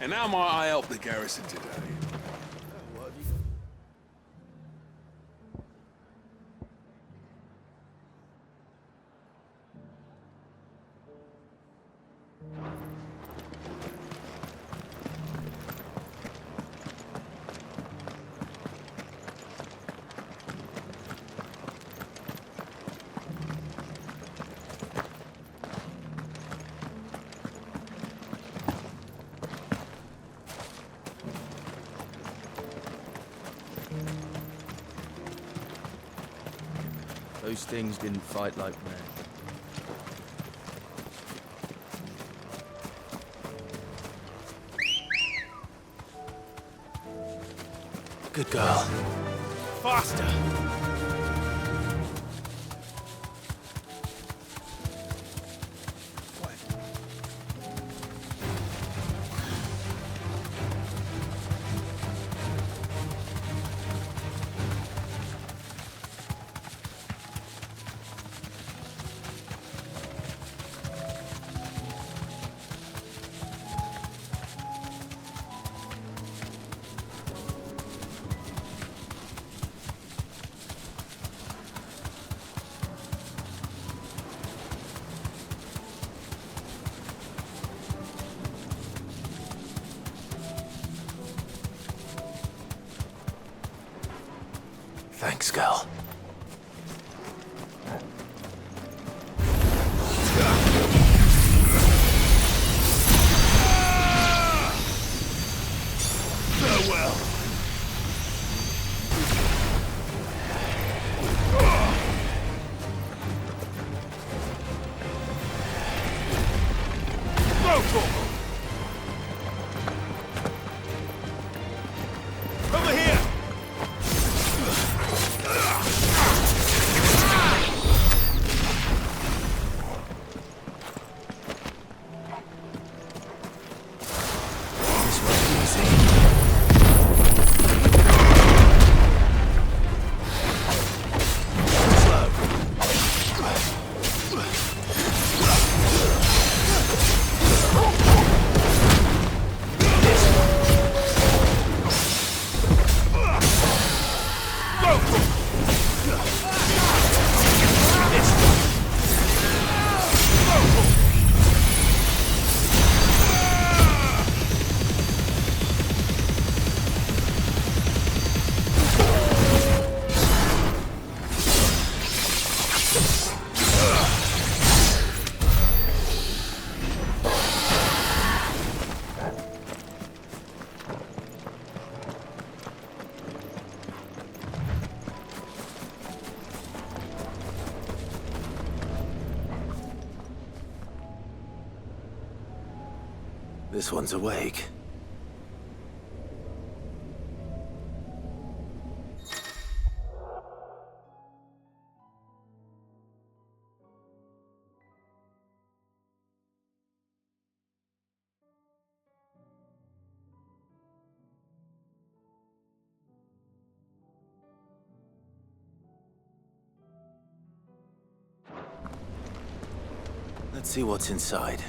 And how might I help the garrison today? Those things didn't fight like men. Good girl. Faster! Thanks, girl. Farewell. Go for it. Over here. This one's awake. Let's see what's inside.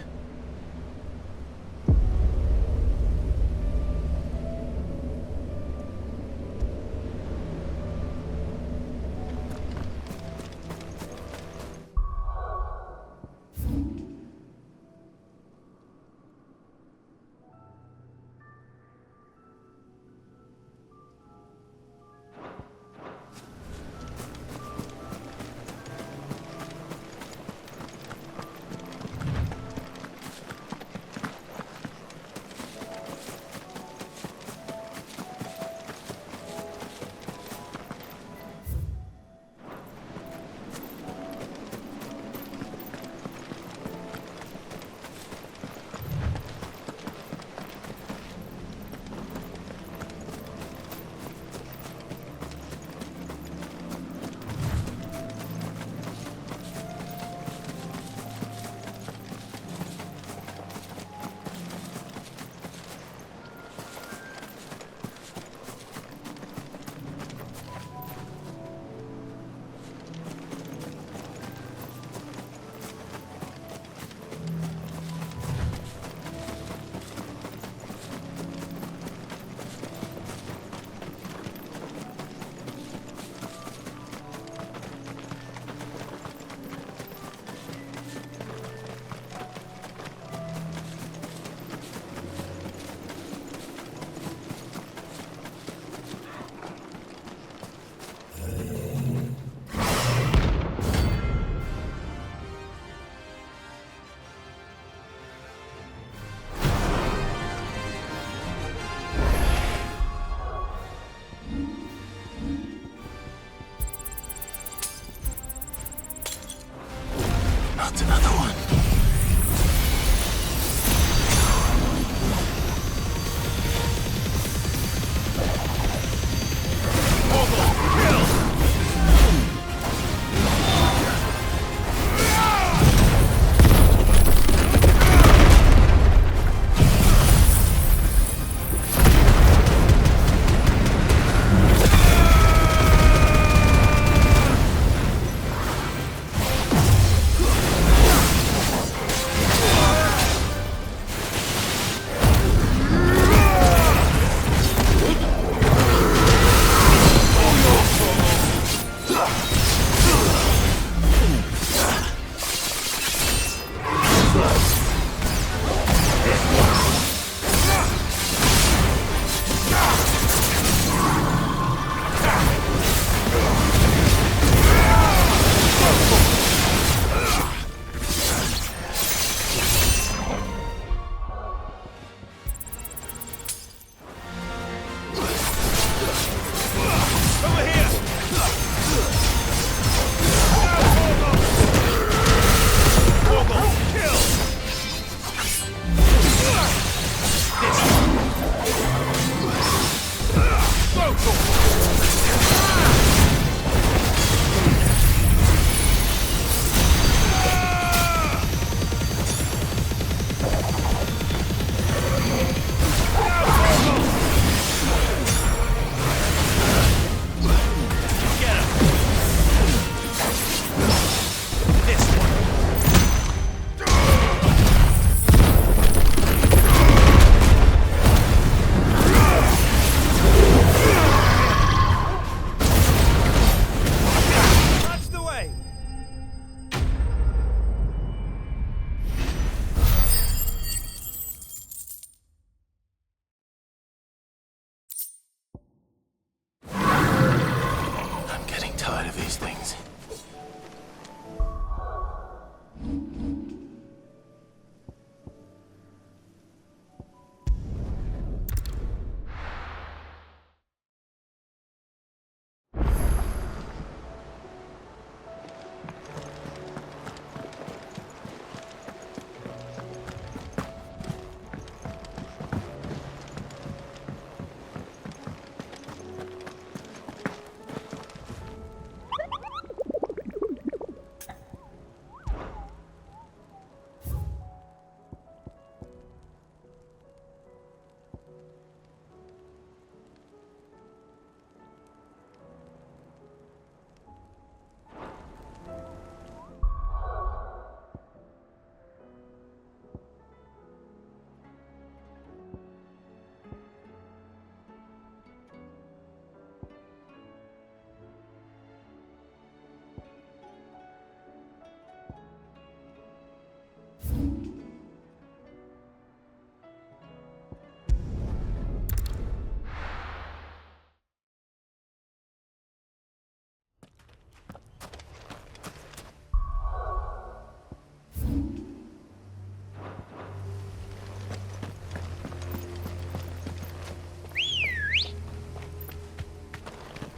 Just another one.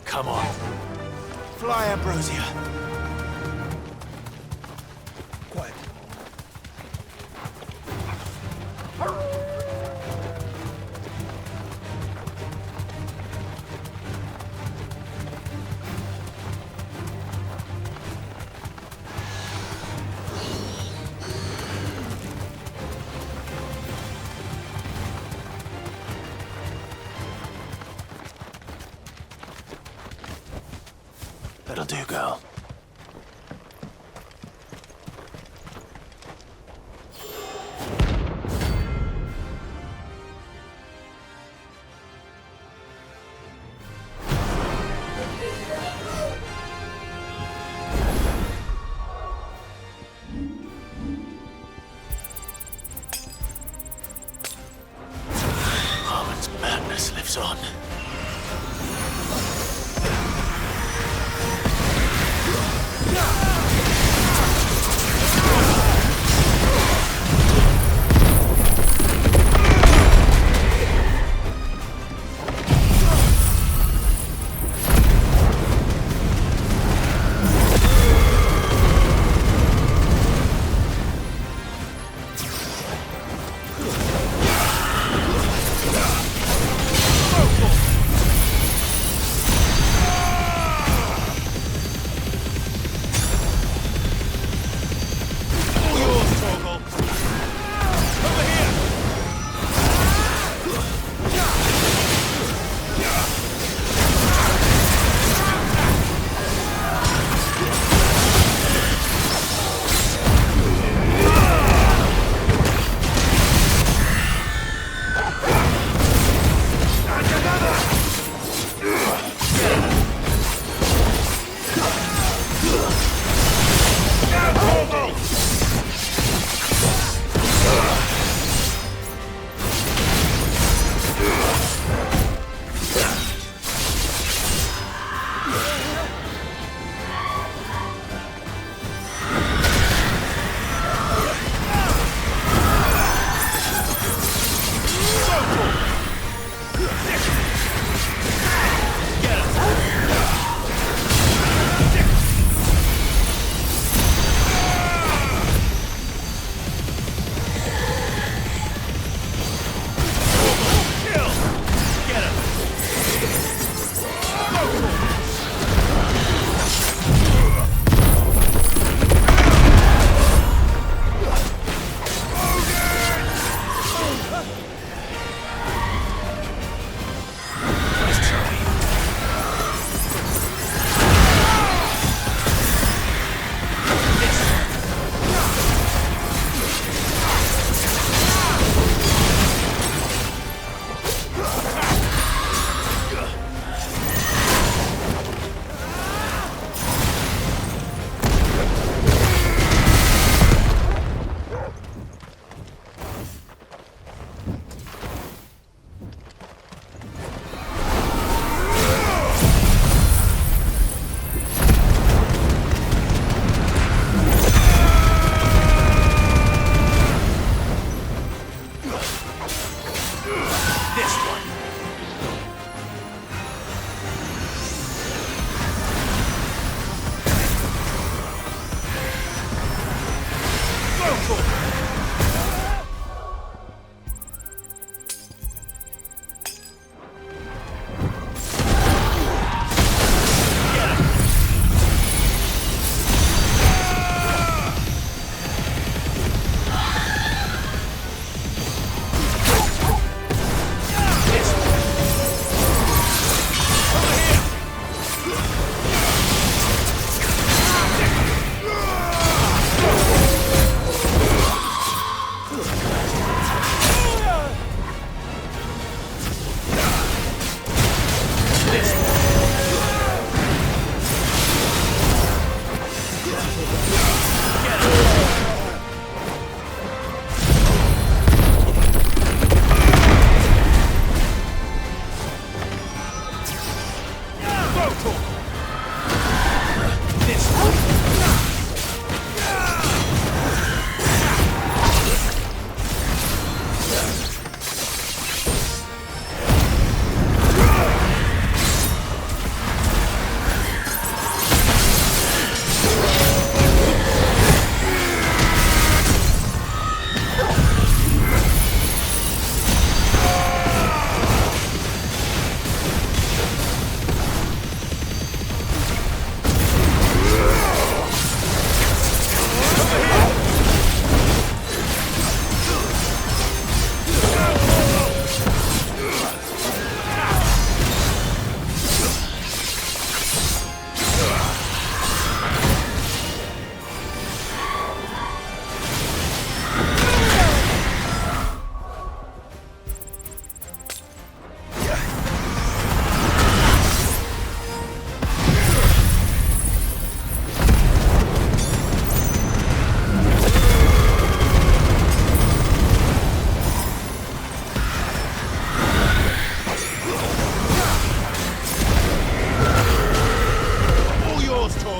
Come on. Fly, Ambrosia. Quiet. That'll do, girl. Harmon's madness lives on.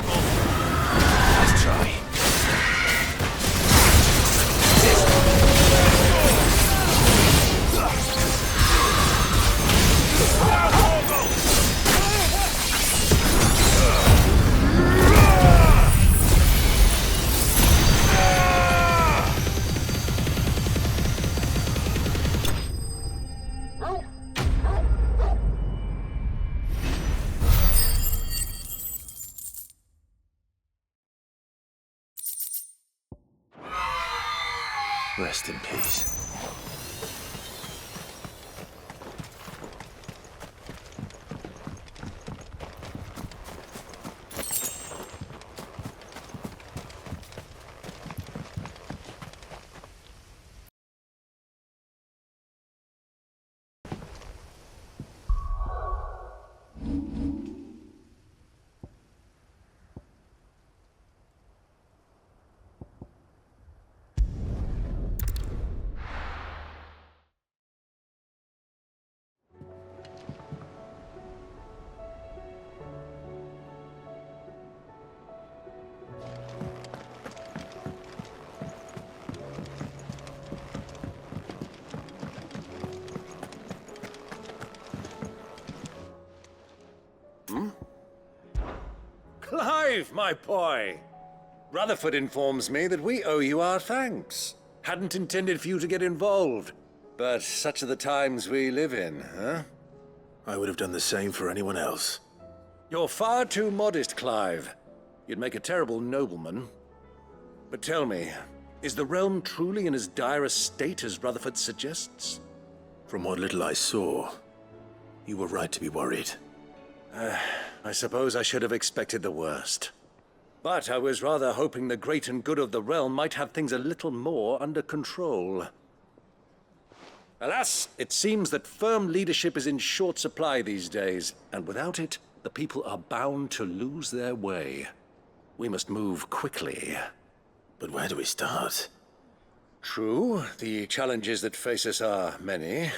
Torgal! Let's try. Rest in peace. Clive, my boy! Rutherford informs me that we owe you our thanks. Hadn't intended for you to get involved, but such are the times we live in, huh? I would have done the same for anyone else. You're far too modest, Clive. You'd make a terrible nobleman. But tell me, is the realm truly in as dire a state as Rutherford suggests? From what little I saw, you were right to be worried. I suppose I should have expected the worst. But I was rather hoping the great and good of the realm might have things a little more under control. Alas, it seems that firm leadership is in short supply these days, and without it, the people are bound to lose their way. We must move quickly. But where do we start? True, the challenges that face us are many.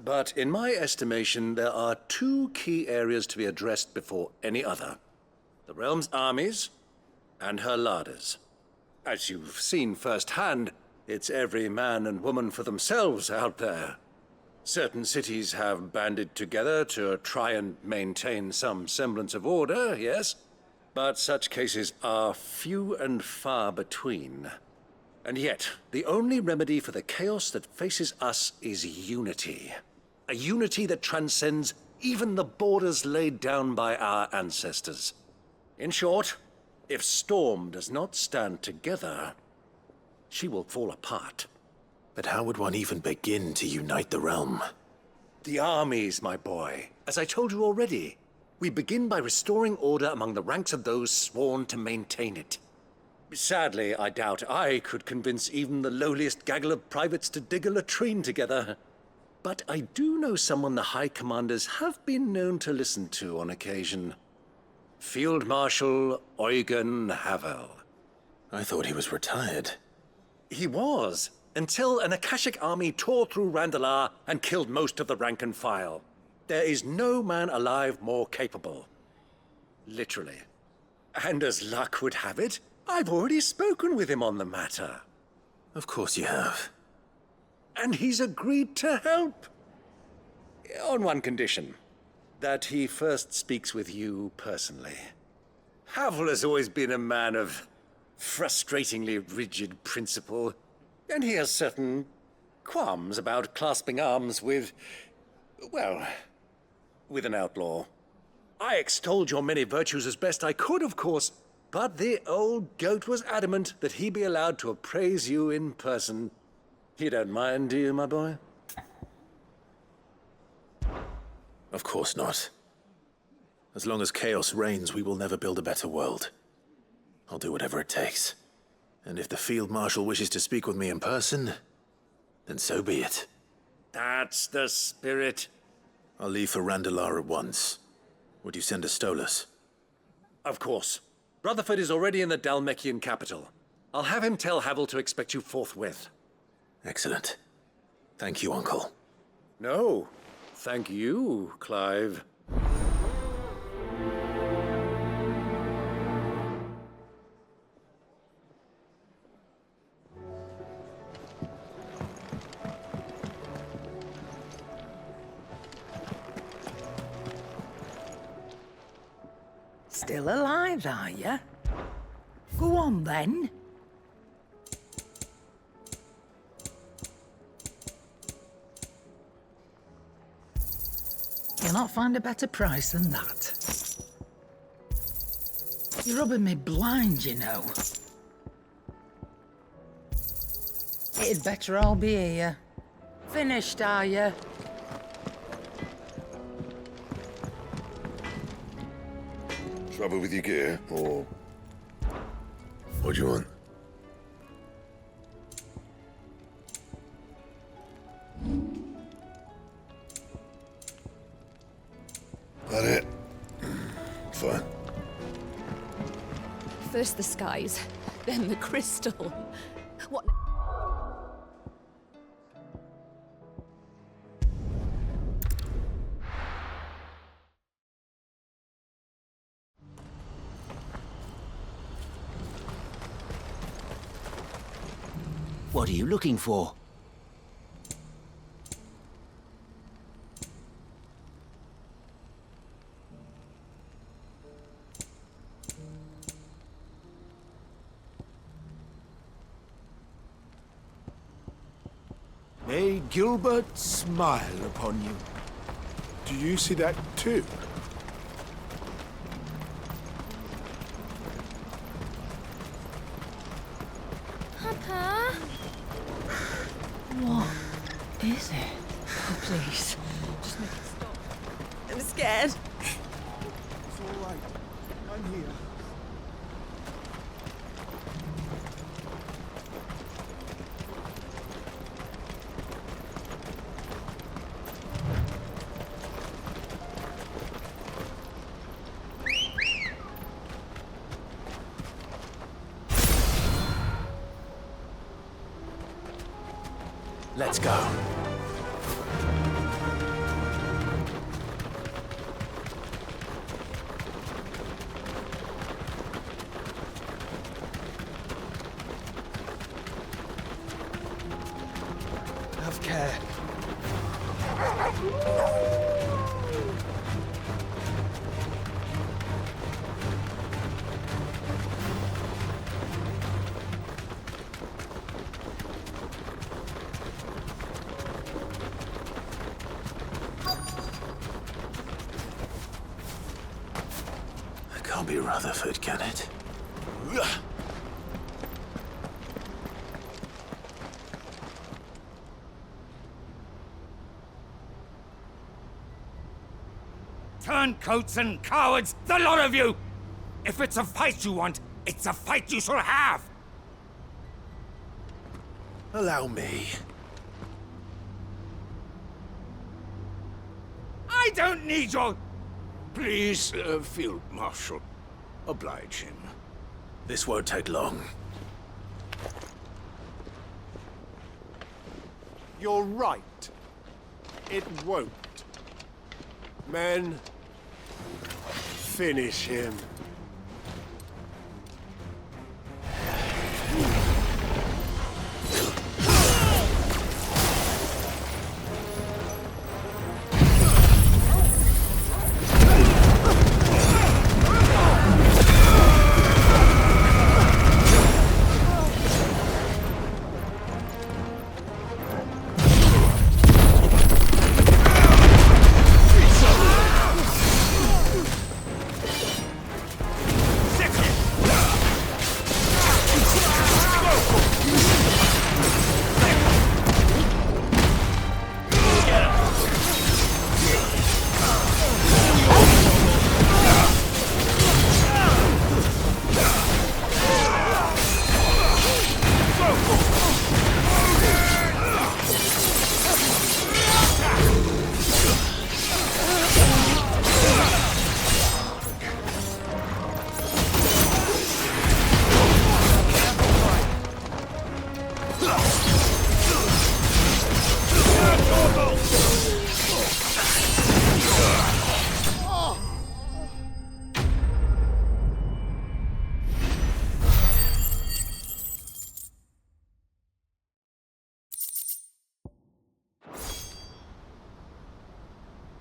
But in my estimation, there are two key areas to be addressed before any other. The realm's armies and her larders. As you've seen firsthand, it's every man and woman for themselves out there. Certain cities have banded together to try and maintain some semblance of order, yes? But such cases are few and far between. And yet, the only remedy for the chaos that faces us is unity. A unity that transcends even the borders laid down by our ancestors. In short, if Storm does not stand together, she will fall apart. But how would one even begin to unite the realm? The armies, my boy. As I told you already, we begin by restoring order among the ranks of those sworn to maintain it. Sadly, I doubt I could convince even the lowliest gaggle of privates to dig a latrine together. But I do know someone the High Commanders have been known to listen to on occasion. Field Marshal Eugen Havel. I thought he was retired. He was, until an Akashic army tore through Randalar and killed most of the rank and file. There is no man alive more capable. Literally. And as luck would have it, I've already spoken with him on the matter. Of course you have. And he's agreed to help. On one condition. That he first speaks with you personally. Havel has always been a man of frustratingly rigid principle, and he has certain qualms about clasping arms with, well, with an outlaw. I extolled your many virtues as best I could, of course, but the old goat was adamant that he be allowed to appraise you in person. You don't mind, do you, my boy? Of course not. As long as chaos reigns, we will never build a better world. I'll do whatever it takes. And if the Field Marshal wishes to speak with me in person, then so be it. That's the spirit. I'll leave for Randalar at once. Would you send a Stolas? Of course. Rutherford is already in the Dalmekian capital. I'll have him tell Havel to expect you forthwith. Excellent. Thank you, Uncle. No, thank you, Clive. Still alive, are you? Go on, then. You'll not find a better price than that. You're rubbing me blind, you know. It'd better all be here. Finished, are you? Trouble with your gear, or what do you want? That it? Fine. First the skies, then the crystal. What? What are you looking for? May Gilbert smile upon you. Do you see that too? Papa? What is it? Oh, please. Just make it stop. I'm scared. It's all right. I'm here. Let's go. Have care. Can't be Rutherford, can it? Turncoats and cowards, the lot of you! If it's a fight you want, it's a fight you shall have! Allow me. I don't need your... Please, Field Marshal, oblige him. This won't take long. You're right. It won't. Men, finish him.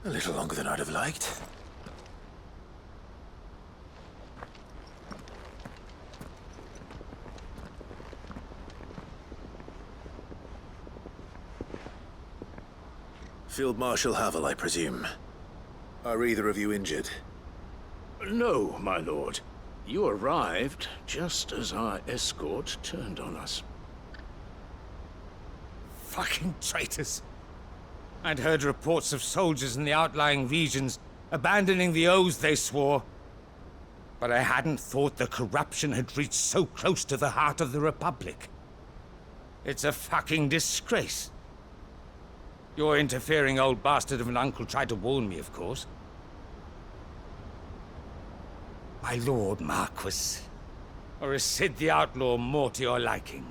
A little longer than I'd have liked. Field Marshal Havel, I presume. Are either of you injured? No, my lord. You arrived just as our escort turned on us. Fucking traitors. I'd heard reports of soldiers in the outlying regions abandoning the oaths they swore. But I hadn't thought the corruption had reached so close to the heart of the Republic. It's a fucking disgrace. Your interfering old bastard of an uncle tried to warn me, of course. My lord Marquis. Or is Sid the Outlaw more to your liking?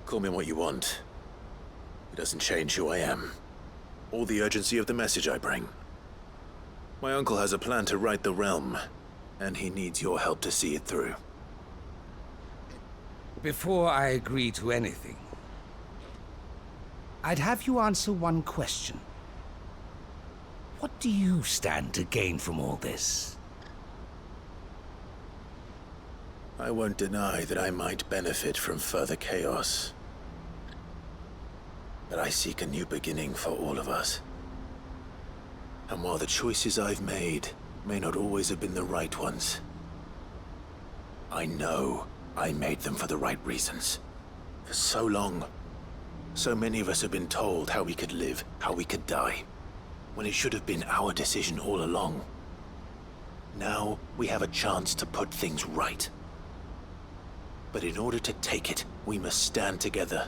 Call me what you want. It doesn't change who I am, or the urgency of the message I bring. My uncle has a plan to right the realm, and he needs your help to see it through. Before I agree to anything, I'd have you answer one question. What do you stand to gain from all this? I won't deny that I might benefit from further chaos. But I seek a new beginning for all of us. And while the choices I've made may not always have been the right ones, I know I made them for the right reasons. For so long, so many of us have been told how we could live, how we could die, when it should have been our decision all along. Now we have a chance to put things right. But in order to take it, we must stand together.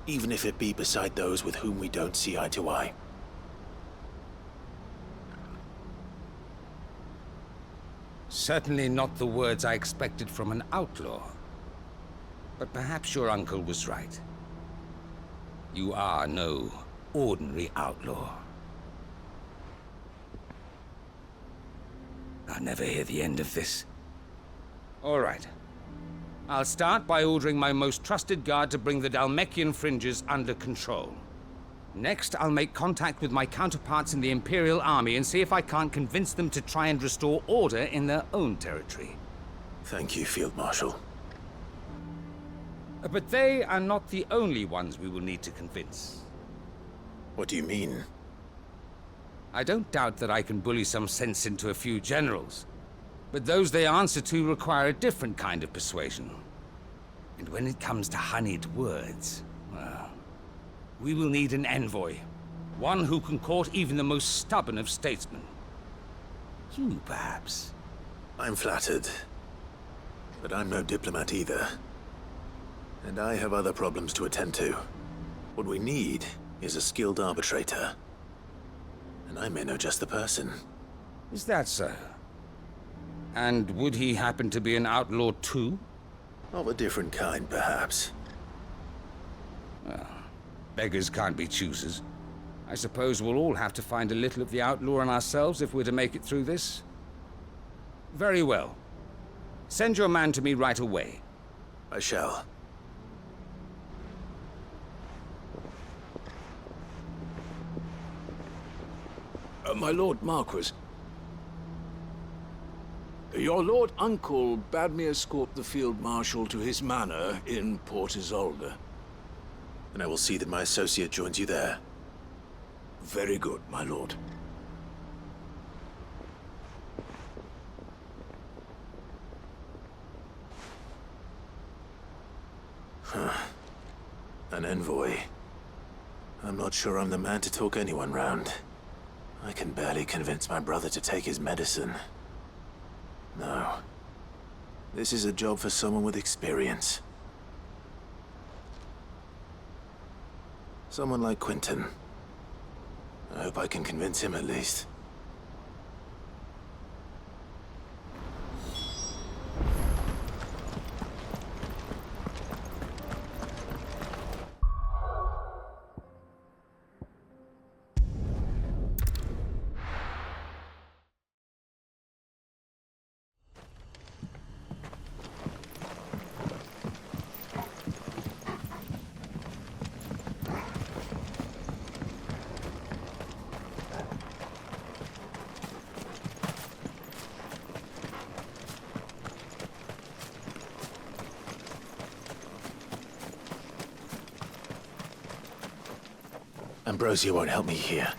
Even if it be beside those with whom we don't see eye to eye. Certainly not the words I expected from an outlaw. But perhaps your uncle was right. You are no ordinary outlaw. I'll never hear the end of this. All right. I'll start by ordering my most trusted guard to bring the Dalmekian fringes under control. Next, I'll make contact with my counterparts in the Imperial Army and see if I can't convince them to try and restore order in their own territory. Thank you, Field Marshal. But they are not the only ones we will need to convince. What do you mean? I don't doubt that I can bully some sense into a few generals. But those they answer to require a different kind of persuasion. And when it comes to honeyed words, well, we will need an envoy. One who can court even the most stubborn of statesmen. You, perhaps. I'm flattered. But I'm no diplomat either. And I have other problems to attend to. What we need is a skilled arbitrator. And I may know just the person. Is that so? And would he happen to be an outlaw too? Of a different kind, perhaps. Well, beggars can't be choosers. I suppose we'll all have to find a little of the outlaw in ourselves if we're to make it through this. Very well. Send your man to me right away. I shall. My Lord Marquis. Your Lord Uncle bade me escort the Field Marshal to his manor in Port Isolde. And I will see that my associate joins you there. Very good, my lord. An envoy. I'm not sure I'm the man to talk anyone round. I can barely convince my brother to take his medicine. No. This is a job for someone with experience. Someone like Quentin. I hope I can convince him at least. Ambrosia won't help me here.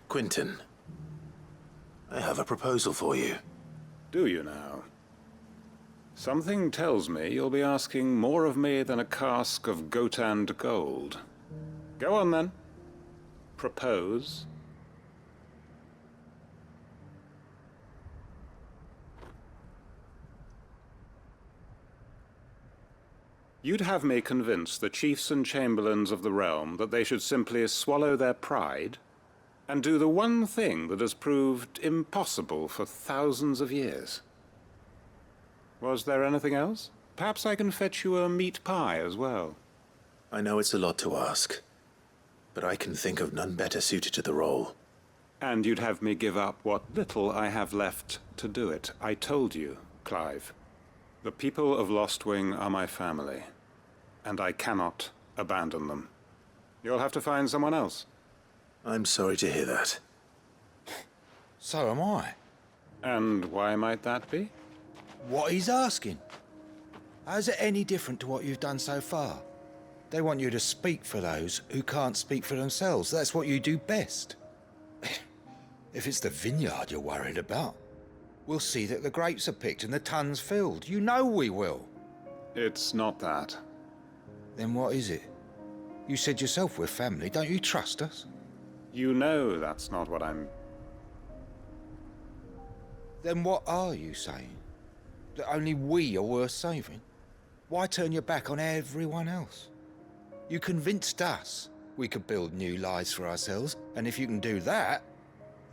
Quinton, I have a proposal for you. Do you now? Something tells me you'll be asking more of me than a cask of Gotand gold. Go on then. Propose. You'd have me convince the chiefs and chamberlains of the realm that they should simply swallow their pride and do the one thing that has proved impossible for thousands of years. Was there anything else? Perhaps I can fetch you a meat pie as well. I know it's a lot to ask, but I can think of none better suited to the role. And you'd have me give up what little I have left to do it. I told you, Clive. The people of Lostwing are my family, and I cannot abandon them. You'll have to find someone else. I'm sorry to hear that. So am I. And why might that be? What he's asking. How's it any different to what you've done so far? They want you to speak for those who can't speak for themselves. That's what you do best. If it's the vineyard you're worried about, we'll see that the grapes are picked and the tons filled. You know we will. It's not that. Then what is it? You said yourself we're family. Don't you trust us? You know that's not what I'm... Then what are you saying? That only we are worth saving? Why turn your back on everyone else? You convinced us we could build new lives for ourselves, and if you can do that,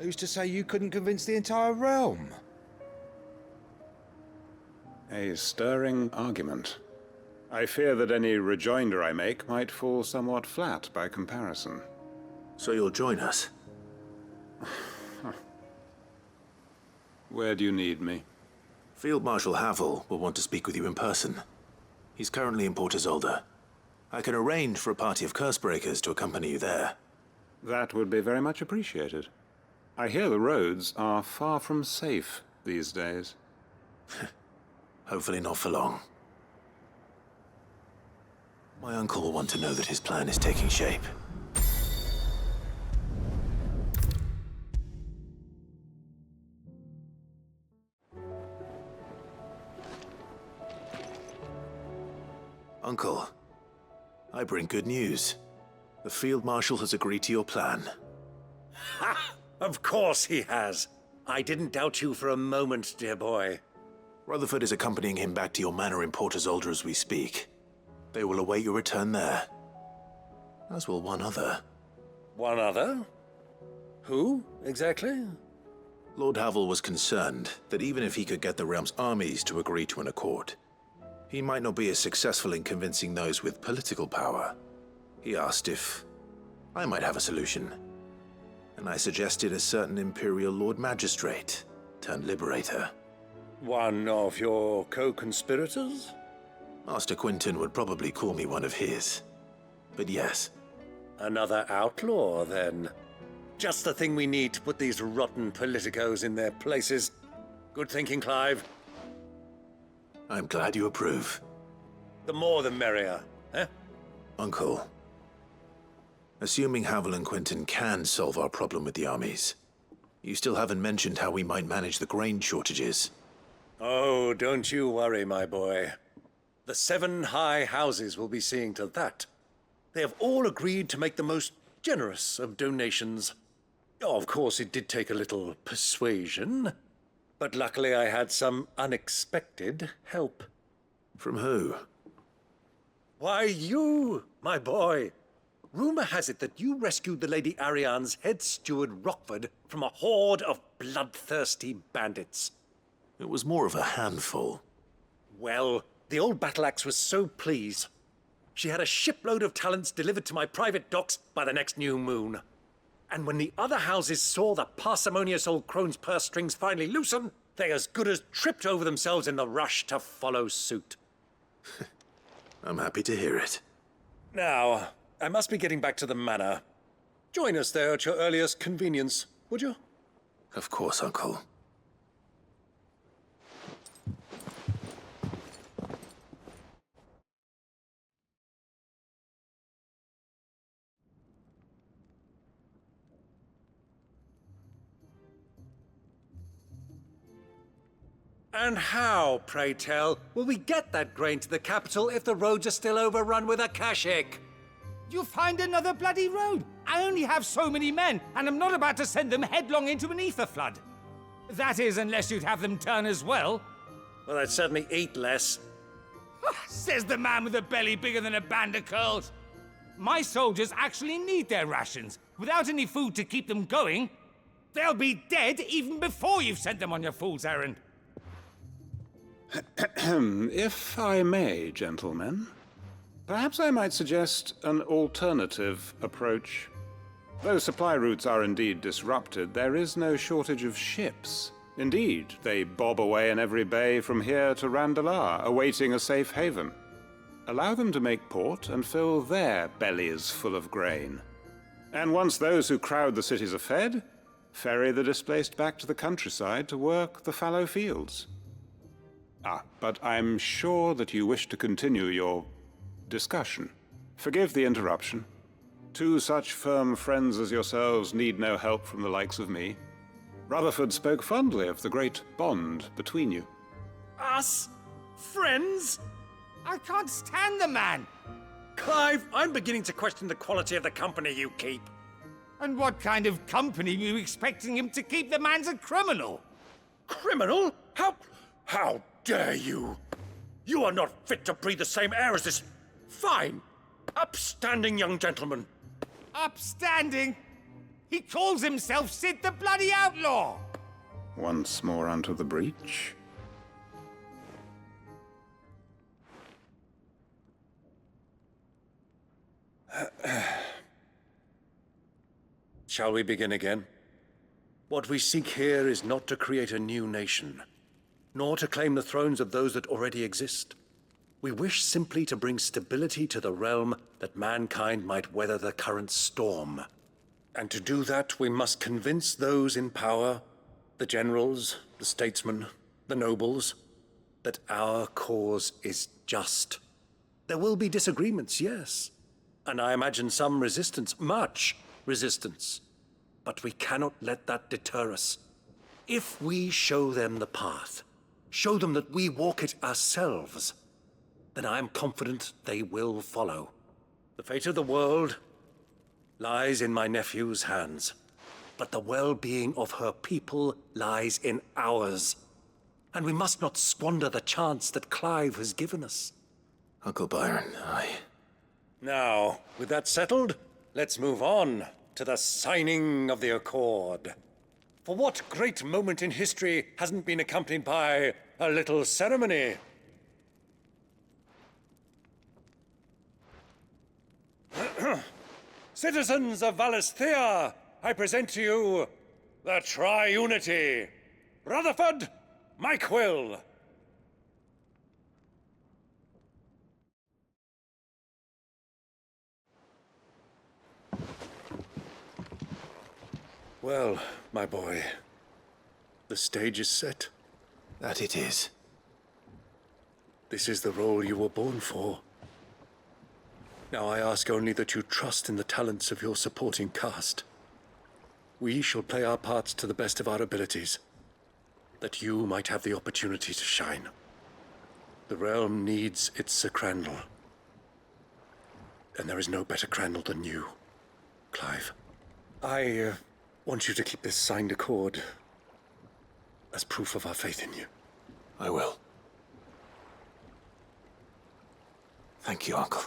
who's to say you couldn't convince the entire realm? A stirring argument. I fear that any rejoinder I make might fall somewhat flat by comparison. So you'll join us? Where do you need me? Field Marshal Havel will want to speak with you in person. He's currently in Port Isolde. I can arrange for a party of Cursebreakers to accompany you there. That would be very much appreciated. I hear the roads are far from safe these days. Hopefully not for long. My uncle will want to know that his plan is taking shape. Uncle, I bring good news. The Field Marshal has agreed to your plan. Ha! Of course he has. I didn't doubt you for a moment, dear boy. Rutherford is accompanying him back to your manor in Port Isolde as we speak. They will await your return there. As will one other. One other? Who, exactly? Lord Havel was concerned that even if he could get the realm's armies to agree to an accord, he might not be as successful in convincing those with political power. He asked if I might have a solution, and I suggested a certain Imperial Lord Magistrate turned Liberator. One of your co-conspirators? Master Quinton would probably call me one of his, but yes. Another outlaw, then. Just the thing we need to put these rotten politicos in their places. Good thinking, Clive. I'm glad you approve. The more the merrier, eh? Uncle, assuming Havel and Quinton can solve our problem with the armies, you still haven't mentioned how we might manage the grain shortages. Oh, don't you worry, my boy. The 7 high houses will be seeing to that. They have all agreed to make the most generous of donations. Oh, of course, it did take a little persuasion, but luckily I had some unexpected help. From who? Why, you, my boy. Rumor has it that you rescued the Lady Ariane's head steward Rockford from a horde of bloodthirsty bandits. It was more of a handful. Well, the old battle axe was so pleased. She had a shipload of talents delivered to my private docks by the next new moon. And when the other houses saw the parsimonious old crone's purse strings finally loosen, they as good as tripped over themselves in the rush to follow suit. I'm happy to hear it. Now, I must be getting back to the manor. Join us there at your earliest convenience, would you? Of course, Uncle. And how, pray tell, will we get that grain to the capital if the roads are still overrun with akashic? You find another bloody road. I only have so many men, and I'm not about to send them headlong into an ether flood. That is, unless you'd have them turn as well. Well, I'd certainly eat less. Says the man with a belly bigger than a band of curls. My soldiers actually need their rations. Without any food to keep them going, they'll be dead even before you've sent them on your fool's errand. If I may, gentlemen, perhaps I might suggest an alternative approach. Though supply routes are indeed disrupted, there is no shortage of ships. Indeed, they bob away in every bay from here to Randalar, awaiting a safe haven. Allow them to make port and fill their bellies full of grain. And once those who crowd the cities are fed, ferry the displaced back to the countryside to work the fallow fields. But I'm sure that you wish to continue your discussion. Forgive the interruption. Two such firm friends as yourselves need no help from the likes of me. Rutherford spoke fondly of the great bond between you. Us? Friends? I can't stand the man. Clive, I'm beginning to question the quality of the company you keep. And what kind of company were you expecting him to keep? The man's a criminal. Criminal? How dare you? You are not fit to breathe the same air as this fine, upstanding young gentleman. Upstanding? He calls himself Sid the bloody outlaw. Once more onto the breach. Shall we begin again? What we seek here is not to create a new nation, nor to claim the thrones of those that already exist. We wish simply to bring stability to the realm that mankind might weather the current storm. And to do that, we must convince those in power, the generals, the statesmen, the nobles, that our cause is just. There will be disagreements, yes, and I imagine some resistance, much resistance. But we cannot let that deter us. If we show them the path, show them that we walk it ourselves, then I am confident they will follow. The fate of the world lies in my nephew's hands, but the well-being of her people lies in ours. And we must not squander the chance that Clive has given us. Uncle Byron, Now, with that settled, let's move on to the signing of the Accord. For what great moment in history hasn't been accompanied by a little ceremony? Citizens of Valisthea, I present to you the Triunity. Rutherford, Mike Will. Well, my boy, the stage is set. that it is. This is the role you were born for. Now I ask only that you trust in the talents of your supporting cast. We shall play our parts to the best of our abilities, that you might have the opportunity to shine. The realm needs its Sir Crandall, and there is no better Crandall than you, Clive. I want you to keep this signed accord as proof of our faith in you. I will. Thank you, Uncle.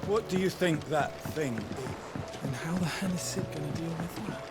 What do you think that thing is? And how the hell is Sid gonna deal with that?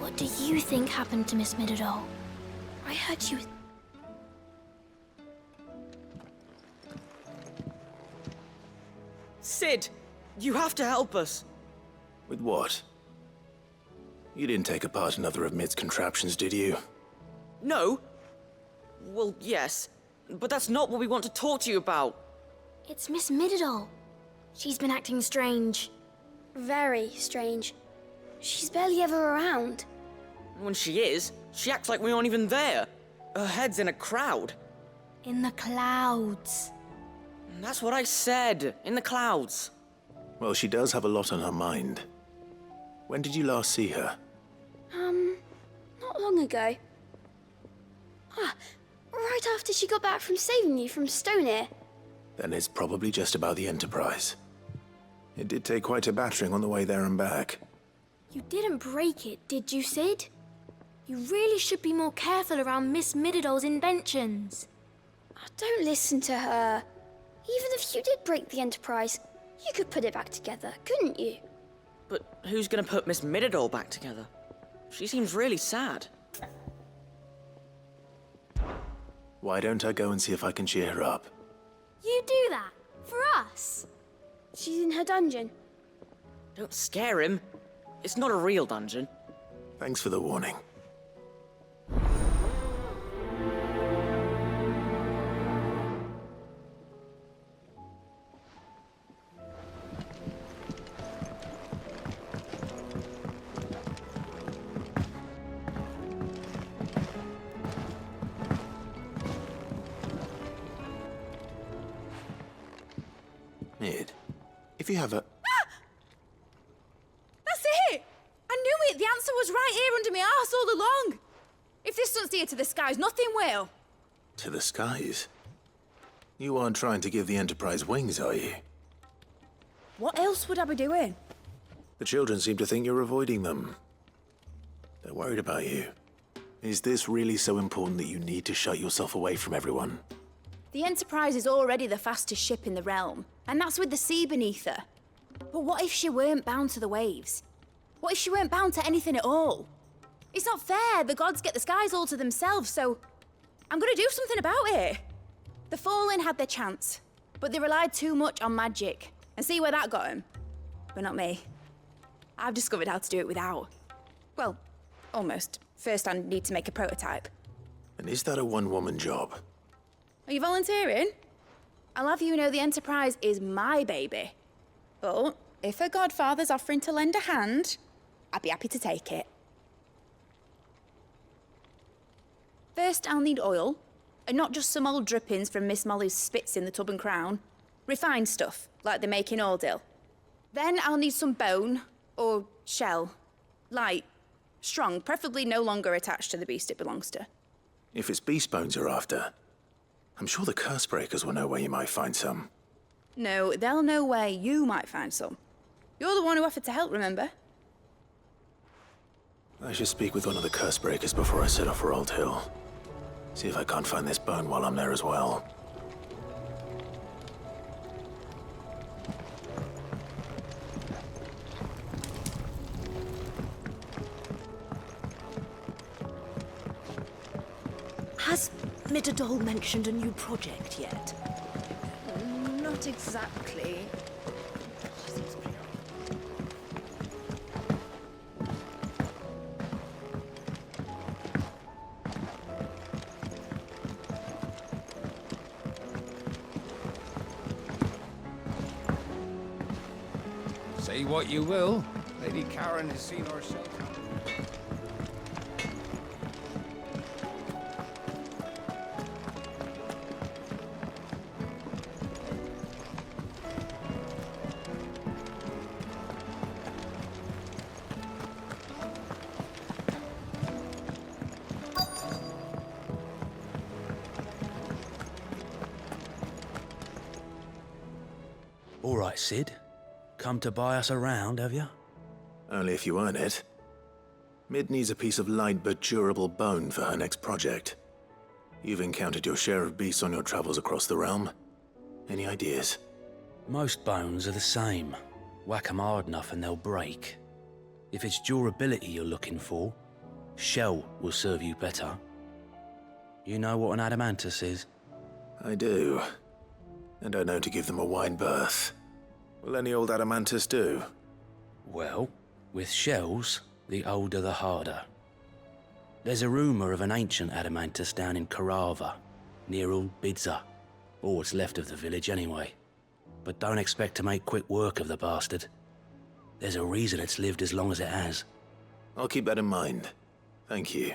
What do you think happened to Miss Midadol? I heard she was... Sid, you have to help us. With what? You didn't take apart another of Mid's contraptions, did you? No. Well, yes. But that's not what we want to talk to you about. It's Miss Midadol. She's been acting strange. Very strange. She's barely ever around. When she is, she acts like we aren't even there. Her head's in a crowd. In the clouds. That's what I said. In the clouds. Well, she does have a lot on her mind. When did you last see her? Not long ago. Right after she got back from saving you from Stonehenge. Then it's probably just about the Enterprise. It did take quite a battering on the way there and back. You didn't break it, did you, Sid? You really should be more careful around Miss Midadol's inventions. Oh, don't listen to her. Even if you did break the Enterprise, you could put it back together, couldn't you? But who's gonna put Miss Midadol back together? She seems really sad. Why don't I go and see if I can cheer her up? You do that? For us? She's in her dungeon. Don't scare him. It's not a real dungeon. Thanks for the warning. Mid, if you have a... That's it! I knew it! The answer was right here under my arse all along! If this doesn't steer to the skies, nothing will! To the skies? You aren't trying to give the Enterprise wings, are you? What else would I be doing? The children seem to think you're avoiding them. They're worried about you. Is this really so important that you need to shut yourself away from everyone? The Enterprise is already the fastest ship in the realm, and that's with the sea beneath her. But what if she weren't bound to the waves? What if she weren't bound to anything at all? It's not fair. The gods get the skies all to themselves, so I'm gonna do something about it. The Fallen had their chance, but they relied too much on magic. And see where that got them? But not me. I've discovered how to do it without. Well, almost. First, I need to make a prototype. And is that a one-woman job? Are you volunteering? I'll have you know the Enterprise is my baby. But if her godfather's offering to lend a hand, I'd be happy to take it. First, I'll need oil, and not just some old drippings from Miss Molly's spits in the Tub and Crown. Refined stuff, like they make in Ordil. Then I'll need some bone, or shell. Light, strong, preferably no longer attached to the beast it belongs to. If it's beast bones you're after, I'm sure the curse breakers will know where you might find some. No, they'll know where you might find some. You're the one who offered to help, remember? I should speak with one of the curse breakers before I set off for Old Hill. See if I can't find this bone while I'm there as well. Has Midadol mentioned a new project yet? Not exactly. Be what you will. Lady Karen has seen or said. All right, Sid. Come to buy us around, have you? Only if you earn it. Mid needs a piece of light but durable bone for her next project. You've encountered your share of beasts on your travels across the realm. Any ideas? Most bones are the same. Whack 'em hard enough and they'll break. If it's durability you're looking for, shell will serve you better. You know what an adamantus is? I do. And I know to give them a wide berth. Will any old adamantus do? Well, with shells, the older the harder. There's a rumour of an ancient adamantus down in Karava, near Old Bidza, or what's left of the village anyway. But don't expect to make quick work of the bastard. There's a reason it's lived as long as it has. I'll keep that in mind. Thank you.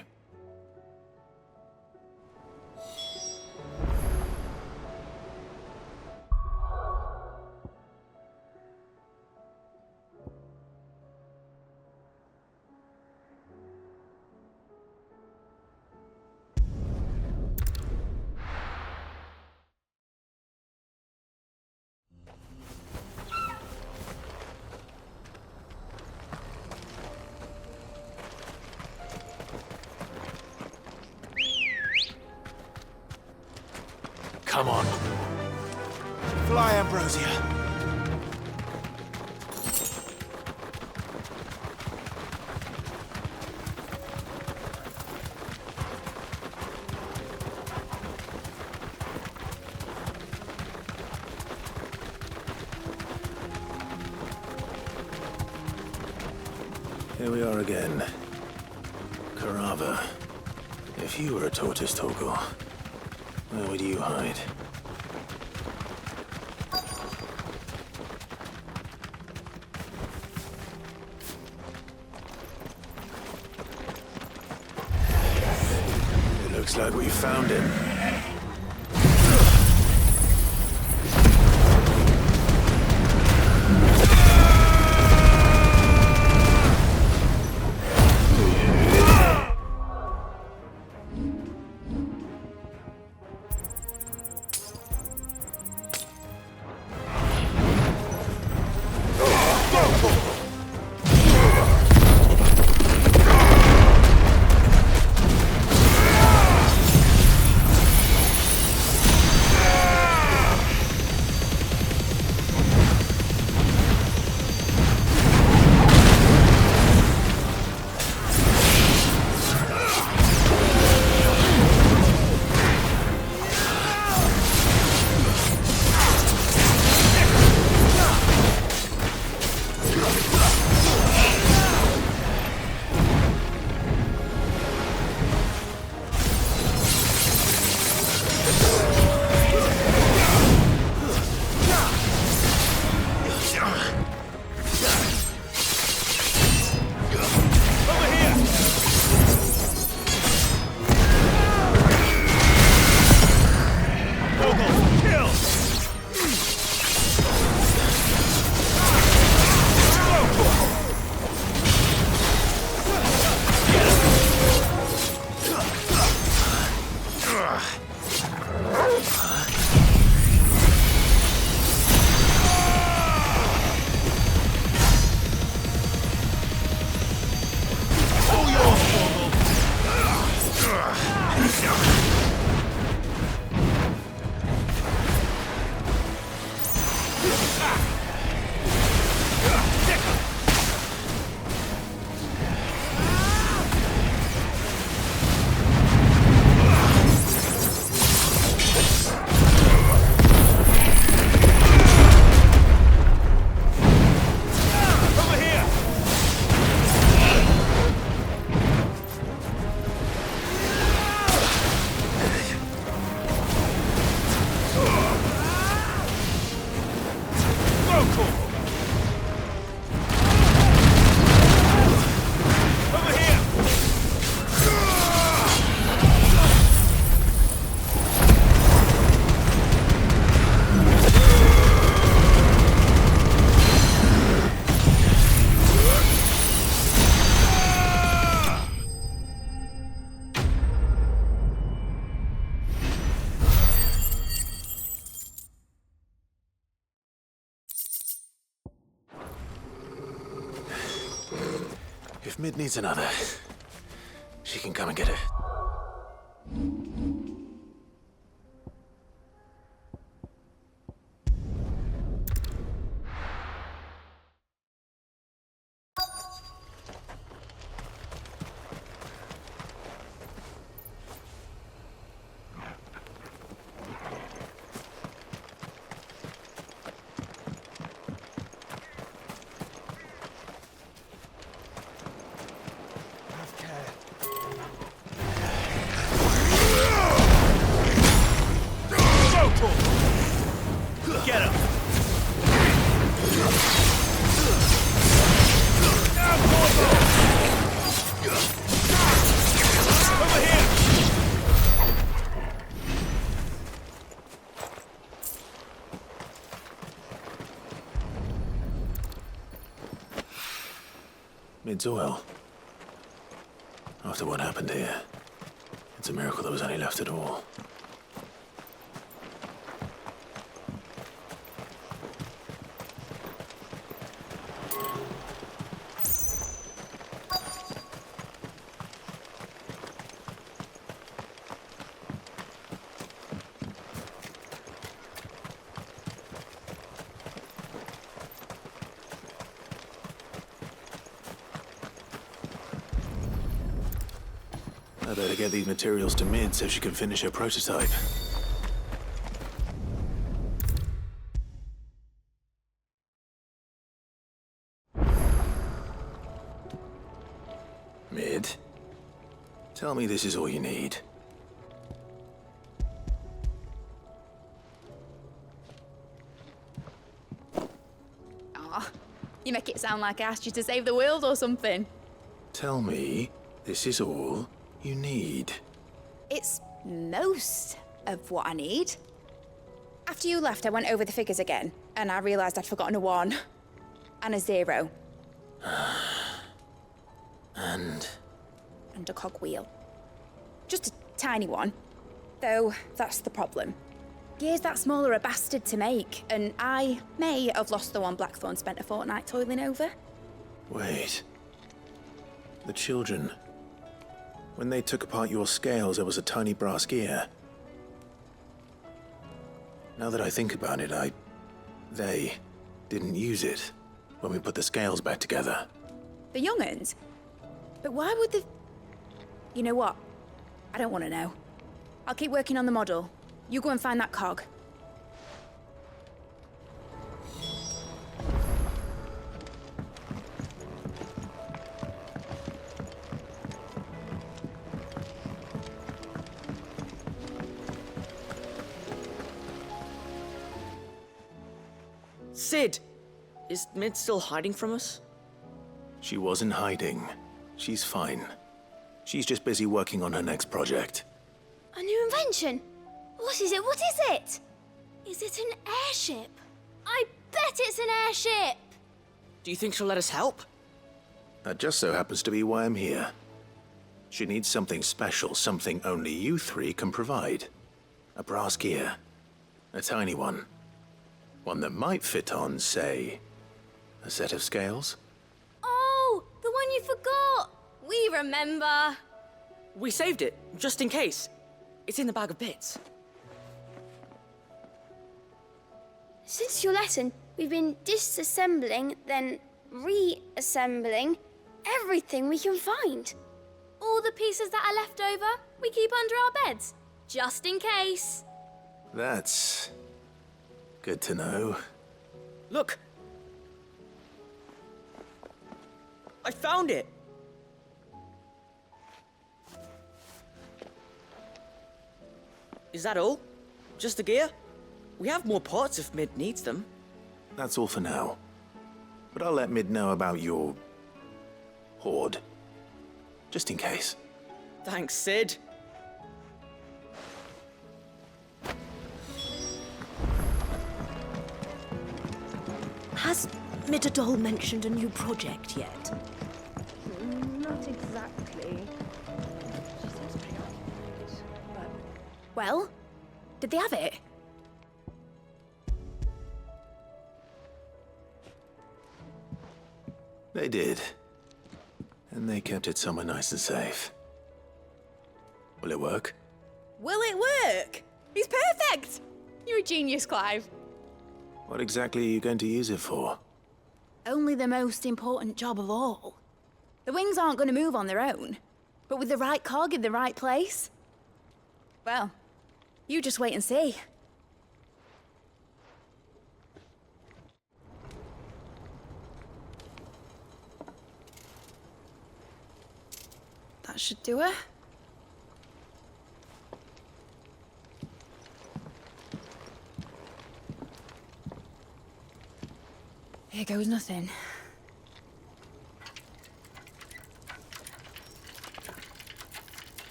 Come on. Fly, Ambrosia. Here we are again. Karava. If you were a tortoise, Torgal, where would you hide? It looks like we found him. If Mid needs another, she can come and get it. Get him! Over here! Mid's oil. After what happened here, it's a miracle there was any left at all. I better get these materials to Mid so she can finish her prototype. Mid, tell me this is all you need. Aw, you make it sound like I asked you to save the world or something. Tell me this is all you need. It's most of what I need. After you left, I went over the figures again, and I realised I'd forgotten a 1 and a 0. And a cogwheel. Just a tiny one. Though, that's the problem. Gears that small are a bastard to make, and I may have lost the one Blackthorn spent a fortnight toiling over. wait. The children. When they took apart your scales, there was a tiny brass gear. Now that I think about it, they didn't use it when we put the scales back together. The young'uns? But why would the... You know what? I don't want to know. I'll keep working on the model. You go and find that cog. Sid! Is Mid still hiding from us? She wasn't hiding. She's fine. She's just busy working on her next project. A new invention? What is it? What is it? Is it an airship? I bet it's an airship! Do you think she'll let us help? That just so happens to be why I'm here. She needs something special, something only you three can provide. A brass gear. A tiny one. One that might fit on, say, a set of scales? Oh, the one you forgot! We remember! We saved it, just in case. It's in the bag of bits. Since your lesson, we've been disassembling, then reassembling everything we can find. All the pieces that are left over, we keep under our beds, just in case. That's good to know. Look! I found it! Is that all? Just the gear? We have more parts if Mid needs them. That's all for now. But I'll let Mid know about your hoard. Just in case. Thanks, Sid. Has Midadol mentioned a new project yet? Not exactly. She seems preoccupied, but... Well, did they have it? They did. And they kept it somewhere nice and safe. Will it work? Will it work? He's perfect! You're a genius, Clive. What exactly are you going to use it for? Only the most important job of all. The wings aren't going to move on their own. But with the right cog in the right place... well, you just wait and see. That should do her. Here goes nothing.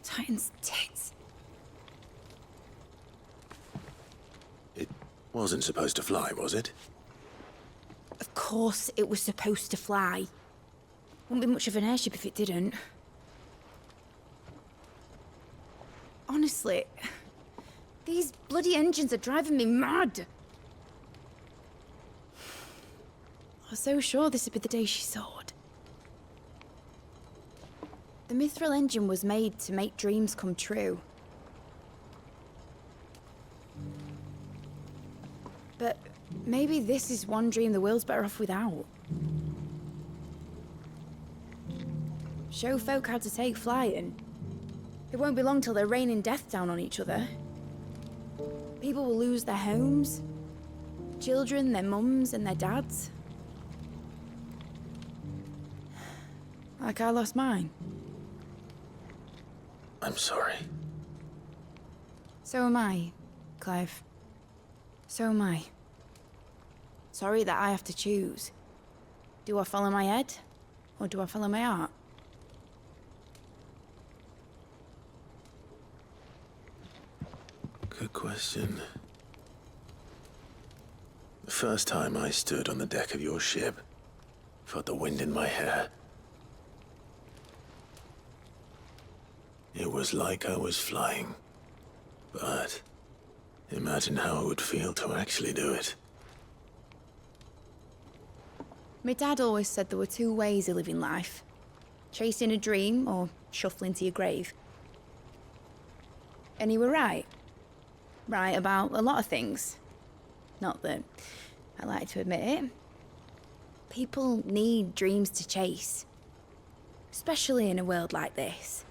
Titan's tits. It wasn't supposed to fly, was it? Of course it was supposed to fly. Wouldn't be much of an airship if it didn't. Honestly, these bloody engines are driving me mad. I was so sure this would be the day she soared. The Mithril engine was made to make dreams come true. But maybe this is one dream the world's better off without. Show folk how to take flying. It won't be long till they're raining death down on each other. People will lose their homes. Children, their mums and their dads. Like I lost mine. I'm sorry. So am I, Clive. So am I. Sorry that I have to choose. Do I follow my head, or do I follow my heart? Good question. The first time I stood on the deck of your ship, felt the wind in my hair. It was like I was flying. But imagine how it would feel to actually do it. My dad always said there were two ways of living life. Chasing a dream or shuffling to your grave. And he were right. Right about a lot of things. Not that I like to admit it. People need dreams to chase. Especially in a world like this.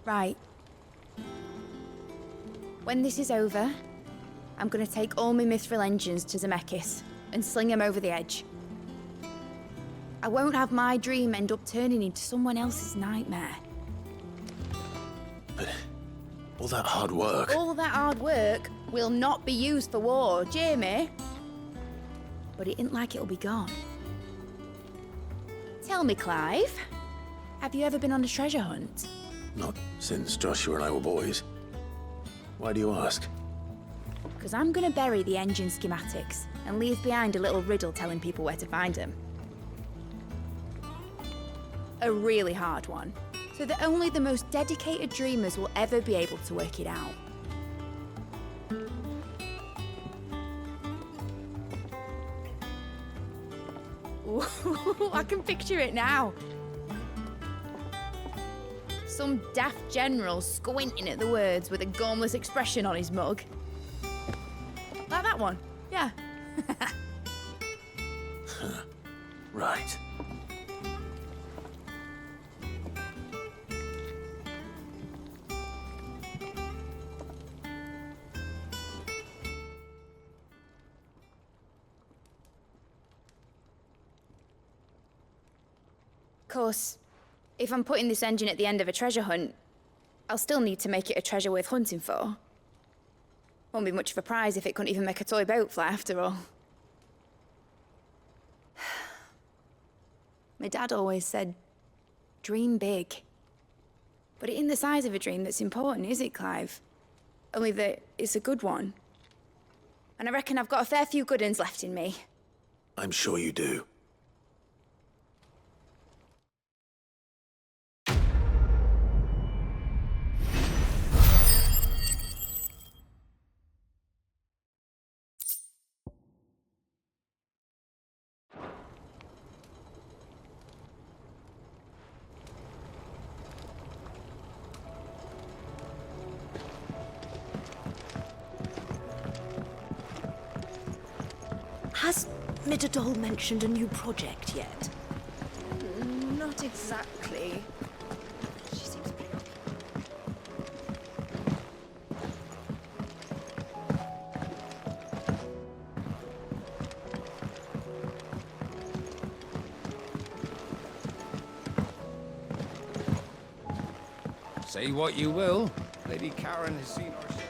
Right. When this is over, I'm gonna take all my Mithril engines to Zemeckis and sling them over the edge. I won't have my dream end up turning into someone else's nightmare. But all that hard work... All that hard work will not be used for war, Jamie. But it ain't like it'll be gone. Tell me, Clive, have you ever been on a treasure hunt? Not since Joshua and I were boys. Why do you ask? Because I'm gonna bury the engine schematics and leave behind a little riddle telling people where to find them. A really hard one, so that only the most dedicated dreamers will ever be able to work it out. Ooh, I can picture it now. Some daft general squinting at the words with a gormless expression on his mug. Like that one, yeah. Right. Of course, if I'm putting this engine at the end of a treasure hunt, I'll still need to make it a treasure worth hunting for. Won't be much of a prize if it couldn't even make a toy boat fly after all. My dad always said, dream big. But it ain't the size of a dream that's important, is it, Clive? Only that it's a good one. And I reckon I've got a fair few good uns left in me. I'm sure you do. Midadol mentioned a new project yet? Not exactly. She seems pretty Say what you will, Lady Karen has seen our ship.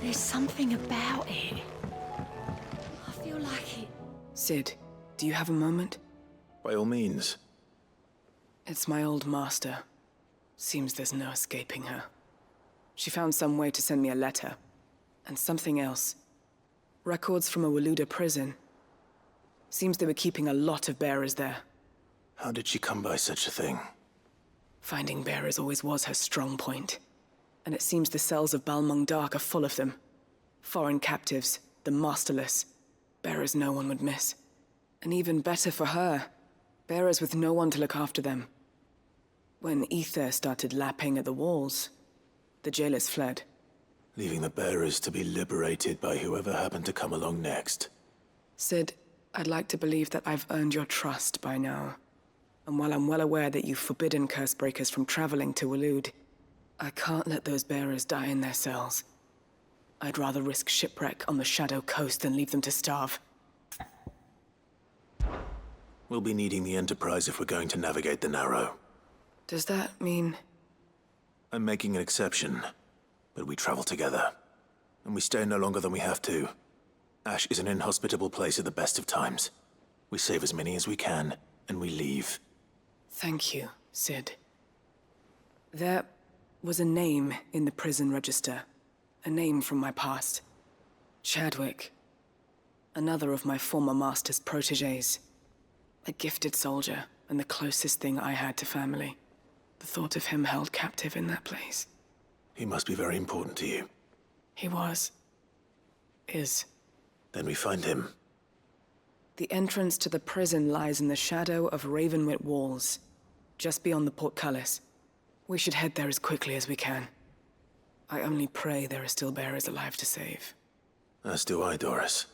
There's something about it. I feel like it. Sid, do you have a moment? By all means. It's my old master. Seems there's no escaping her. She found some way to send me a letter. And something else. Records from a Waluda prison. Seems they were keeping a lot of bearers there. How did she come by such a thing? Finding bearers always was her strong point. And it seems the cells of Balmung Dark are full of them. Foreign captives, the masterless. Bearers no one would miss. And even better for her, bearers with no one to look after them. When ether started lapping at the walls, the jailers fled. Leaving the bearers to be liberated by whoever happened to come along next. Sid, I'd like to believe that I've earned your trust by now. And while I'm well aware that you've forbidden Cursebreakers from traveling to Waloed, I can't let those bearers die in their cells. I'd rather risk shipwreck on the Shadow Coast than leave them to starve. We'll be needing the Enterprise if we're going to navigate the Narrow. Does that mean... I'm making an exception, but we travel together. And we stay no longer than we have to. Ash is an inhospitable place at the best of times. We save as many as we can, and we leave. Thank you, Sid. There was a name in the prison register. A name from my past. Chadwick. Another of my former master's protégés. A gifted soldier, and the closest thing I had to family. The thought of him held captive in that place. He must be very important to you. He was. Is. Then we find him. The entrance to the prison lies in the shadow of Ravenwit Walls, just beyond the portcullis. We should head there as quickly as we can. I only pray there are still bearers alive to save. As do I, Doris.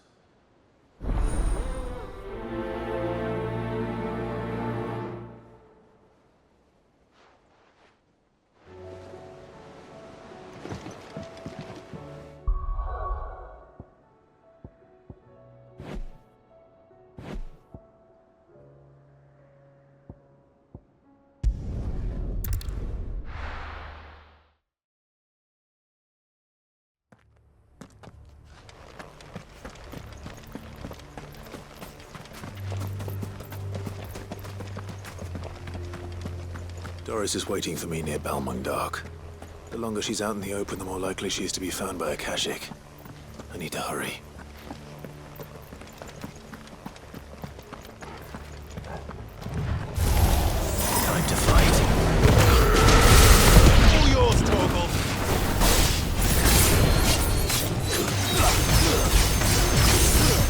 Doris is waiting for me near Balmung Dark. The longer she's out in the open, the more likely she is to be found by a Kashyyyk. I need to hurry. Time to fight. All yours, Torgal.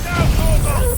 Now, Torgal!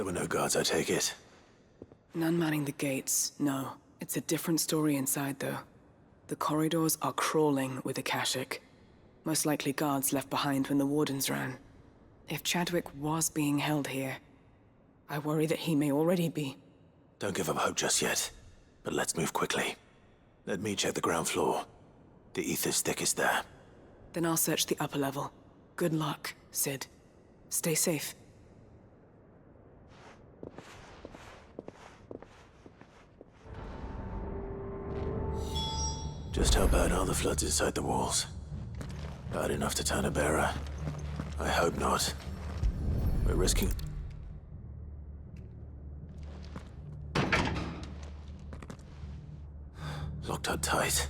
There were no guards, I take it. None manning the gates, no. It's a different story inside, though. The corridors are crawling with Akashic. Most likely guards left behind when the Wardens ran. If Chadwick was being held here, I worry that he may already be. Don't give up hope just yet, but let's move quickly. Let me check the ground floor. The ether's thickest there. Then I'll search the upper level. Good luck, Sid. Stay safe. Just how bad are the floods inside the walls? Bad enough to turn a bearer? I hope not. We're risking... Locked up tight.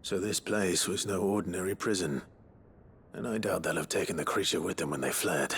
So this place was no ordinary prison. And I doubt they'll have taken the creature with them when they fled.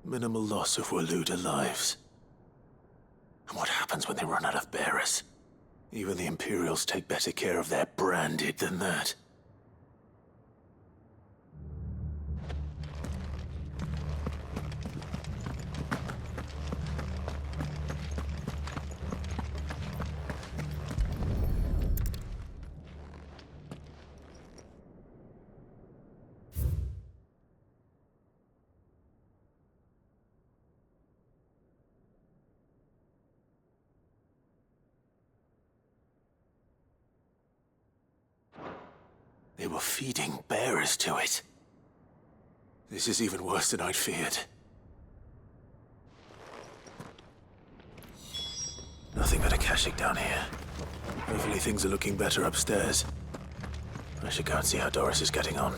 Minimal loss of Waluda lives. And what happens when they run out of bearers? Even the Imperials take better care of their branded than that. They were feeding bearers to it. This is even worse than I'd feared. Nothing but Akashic down here. Hopefully things are looking better upstairs. I should go and see how Doris is getting on.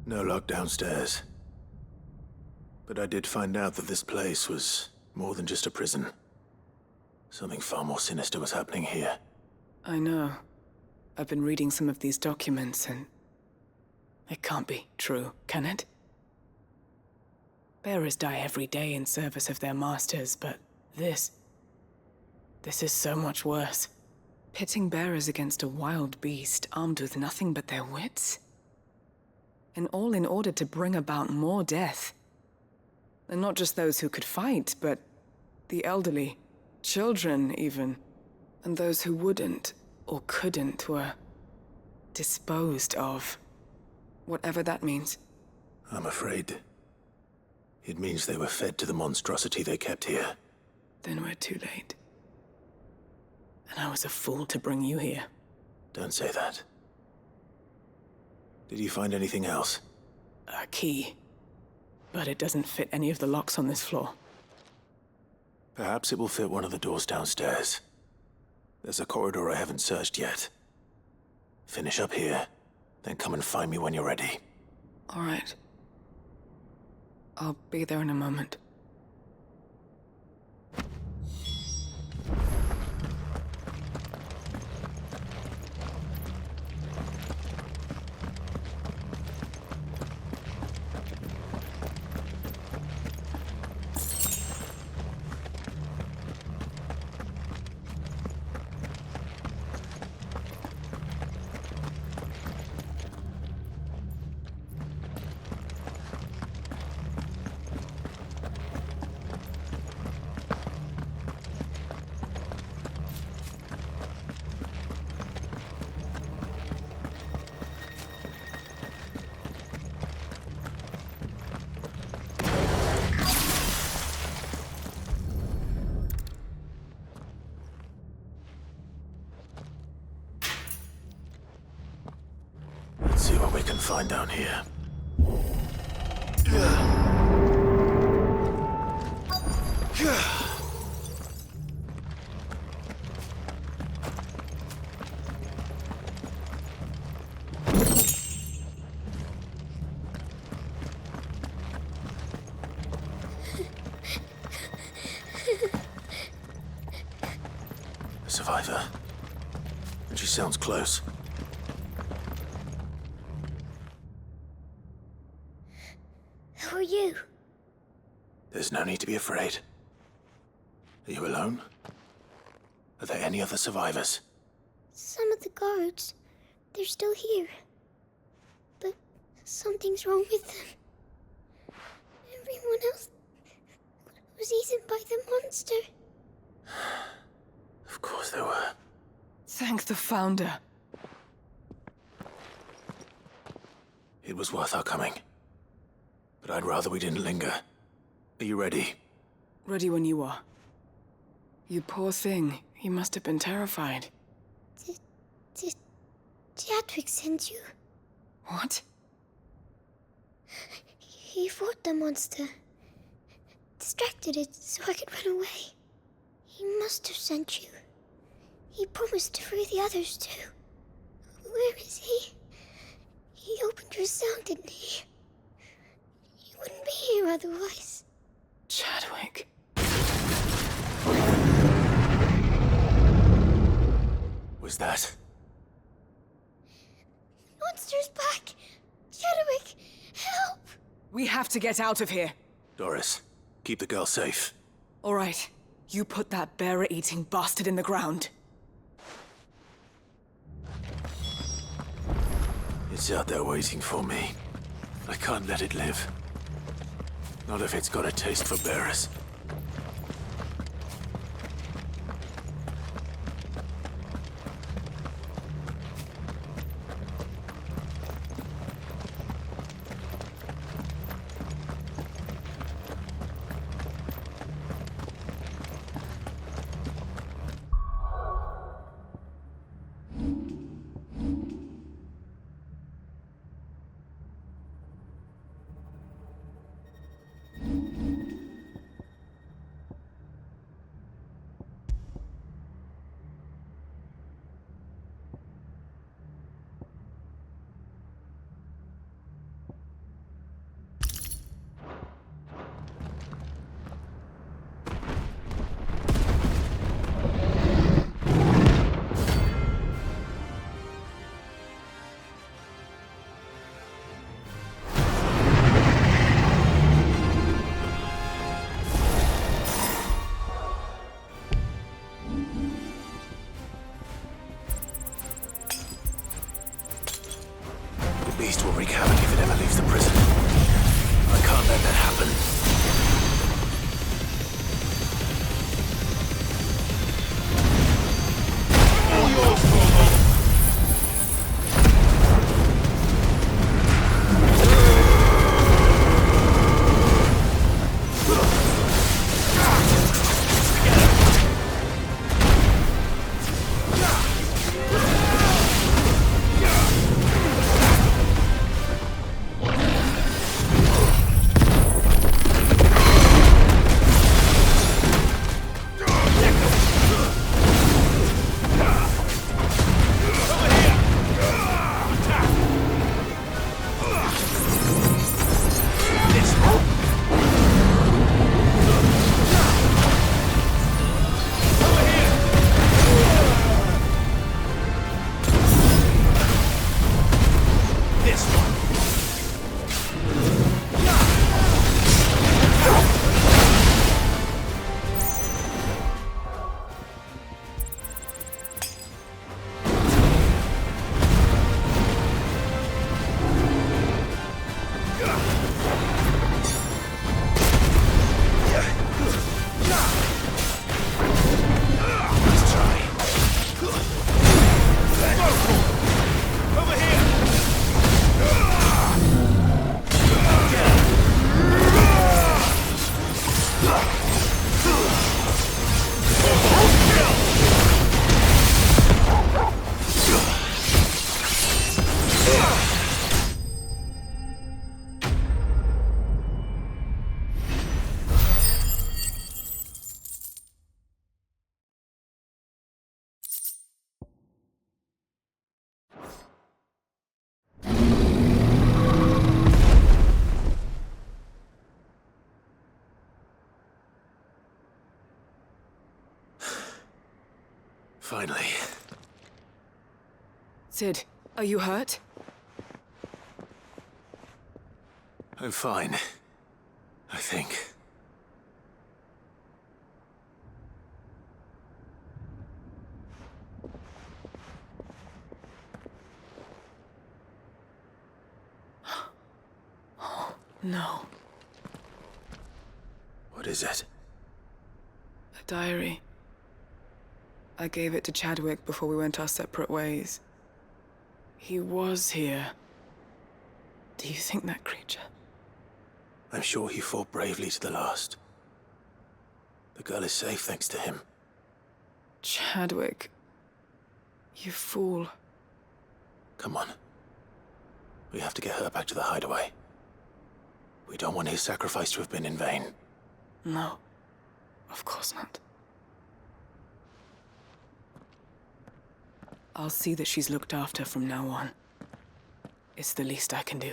No lock downstairs. But I did find out that this place was more than just a prison. Something far more sinister was happening here. I know. I've been reading some of these documents and... it can't be true, can it? Bearers die every day in service of their masters, but this is so much worse. Pitting bearers against a wild beast armed with nothing but their wits? And all in order to bring about more death. And not just those who could fight, but the elderly, children even. And those who wouldn't or couldn't were disposed of. Whatever that means. I'm afraid it means they were fed to the monstrosity they kept here. Then we're too late. And I was a fool to bring you here. Don't say that. Did you find anything else? A key. But it doesn't fit any of the locks on this floor. Perhaps it will fit one of the doors downstairs. There's a corridor I haven't searched yet. Finish up here, then come and find me when you're ready. All right. I'll be there in a moment. Let's see what we can find down here. A survivor. And she sounds close. Who are you? There's no need to be afraid. Are you alone? Are there any other survivors? Some of the guards. They're still here. But something's wrong with them. Everyone else was eaten by the monster. Of course there were. Thank the Founder. It was worth our coming. But I'd rather we didn't linger. Are you ready? Ready when you are. You poor thing. You must have been terrified. Did Chadwick send you? What? He fought the monster. Distracted it so I could run away. He must have sent you. He promised to free the others too. Where is he? He opened your cell, didn't he? He wouldn't be here otherwise. Chadwick. Was that? Monster's back! Chadwick, help! We have to get out of here. Doris, keep the girl safe. All right. You put that bearer-eating bastard in the ground. It's out there waiting for me. I can't let it live. Not if it's got a taste for bearers. beast will wreak havoc if it ever leaves the prison. I can't let that happen. All yours, Torgal! Finally. Sid, are you hurt? I'm fine. I think. No. What is it? A diary. I gave it to Chadwick before we went our separate ways. He was here. Do you think that creature? I'm sure he fought bravely to the last. The girl is safe thanks to him. Chadwick. You fool. Come on. We have to get her back to the hideaway. We don't want his sacrifice to have been in vain. No. Of course not. I'll see that she's looked after from now on. It's the least I can do.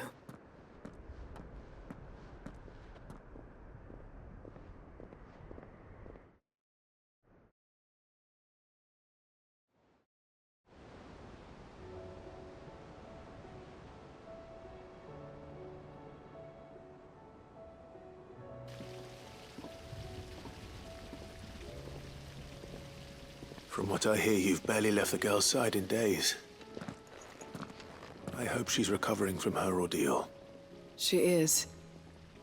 From what I hear, you've barely left the girl's side in days. I hope she's recovering from her ordeal. She is.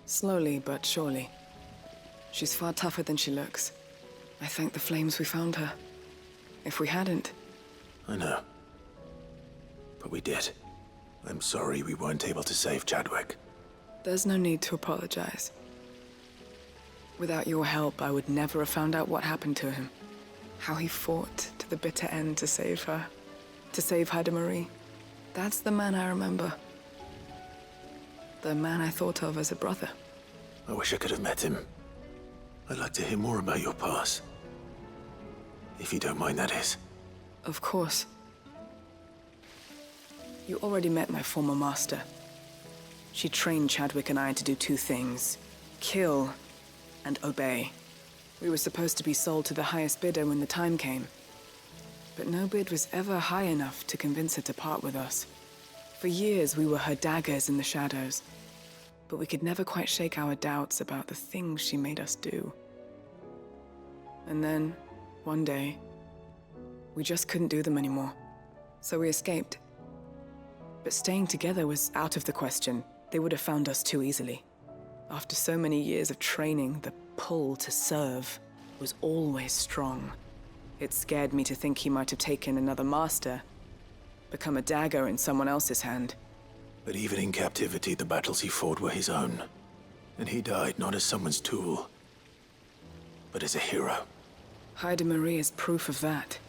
Slowly but surely. She's far tougher than she looks. I thank the flames we found her. If we hadn't... I know. But we did. I'm sorry we weren't able to save Chadwick. There's no need to apologize. Without your help, I would never have found out what happened to him. How he fought to the bitter end to save her. To save Haida Marie. That's the man I remember. The man I thought of as a brother. I wish I could have met him. I'd like to hear more about your past. If you don't mind, that is. Of course. You already met my former master. She trained Chadwick and I to do two things. Kill and obey. We were supposed to be sold to the highest bidder when the time came. But no bid was ever high enough to convince her to part with us. For years, we were her daggers in the shadows. But we could never quite shake our doubts about the things she made us do. And then, one day, we just couldn't do them anymore. So we escaped. But staying together was out of the question. They would have found us too easily. After so many years of training, the pull to serve was always strong. It scared me to think he might have taken another master, become a dagger in someone else's hand. But even in captivity, the battles he fought were his own. And he died not as someone's tool, but as a hero. Hyde Marie is proof of that.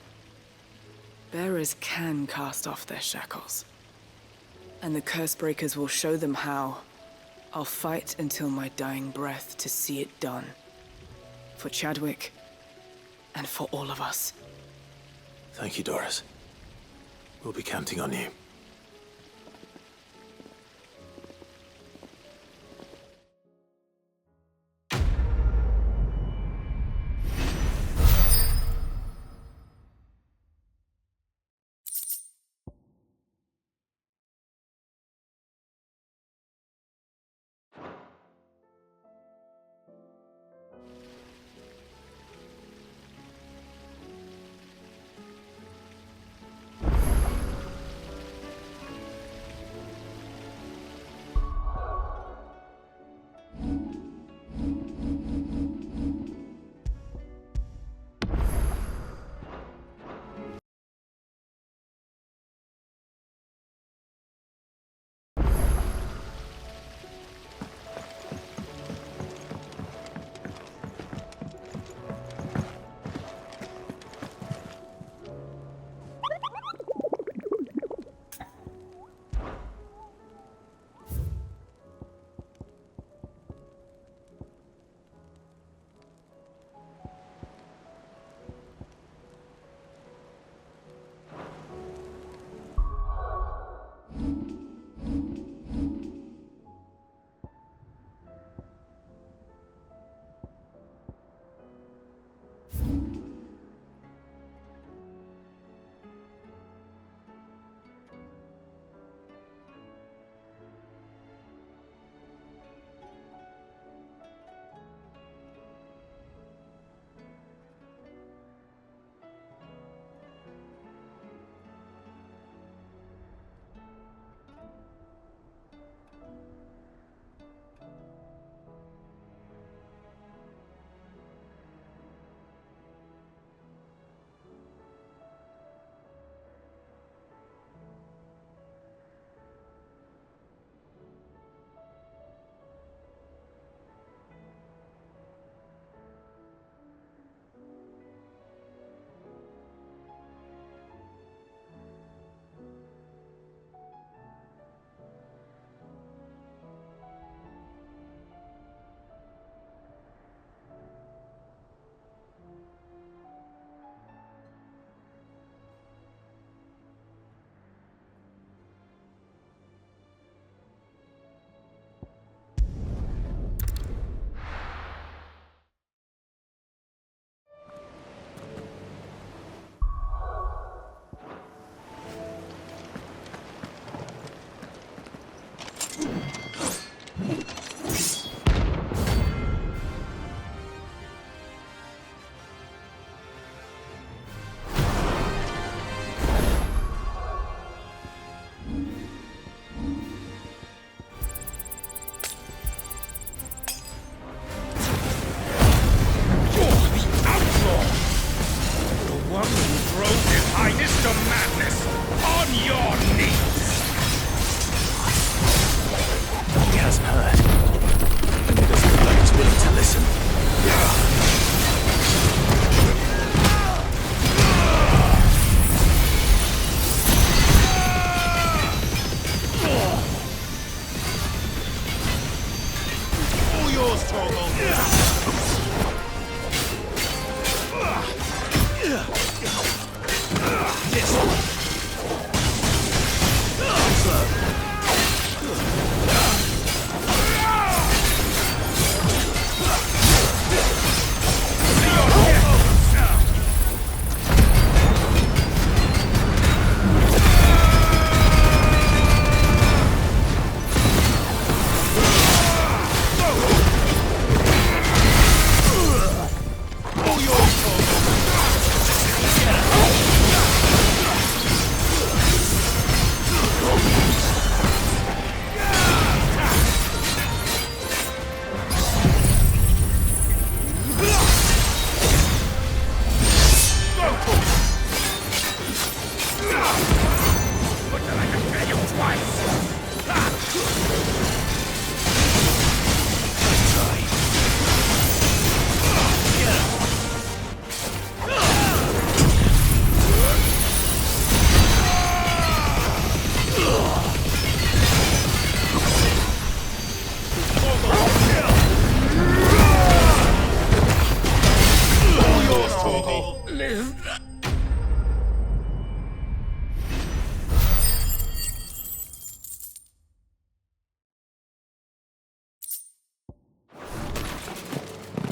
Bearers can cast off their shackles. And the Cursebreakers will show them how. I'll fight until my dying breath to see it done. For Chadwick, and for all of us. Thank you, Doris. We'll be counting on you.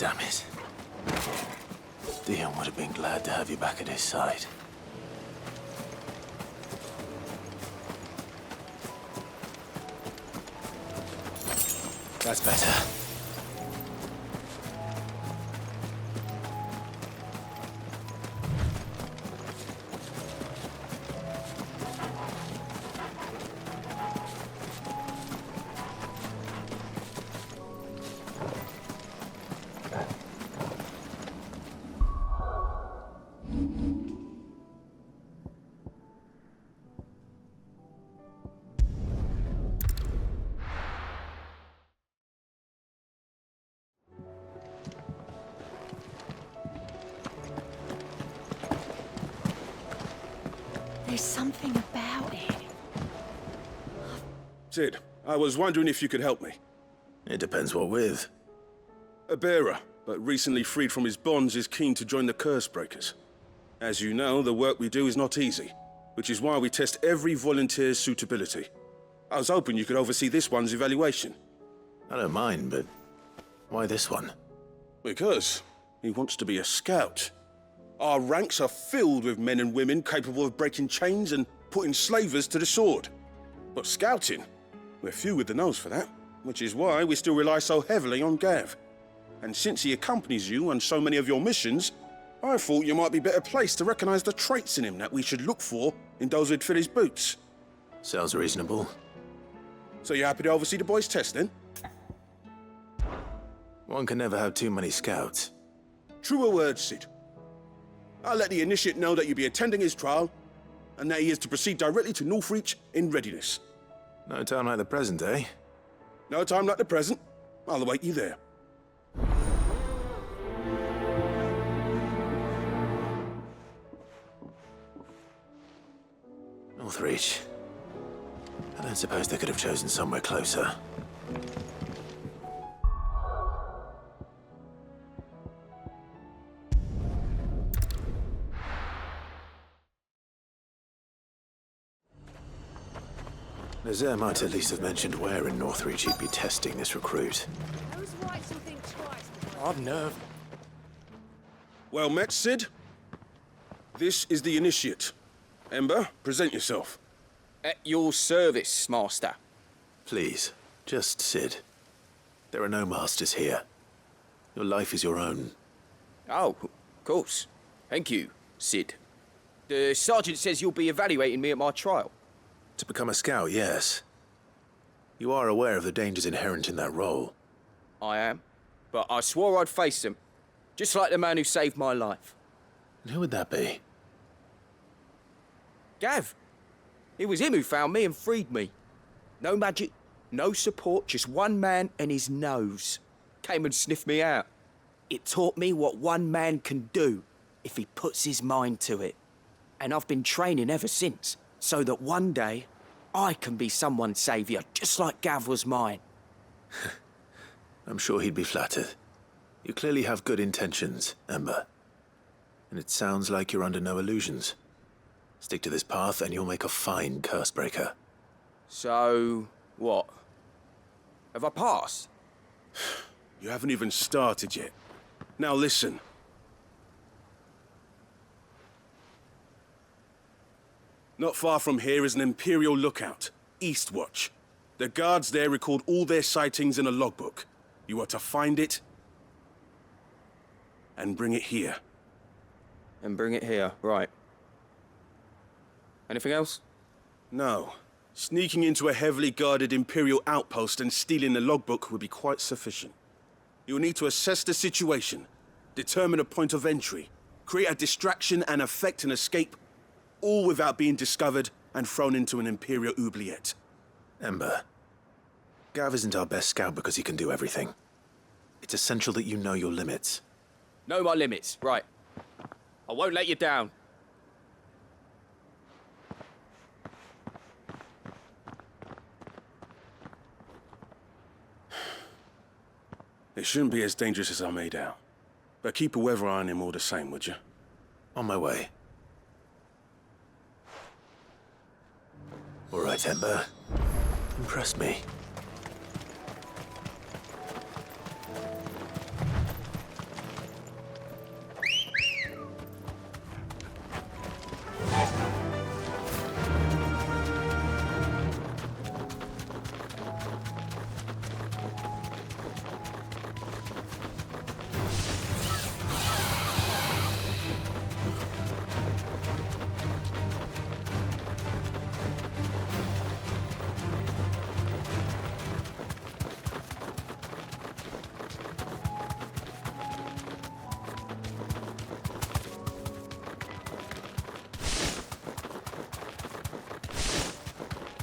Damn it. Dion would have been glad to have you back at his side. That's better. There's something about it. Sid, I was wondering if you could help me. It depends what with. A bearer, but recently freed from his bonds, is keen to join the Curse Breakers. As you know, the work we do is not easy, which is why we test every volunteer's suitability. I was hoping you could oversee this one's evaluation. I don't mind, but why this one? Because he wants to be a scout. Our ranks are filled with men and women capable of breaking chains and putting slavers to the sword. But scouting, we're few with the nose for that, which is why we still rely so heavily on Gav. And since he accompanies you on so many of your missions, I thought you might be better placed to recognize the traits in him that we should look for in those who'd fill his boots. Sounds reasonable. So you're happy to oversee the boys' test, then? One can never have too many scouts. Truer words, Sid. I'll let the initiate know that you'll be attending his trial, and that he is to proceed directly to Northreach in readiness. No time like the present, eh? No time like the present. I'll await you there. Northreach. I don't suppose they could have chosen somewhere closer. Nazaire might at least have mentioned where in Northreach he'd be testing this recruit. I've nerve. Well met, Sid. This is the initiate. Ember, present yourself. At your service, Master. Please, just Sid. There are no masters here. Your life is your own. Oh, of course. Thank you, Sid. The sergeant says you'll be evaluating me at my trial. To become a scout, yes. You are aware of the dangers inherent in that role. I am. But I swore I'd face them. Just like the man who saved my life. And who would that be? Gav. It was him who found me and freed me. No magic, no support, just one man and his nose. Came and sniffed me out. It taught me what one man can do if he puts his mind to it. And I've been training ever since, so that one day I can be someone's saviour, just like Gav was mine. I'm sure he'd be flattered. You clearly have good intentions, Ember. And it sounds like you're under no illusions. Stick to this path and you'll make a fine Cursebreaker. So, what? Have I passed? You haven't even started yet. Now listen. Not far from here is an Imperial lookout, Eastwatch. The guards there record all their sightings in a logbook. You are to find it and bring it here. And bring it here, right. Anything else? No. Sneaking into a heavily guarded Imperial outpost and stealing the logbook would be quite sufficient. You'll need to assess the situation, determine a point of entry, create a distraction and effect an escape, all without being discovered and thrown into an Imperial oubliette. Ember, Gav isn't our best scout because he can do everything. It's essential that you know your limits. Know my limits, right. I won't let you down. It shouldn't be as dangerous as I made out. But keep a weather eye on him all the same, would you? On my way. All right, Ember. Impress me.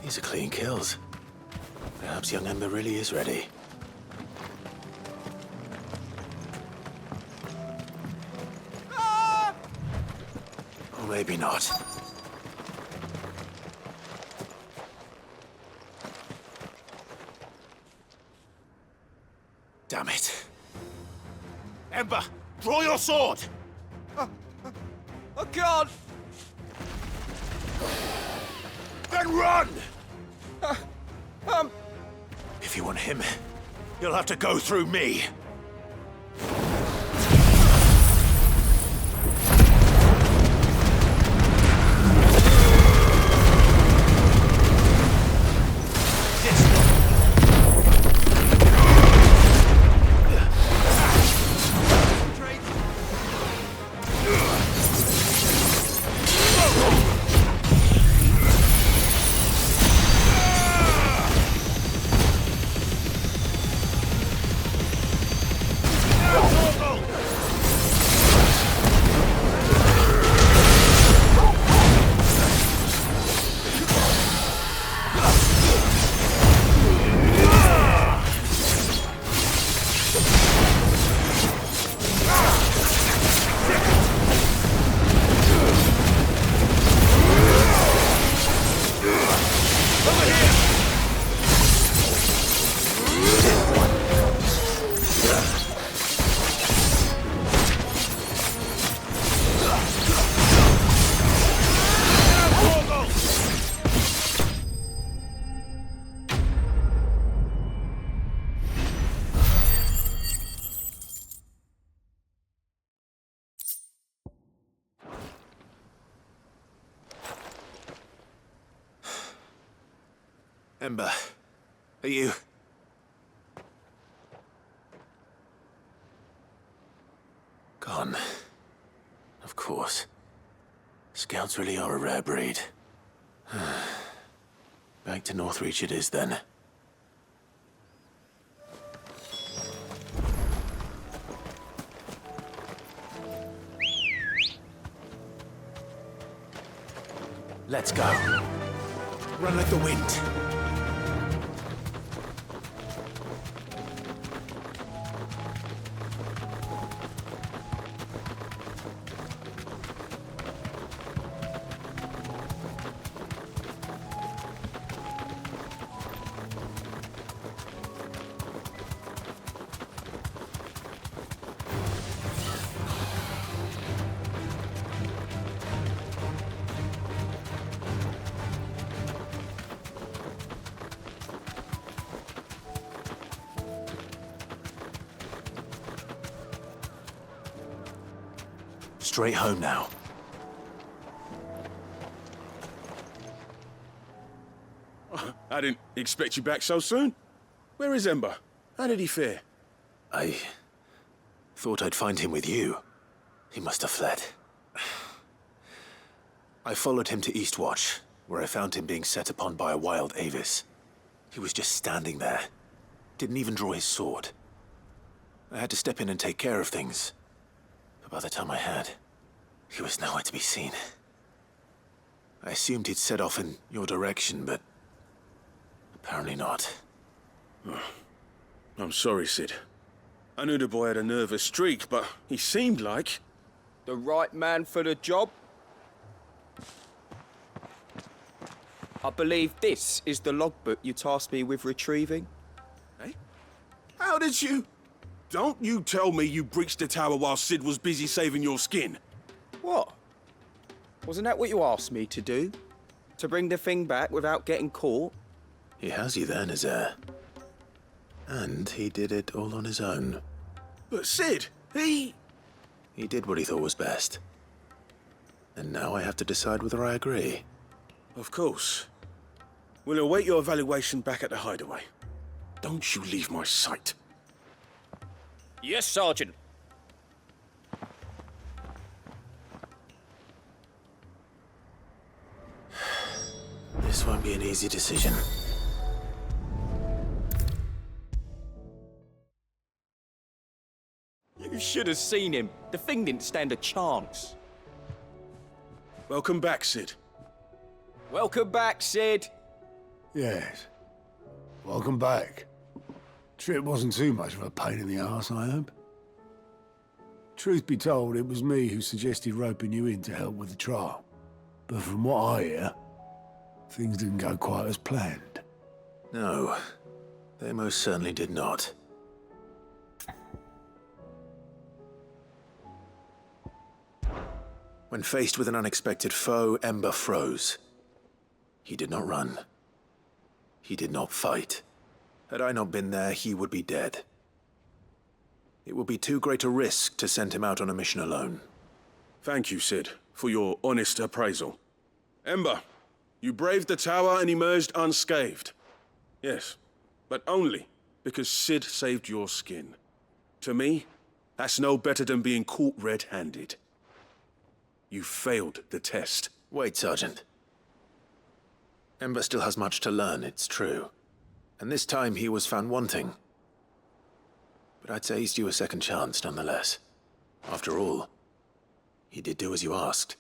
These are clean kills. Perhaps young Ember really is ready. Or maybe not. Damn it. Ember, draw your sword! I can't! Then run! If you want him, you'll have to go through me. Ember, are you... gone? Of course. Scouts really are a rare breed. Back to Northreach it is then. Let's go. Run like the wind. Straight home now. I didn't expect you back so soon. Where is Ember? How did he fare? I thought I'd find him with you. He must have fled. I followed him to Eastwatch, where I found him being set upon by a wild Avis. He was just standing there. Didn't even draw his sword. I had to step in and take care of things. But by the time I had, he was nowhere to be seen. I assumed he'd set off in your direction, but apparently not. Oh, I'm sorry, Sid. I knew the boy had a nervous streak, but he seemed like... The right man for the job? I believe this is the logbook you tasked me with retrieving. Eh? How did you... Don't you tell me you breached the tower while Sid was busy saving your skin. What? Wasn't that what you asked me to do? To bring the thing back without getting caught? He has you there in his heir. And he did it all on his own. But Sid, he did what he thought was best. And now I have to decide whether I agree. Of course. We'll await your evaluation back at the hideaway. Don't you leave my sight. Yes, Sergeant. This won't be an easy decision. You should have seen him. The thing didn't stand a chance. Welcome back, Sid. Welcome back, Sid. Yes. Welcome back. Trip wasn't too much of a pain in the arse, I hope. Truth be told, it was me who suggested roping you in to help with the trial. But from what I hear, things didn't go quite as planned. No, they most certainly did not. When faced with an unexpected foe, Ember froze. He did not run. He did not fight. Had I not been there, he would be dead. It would be too great a risk to send him out on a mission alone. Thank you, Cid, for your honest appraisal. Ember, you braved the tower and emerged unscathed. Yes, but only because Cid saved your skin. To me, that's no better than being caught red-handed. You failed the test. Wait, Sergeant. Ember still has much to learn, it's true. And this time he was found wanting. But I'd say he's due a second chance, nonetheless. After all, he did do as you asked.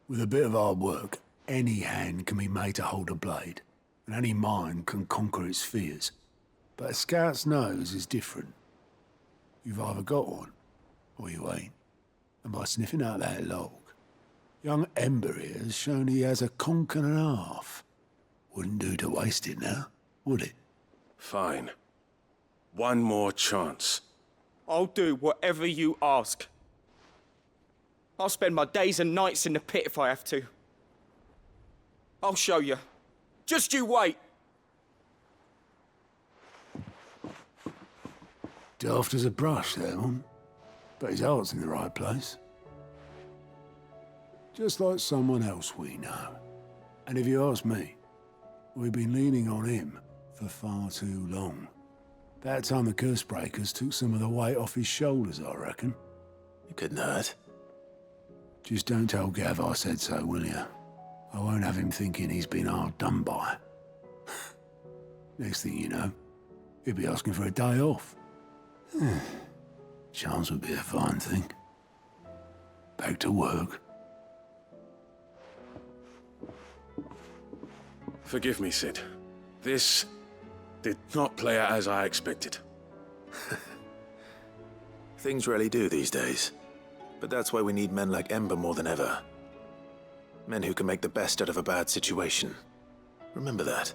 With a bit of hard work, any hand can be made to hold a blade, and any mind can conquer its fears. But a scout's nose is different. You've either got one, or you ain't. And by sniffing out that log, young Ember here has shown he has a conch and a half. Wouldn't do to waste it now, would it? Fine. One more chance. I'll do whatever you ask. I'll spend my days and nights in the pit if I have to. I'll show you. Just you wait. Daft as a brush, that one. But his heart's in the right place. Just like someone else we know. And if you ask me, we've been leaning on him for far too long. That time the curse breakers took some of the weight off his shoulders, I reckon. It couldn't hurt. Just don't tell Gav I said so, will you? I won't have him thinking he's been hard done by. Next thing you know, he'll be asking for a day off. Chance would be a fine thing. Back to work. Forgive me, Cid. This did not play out as I expected. Things rarely do these days. But that's why we need men like Ember more than ever. Men who can make the best out of a bad situation. Remember that.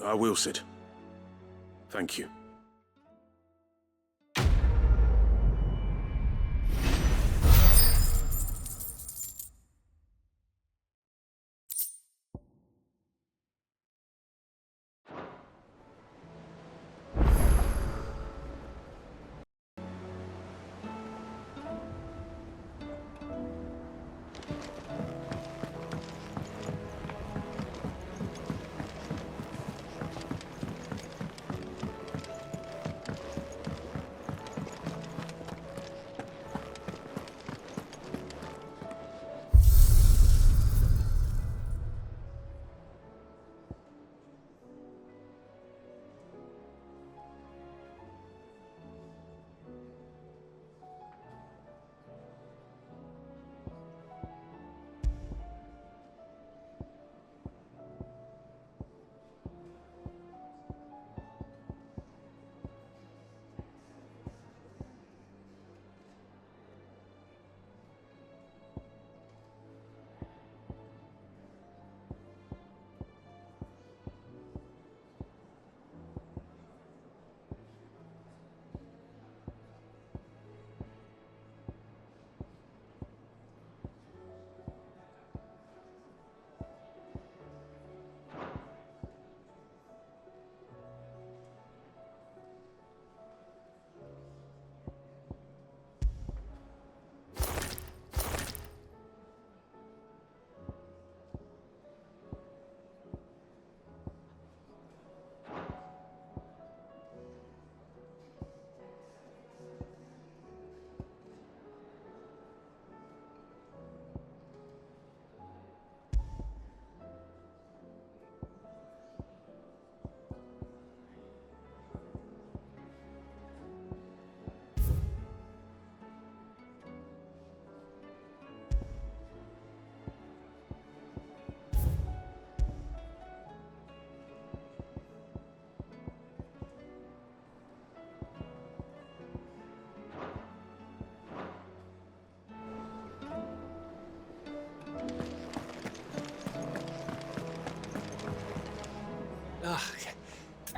I will, Cid. Thank you.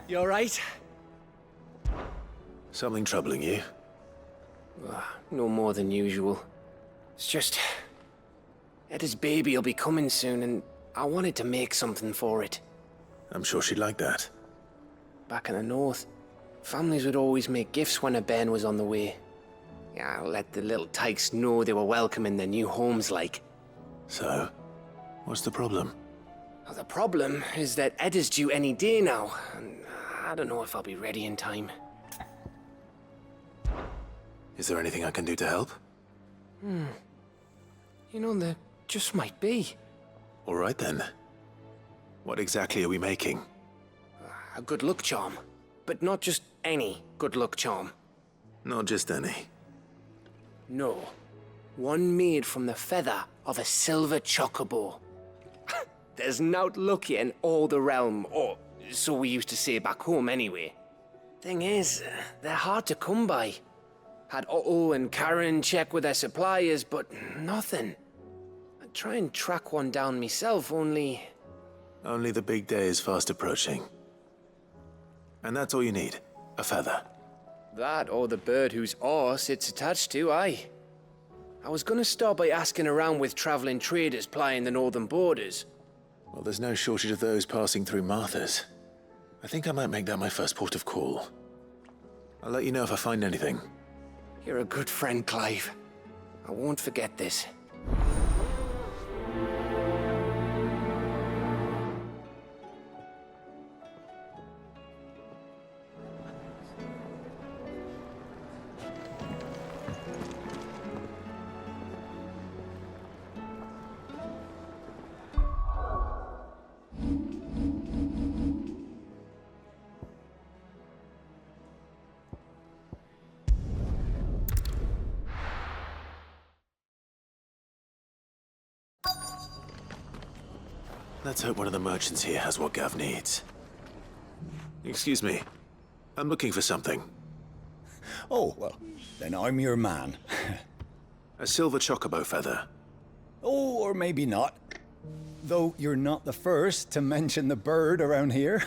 You alright? Something troubling you? No more than usual. It's just... Etta's baby will be coming soon, and I wanted to make something for it. I'm sure she'd like that. Back in the north, families would always make gifts when a bairn was on the way. Yeah, let the little tykes know they were welcome in their new homes, like. So, what's the problem? Well, the problem is that Etta's due any day now, and I don't know if I'll be ready in time. Is there anything I can do to help? You know, there just might be. All right then. What exactly are we making? A good luck charm. But not just any good luck charm. Not just any. No. One made from the feather of a silver chocobo. There's nowt lucky in all the realm, or so we used to say back home anyway. Thing is, they're hard to come by. Had Otto and Karen check with their suppliers, but nothing. I'd try and track one down myself, only... Only the big day is fast approaching. And that's all you need, a feather. That or the bird whose horse it's attached to, aye. I was gonna start by asking around with traveling traders plying the northern borders. Well, there's no shortage of those passing through Martha's. I think I might make that my first port of call. I'll let you know if I find anything. You're a good friend, Clive. I won't forget this. Let's hope one of the merchants here has what Gav needs. Excuse me. I'm looking for something. Oh, well, then I'm your man. A silver chocobo feather. Oh, or maybe not. Though you're not the first to mention the bird around here.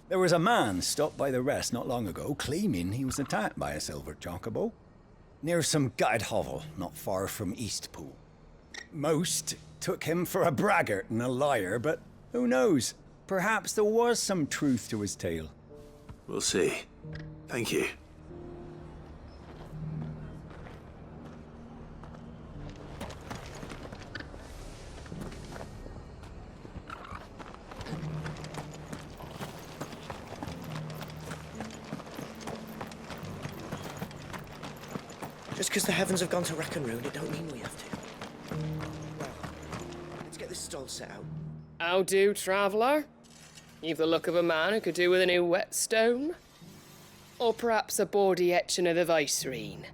There was a man stopped by the rest not long ago claiming he was attacked by a silver chocobo. Near some gutted hovel not far from Eastpool. Most took him for a braggart and a liar, but who knows? Perhaps there was some truth to his tale. We'll see. Thank you. Just because the heavens have gone to wreck and ruin, it don't mean we have to. Well, let's get this stall set out. How do, traveller? You've the look of a man who could do with a new whetstone. Or perhaps a bawdy etching of the Vicerine.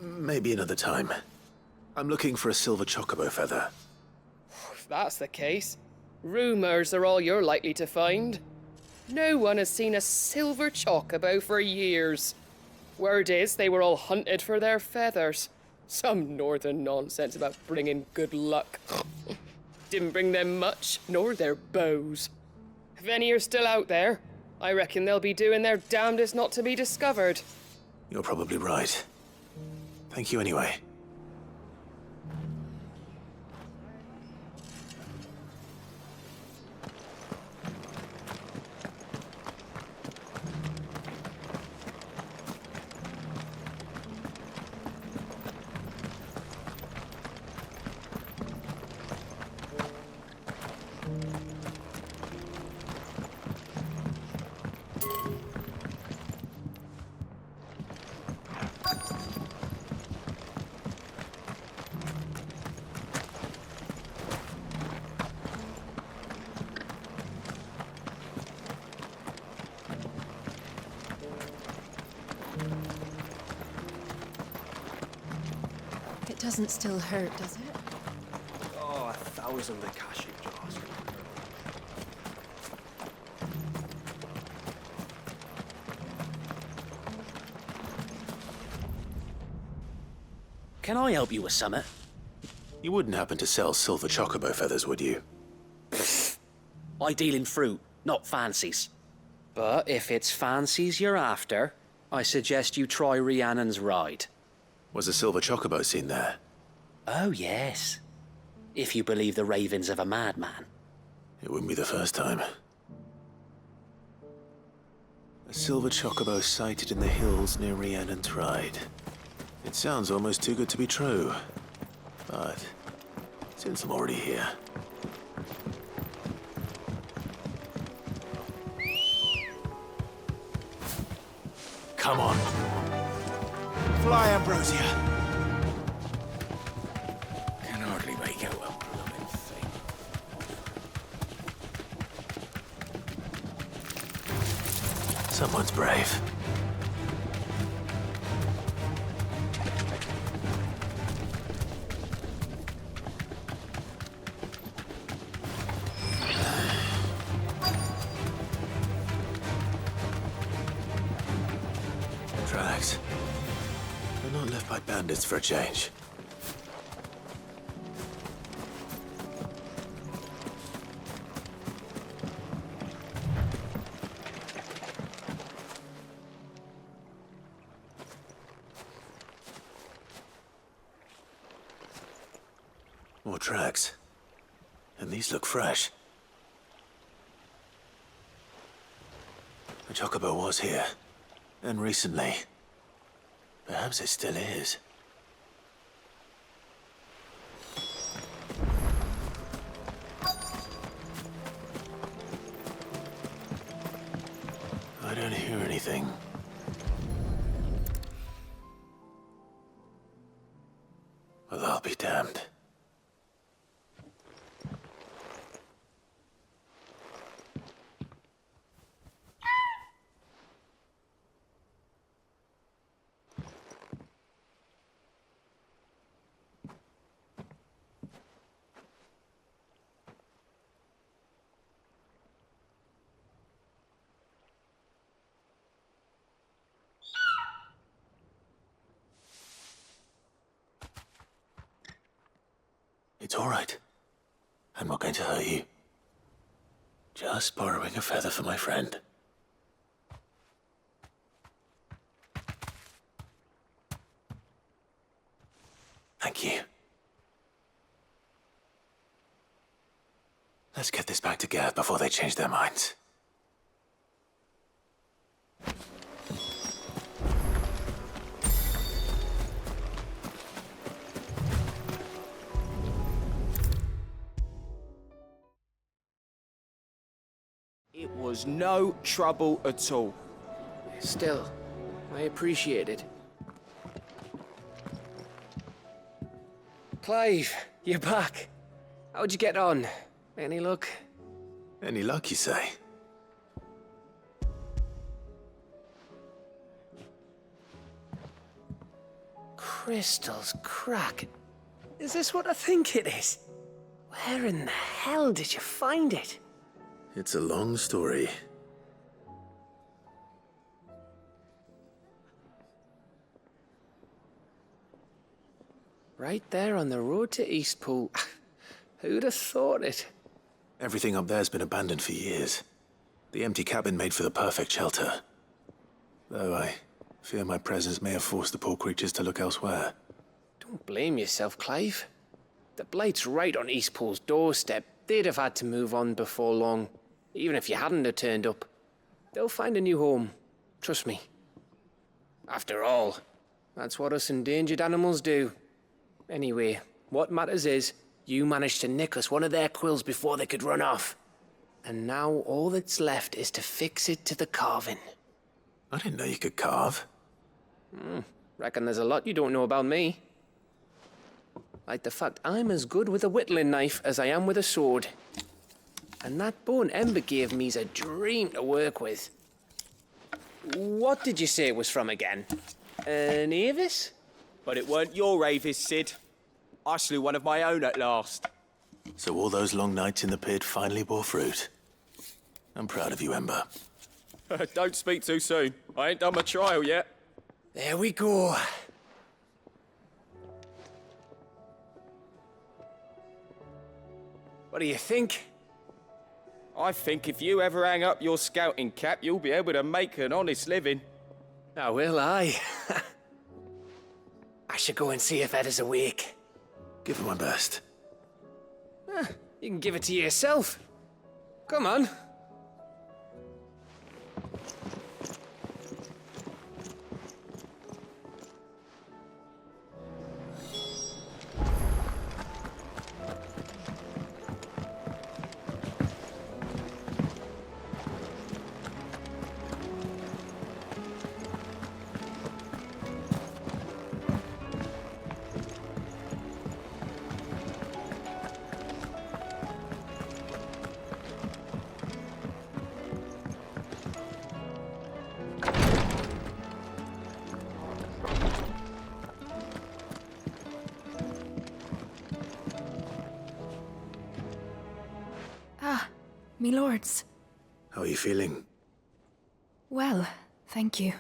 Maybe another time. I'm looking for a silver chocobo feather. If that's the case, rumours are all you're likely to find. No one has seen a silver chocobo for years. Word is they were all hunted for their feathers. Some northern nonsense about bringing good luck. Didn't bring them much, nor their bows. If any are still out there, I reckon they'll be doing their damnedest not to be discovered. You're probably right. Thank you anyway. It doesn't still hurt, does it? Oh, 1,000 the cashew jars. Can I help you with something? You wouldn't happen to sell silver chocobo feathers, would you? I deal in fruit, not fancies. But if it's fancies you're after, I suggest you try Rhiannon's ride. Was a silver chocobo seen there? Oh, yes. If you believe the ravings of a madman. It wouldn't be the first time. A silver chocobo sighted in the hills near Rhiannon's ride. It sounds almost too good to be true. But since I'm already here... Come on. Fly, Ambrosia. Can hardly make out a blooming thing. Someone's brave. Tracks. They're not left by bandits for a change. More tracks. And these look fresh. The chocobo was here. And recently. Perhaps it still is. I don't hear anything. Well, I'll be damned. It's all right. I'm not going to hurt you. Just borrowing a feather for my friend. Thank you. Let's get this back to Gareth before they change their minds. It was no trouble at all. Still, I appreciate it. Clive, you're back. How'd you get on? Any luck? Any luck, you say? Crystal's crack. Is this what I think it is? Where in the hell did you find it? It's a long story. Right there on the road to Eastpool. Who'd have thought it? Everything up there's been abandoned for years. The empty cabin made for the perfect shelter. Though I fear my presence may have forced the poor creatures to look elsewhere. Don't blame yourself, Clive. The Blight's right on Eastpool's doorstep. They'd have had to move on before long. Even if you hadn't have turned up. They'll find a new home. Trust me. After all, that's what us endangered animals do. Anyway, what matters is, you managed to nick us one of their quills before they could run off. And now all that's left is to fix it to the carving. I didn't know you could carve. Reckon there's a lot you don't know about me. Like the fact I'm as good with a whittling knife as I am with a sword. And that bone Ember gave me's a dream to work with. What did you say it was from again? An Avis? But it weren't your Avis, Sid. I slew one of my own at last. So all those long nights in the pit finally bore fruit. I'm proud of you, Ember. Don't speak too soon. I ain't done my trial yet. There we go. What do you think? I think if you ever hang up your scouting cap, you'll be able to make an honest living. I will, I should go and see if Ed is awake. Give it my best. You can give it to yourself. Come on. Me lords. How are you feeling? Well, thank you.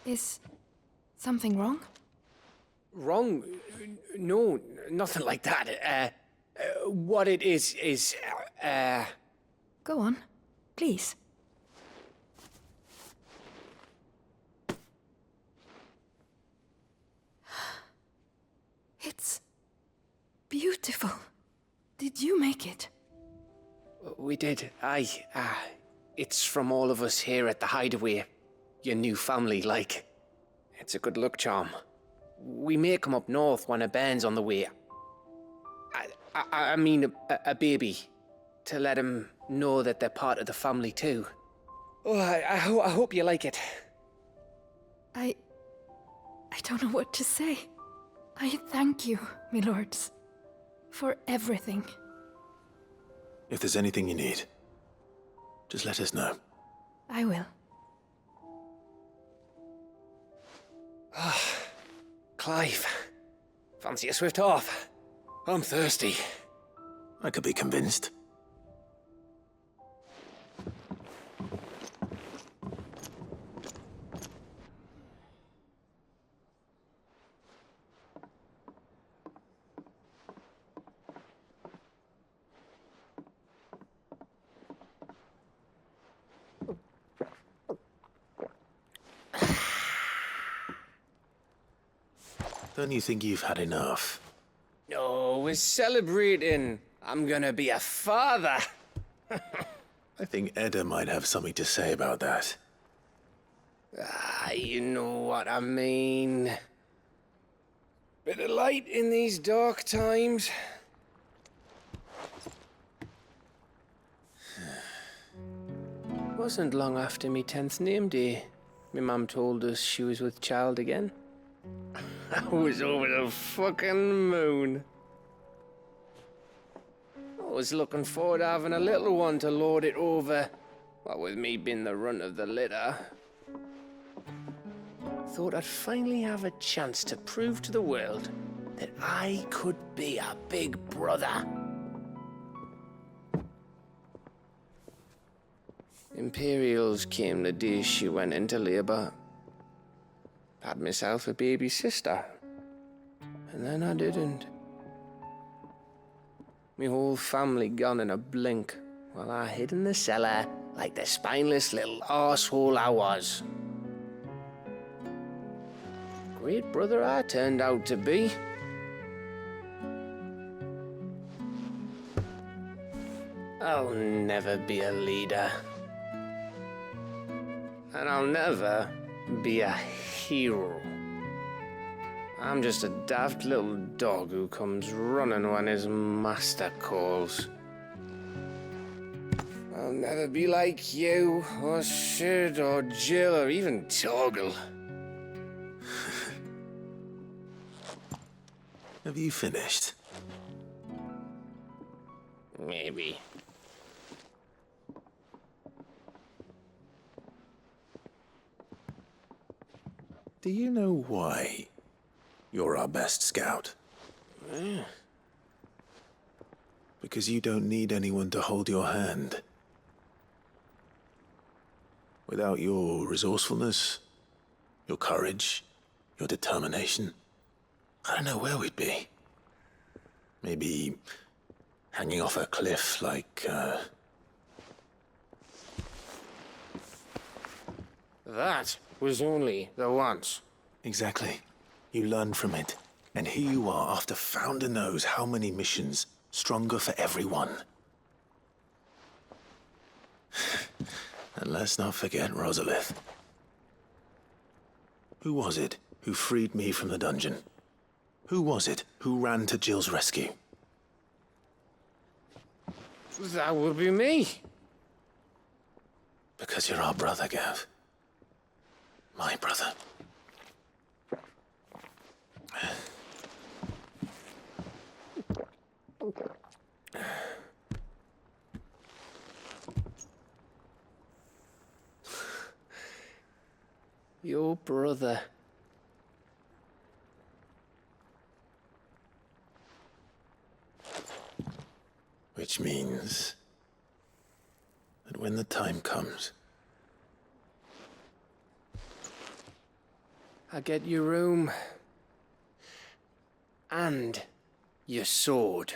Is something wrong? Wrong? No, nothing like that. What it is, Go on, please. It's beautiful. Did you make it? We did, aye. It's from all of us here at the Hideaway. Your new family, like. It's a good luck charm. We may come up north when a band's on the way. I mean a baby. To let him know that they're part of the family too. Oh, I hope you like it. I don't know what to say. I thank you, me lords, for everything. If there's anything you need, just let us know. I will. Clive, fancy a swift off? I'm thirsty. I could be convinced. Don't you think you've had enough? No, we're celebrating. I'm gonna be a father. I think Edda might have something to say about that. You know what I mean. Bit of light in these dark times. Wasn't long after me 10th name day. My mum told us she was with child again. I was over the fucking moon. I was looking forward to having a little one to lord it over, what with me being the runt of the litter. Thought I'd finally have a chance to prove to the world that I could be a big brother. Imperials came the day she went into labour. Had myself a baby sister. And then I didn't. Me whole family gone in a blink, while I hid in the cellar like the spineless little arsehole I was. Great brother I turned out to be. I'll never be a leader. And I'll never be a hero. I'm just a daft little dog who comes running when his master calls. I'll never be like you, or Sid, or Jill, or even Torgal. Have you finished? Maybe. Do you know why you're our best scout? Because you don't need anyone to hold your hand. Without your resourcefulness, your courage, your determination, I don't know where we'd be. Maybe hanging off a cliff like, That was only the once. Exactly. You learned from it. And here you are, after Founder knows how many missions, stronger for everyone. And let's not forget Rosalith. Who was it who freed me from the dungeon? Who was it who ran to Jill's rescue? That would be me. Because you're our brother, Gav. My brother. Your brother. Which means that when the time comes, I get your room. And your sword.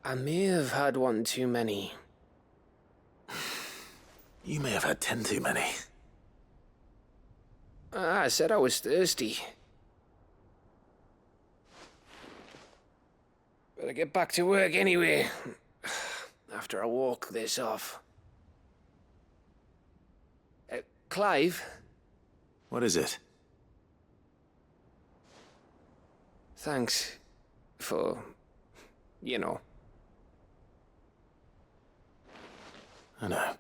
I may have had one too many. you may have had 10 too many. I said I was thirsty. Better get back to work anyway, after I walk this off. Clive? What is it? Thanks for, you know. I know.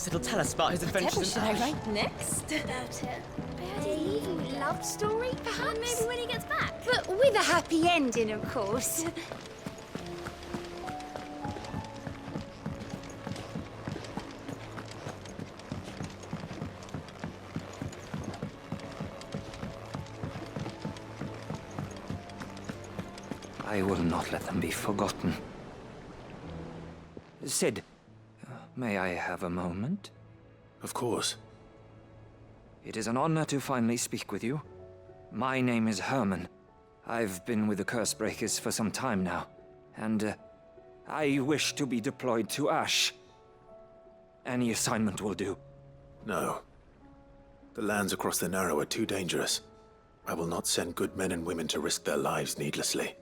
It'll tell us about his adventures in Should I Ash. write next? About it. I heard a leaving love story, perhaps? Maybe when he gets back. But with a happy ending, of course. I will not let them be forgotten. Sid, may I have a moment? Of course. It is an honor to finally speak with you. My name is Herman. I've been with the Cursebreakers for some time now, and I wish to be deployed to Ash. Any assignment will do. No. The lands across the Narrow are too dangerous. I will not send good men and women to risk their lives needlessly.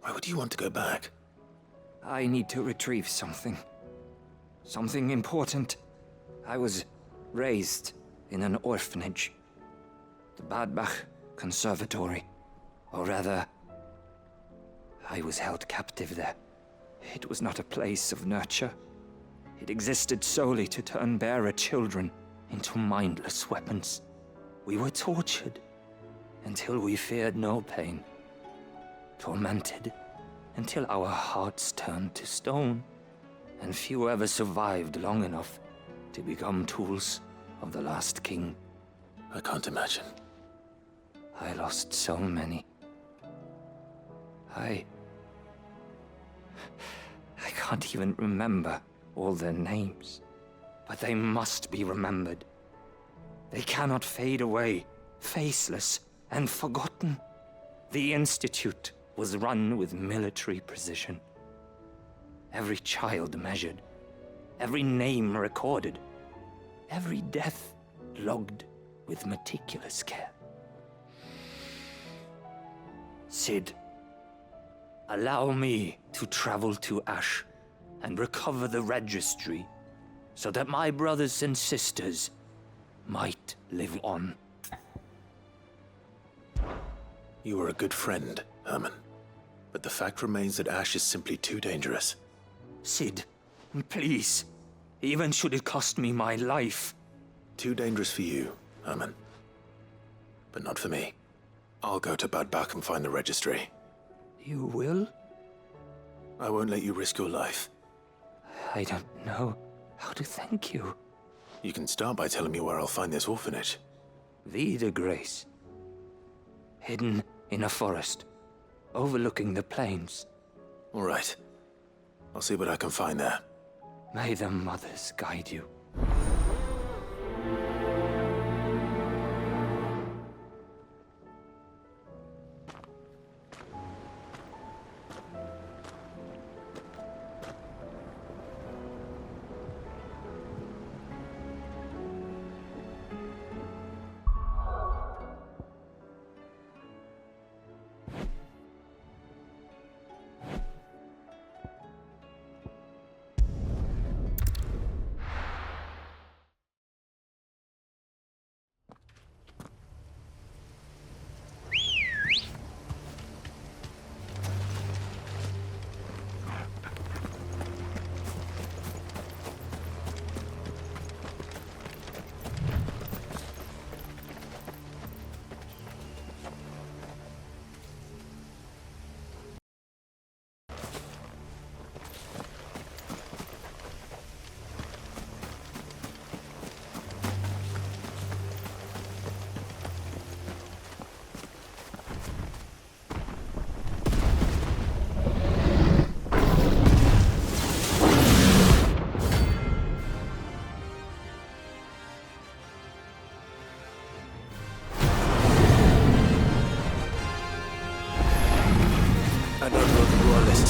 Why would you want to go back? I need to retrieve something. Something important. I was raised in an orphanage. The Badbach Conservatory. Or rather, I was held captive there. It was not a place of nurture. It existed solely to turn bearer children into mindless weapons. We were tortured until we feared no pain. Tormented until our hearts turned to stone. And few ever survived long enough to become tools of the last king. I can't imagine. I lost so many. I can't even remember all their names. But they must be remembered. They cannot fade away, faceless and forgotten. The Institute was run with military precision. Every child measured, every name recorded, every death logged with meticulous care. Cid, allow me to travel to Ash and recover the registry so that my brothers and sisters might live on. You are a good friend, Herman. But the fact remains that Ash is simply too dangerous. Cid, please. Even should it cost me my life. Too dangerous for you, Herman. But not for me. I'll go to Bad Bach and find the registry. You will? I won't let you risk your life. I don't know how to thank you. You can start by telling me where I'll find this orphanage. Vida Grace. Hidden in a forest, overlooking the plains. All right. I'll see what I can find there. May the mothers guide you.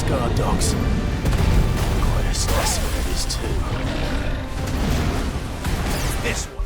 Guard dogs. Quite a specimen it is too. This one.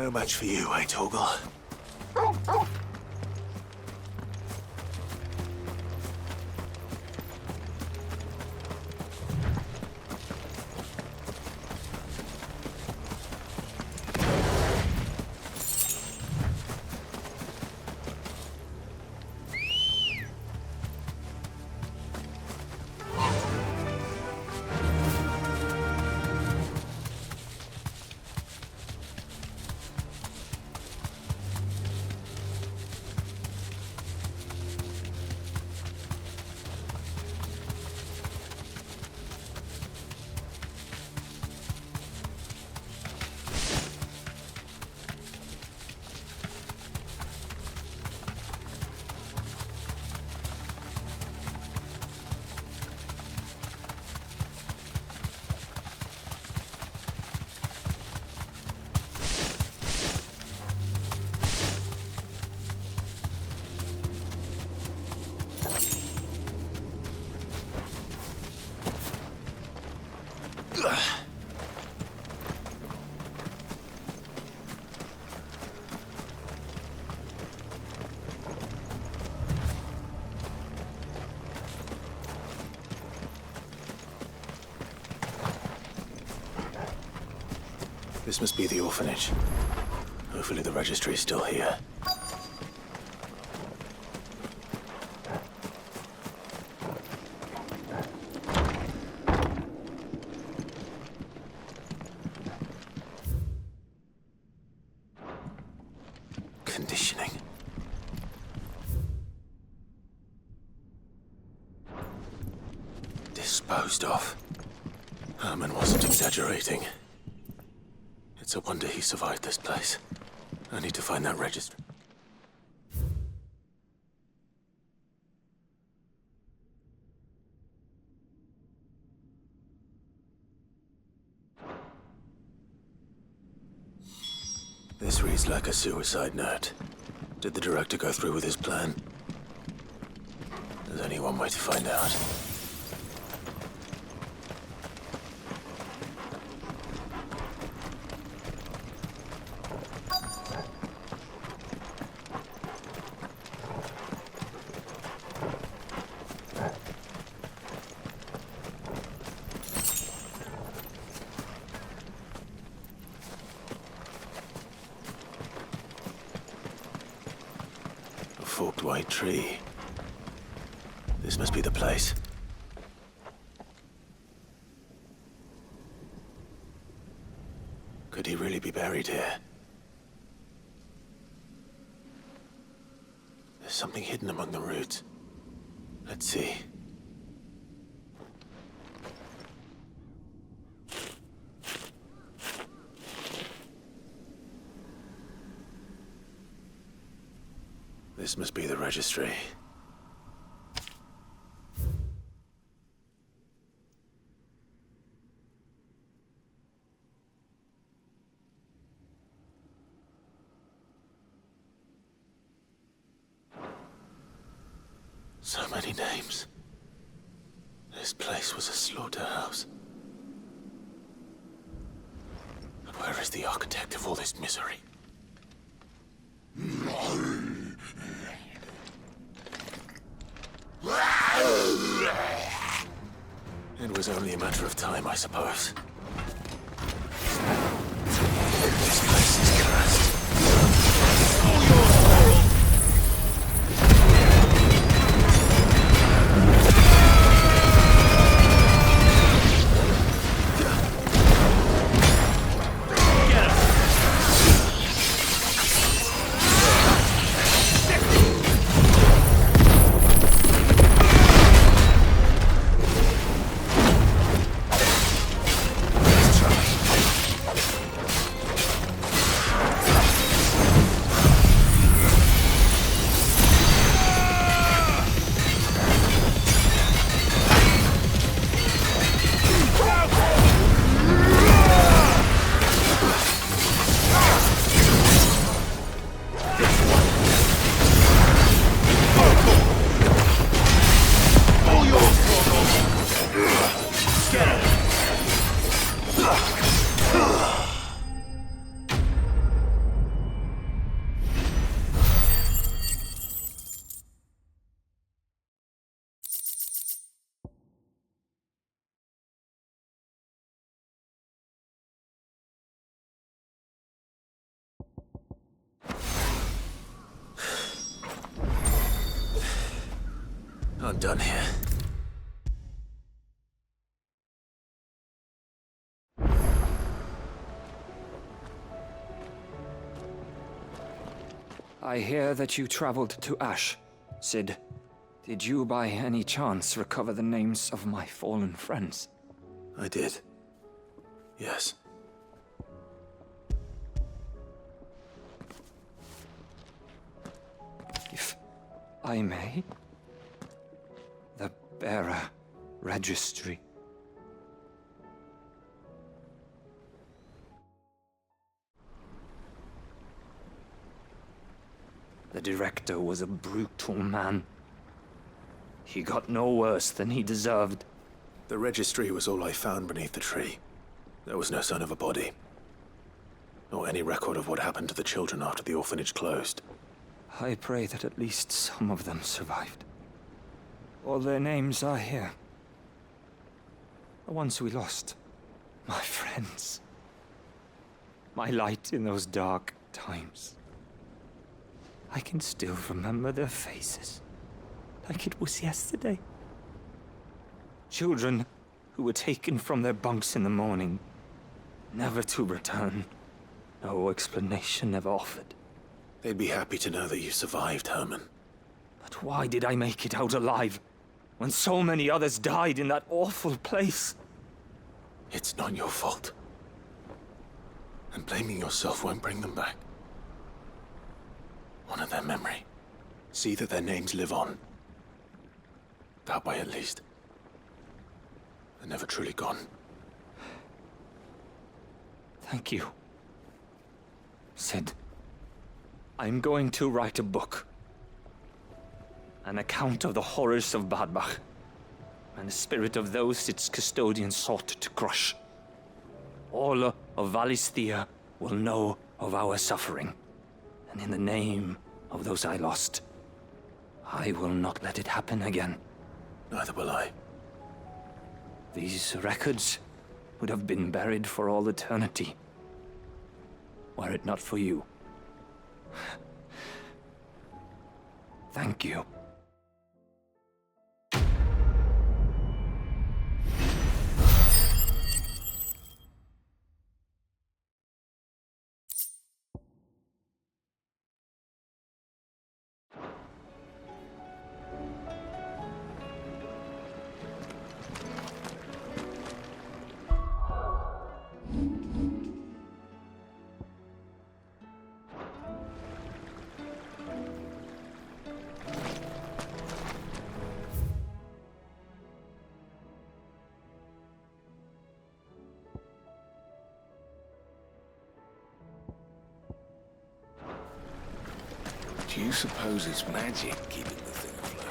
No match for you, eh, Torgal? This must be the orphanage. Hopefully the registry is still here. Conditioning. Disposed of. Herman wasn't exaggerating. It's a wonder he survived this place. I need to find that register. This reads like a suicide note. Did the director go through with his plan? There's only one way to find out. Forked white tree. This must be the place. Could he really be buried here? There's something hidden among the roots. Let's see. This must be the registry. So many names. This place was a slaughterhouse. But where is the architect of all this misery? It was only a matter of time, I suppose. This place is cursed. I'm done here. I hear that you traveled to Ash. Sid, did you by any chance recover the names of my fallen friends? I did. Yes. If I may? The bearer registry. The director was a brutal man. He got no worse than he deserved. The registry was all I found beneath the tree. There was no sign of a body. Nor any record of what happened to the children after the orphanage closed. I pray that at least some of them survived. All their names are here. The ones we lost. My friends. My light in those dark times. I can still remember their faces, like it was yesterday. Children who were taken from their bunks in the morning, never to return. No explanation ever offered. They'd be happy to know that you survived, Herman. But why did I make it out alive, when so many others died in that awful place? It's not your fault. And blaming yourself won't bring them back. Honor their memory. See that their names live on. That way, at least. They're never truly gone. Thank you. Sid, I'm going to write a book. An account of the horrors of Badbach, and the spirit of those its custodians sought to crush. All of Valisthea will know of our suffering. And in the name of those I lost, I will not let it happen again. Neither will I. These records would have been buried for all eternity, were it not for you. Thank you. Do you suppose it's magic keeping the thing afloat?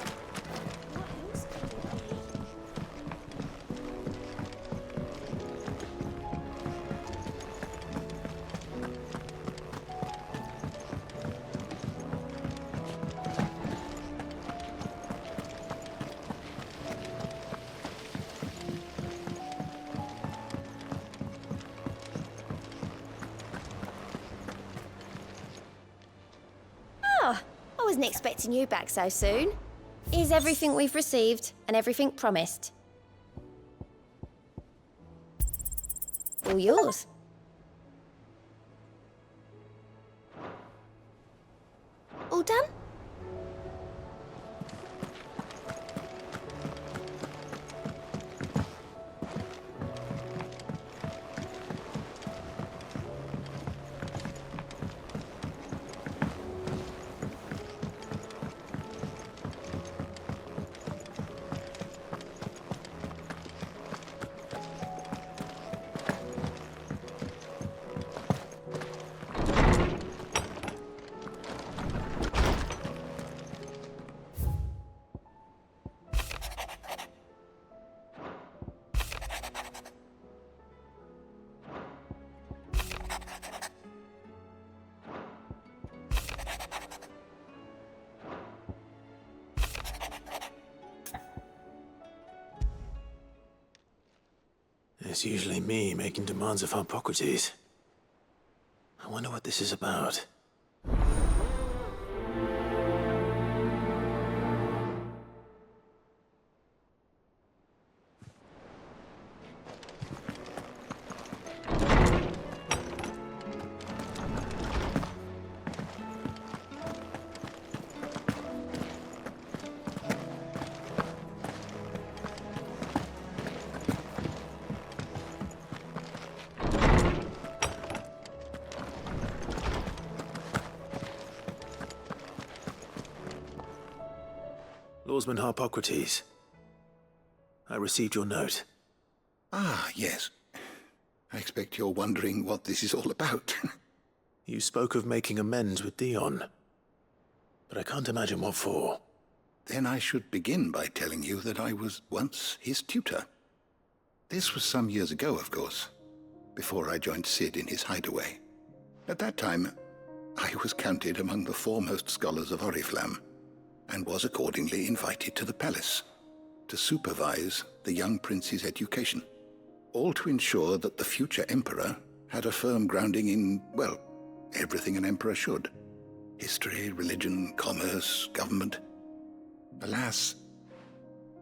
I wasn't expecting you back so soon. Is everything we've received and everything promised? All yours. All done? It's usually me making demands of Hippocrates. I wonder what this is about. Lawsman Harpocrates. I received your note. Ah, yes. I expect you're wondering what this is all about. You spoke of making amends with Dion, but I can't imagine what for. Then I should begin by telling you that I was once his tutor. This was some years ago, of course, before I joined Cid in his hideaway. At that time, I was counted among the foremost scholars of Oriflamme, and was accordingly invited to the palace to supervise the young prince's education, all to ensure that the future emperor had a firm grounding in, well, everything an emperor should. History, religion, commerce, government. Alas,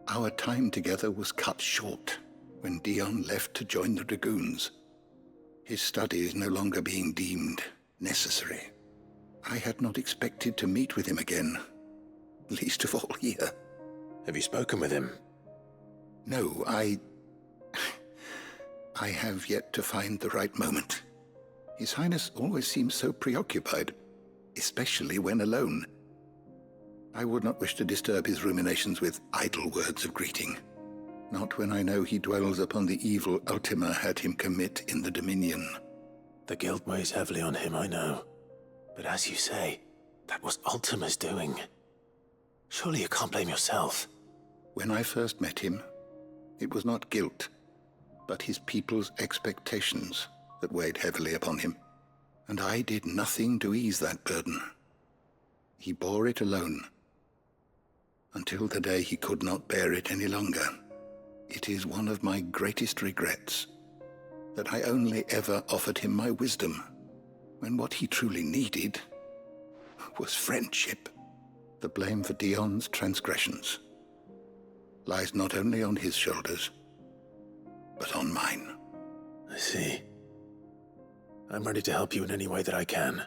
our time together was cut short when Dion left to join the Dragoons. His studies no longer being deemed necessary. I had not expected to meet with him again, least of all here. Have you spoken with him? No, I have yet to find the right moment. His Highness always seems so preoccupied, especially when alone. I would not wish to disturb his ruminations with idle words of greeting. Not when I know he dwells upon the evil Ultima had him commit in the Dominion. The guilt weighs heavily on him, I know. But as you say, that was Ultima's doing. Surely you can't blame yourself. When I first met him, it was not guilt, but his people's expectations that weighed heavily upon him. And I did nothing to ease that burden. He bore it alone, until the day he could not bear it any longer. It is one of my greatest regrets that I only ever offered him my wisdom, when what he truly needed was friendship. The blame for Dion's transgressions lies not only on his shoulders, but on mine. I see. I'm ready to help you in any way that I can.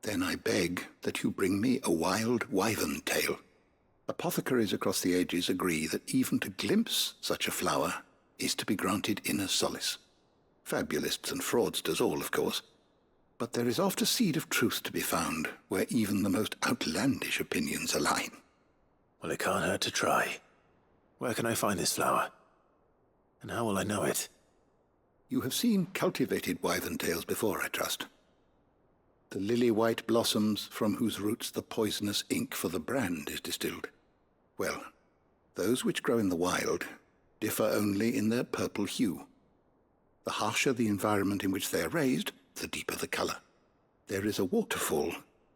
Then I beg that you bring me a wild wyvern tail. Apothecaries across the ages agree that even to glimpse such a flower is to be granted inner solace. Fabulists and fraudsters all, of course. But there is oft a seed of truth to be found where even the most outlandish opinions align. Well, it can't hurt to try. Where can I find this flower? And how will I know it? You have seen cultivated wyvern tails before, I trust. The lily-white blossoms from whose roots the poisonous ink for the brand is distilled. Well, those which grow in the wild differ only in their purple hue. The harsher the environment in which they are raised, the deeper the color. There is a waterfall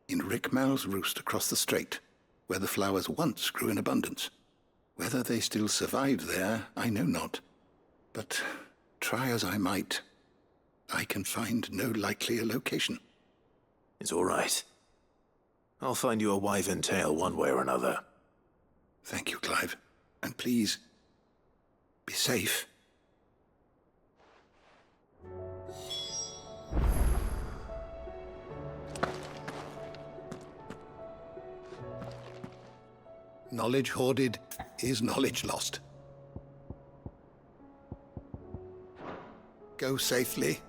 in Rickmal's roost across the strait, where the flowers once grew in abundance. Whether they still survive there, I know not. But try as I might, I can find no likelier location. It's all right. I'll find you a wyvern tail one way or another. Thank you, Clive. And please, be safe. Knowledge hoarded is knowledge lost. Go safely.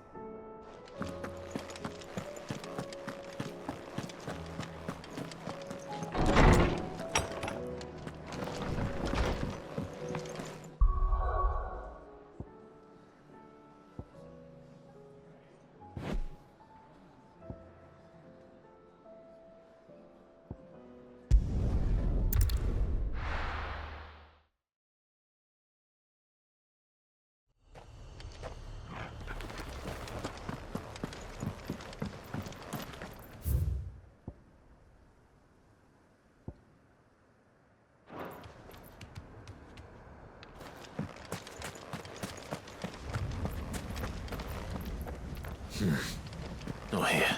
Not here.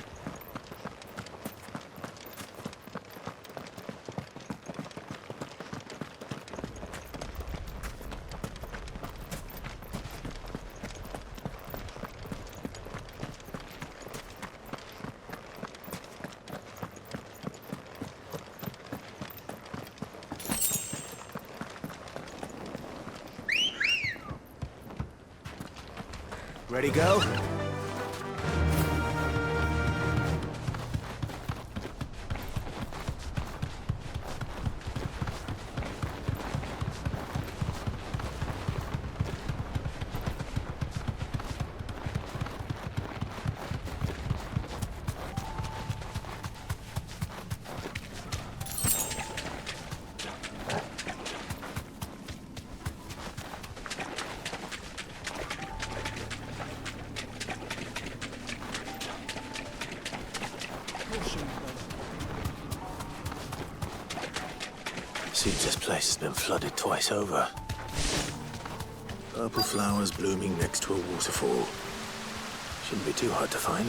Ready, go? Seems this place has been flooded twice over. Purple flowers blooming next to a waterfall. Shouldn't be too hard to find.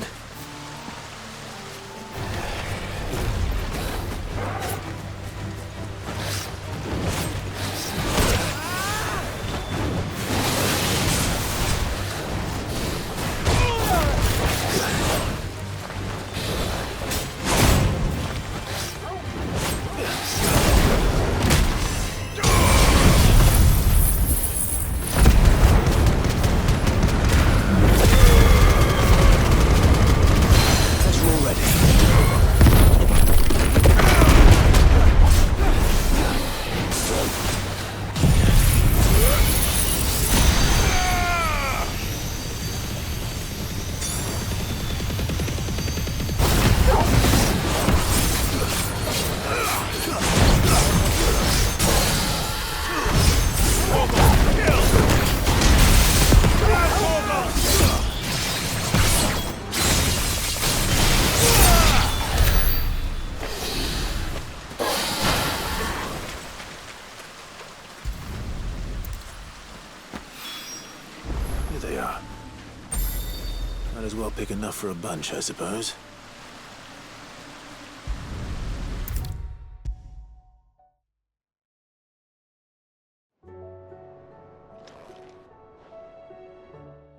Might as well pick enough for a bunch, I suppose.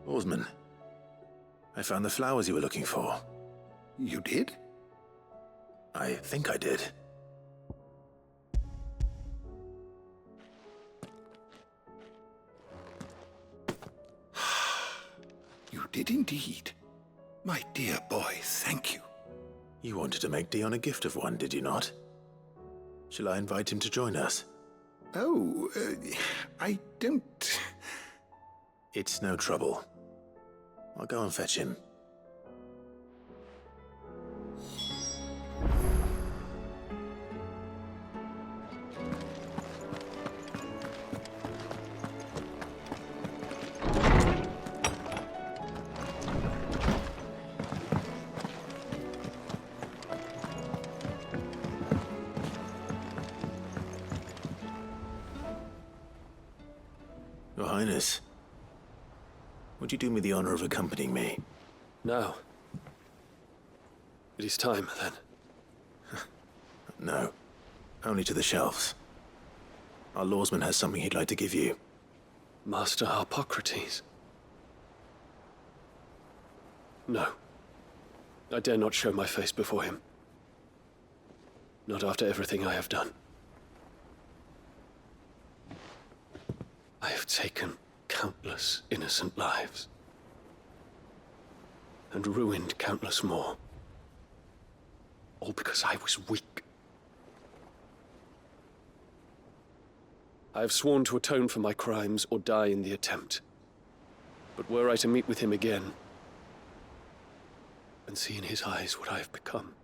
Oarsman, I found the flowers you were looking for. You did? I think I did. You did indeed. My dear boy, thank you. You wanted to make Dion a gift of one, did you not? Shall I invite him to join us? Oh, I don't... It's no trouble. I'll go and fetch him. Your Highness, would you do me the honor of accompanying me? No. It is time, then. No. Only to the shelves. Our lawsman has something he'd like to give you. Master Harpocrates. No. I dare not show my face before him. Not after everything I have done. I have taken countless innocent lives. And ruined countless more. All because I was weak. I have sworn to atone for my crimes or die in the attempt. But were I to meet with him again, and see in his eyes what I have become,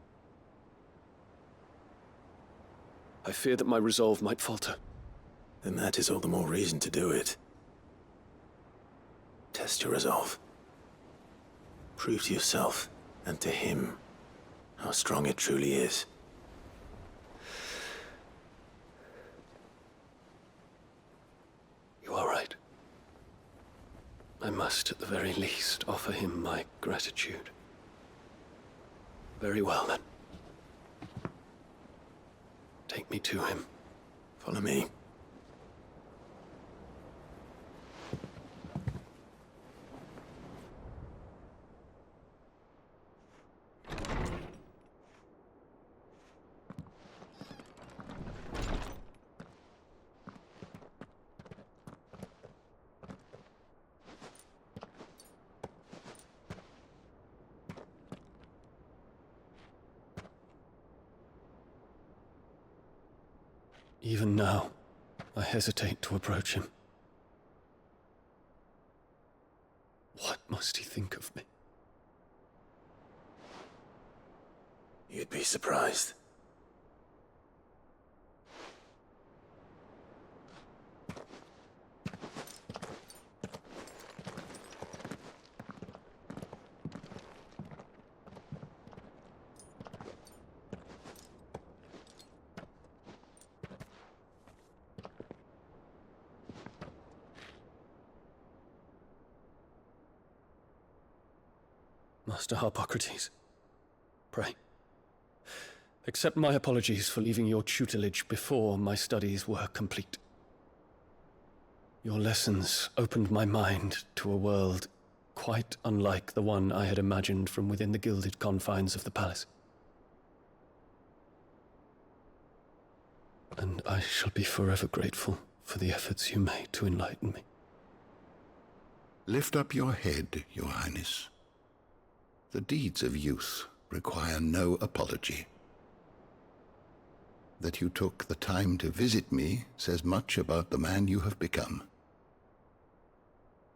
I fear that my resolve might falter. Then that is all the more reason to do it. Test your resolve. Prove to yourself, and to him, how strong it truly is. You are right. I must, at the very least, offer him my gratitude. Very well, then. Take me to him. Follow me. Even now, I hesitate to approach him. What must he think of me? You'd be surprised. Master Harpocrates, pray. Accept my apologies for leaving your tutelage before my studies were complete. Your lessons opened my mind to a world quite unlike the one I had imagined from within the gilded confines of the palace. And I shall be forever grateful for the efforts you made to enlighten me. Lift up your head, Your Highness. The deeds of youth require no apology. That you took the time to visit me says much about the man you have become.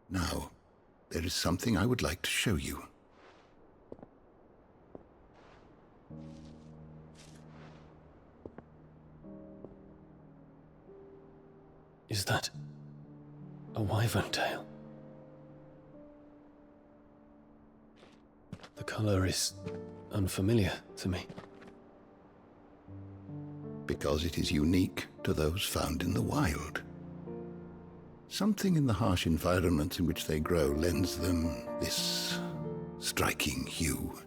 Now, there is something I would like to show you. Is that a wyvern tail? The color is unfamiliar to me. Because it is unique to those found in the wild. Something in the harsh environments in which they grow lends them this striking hue.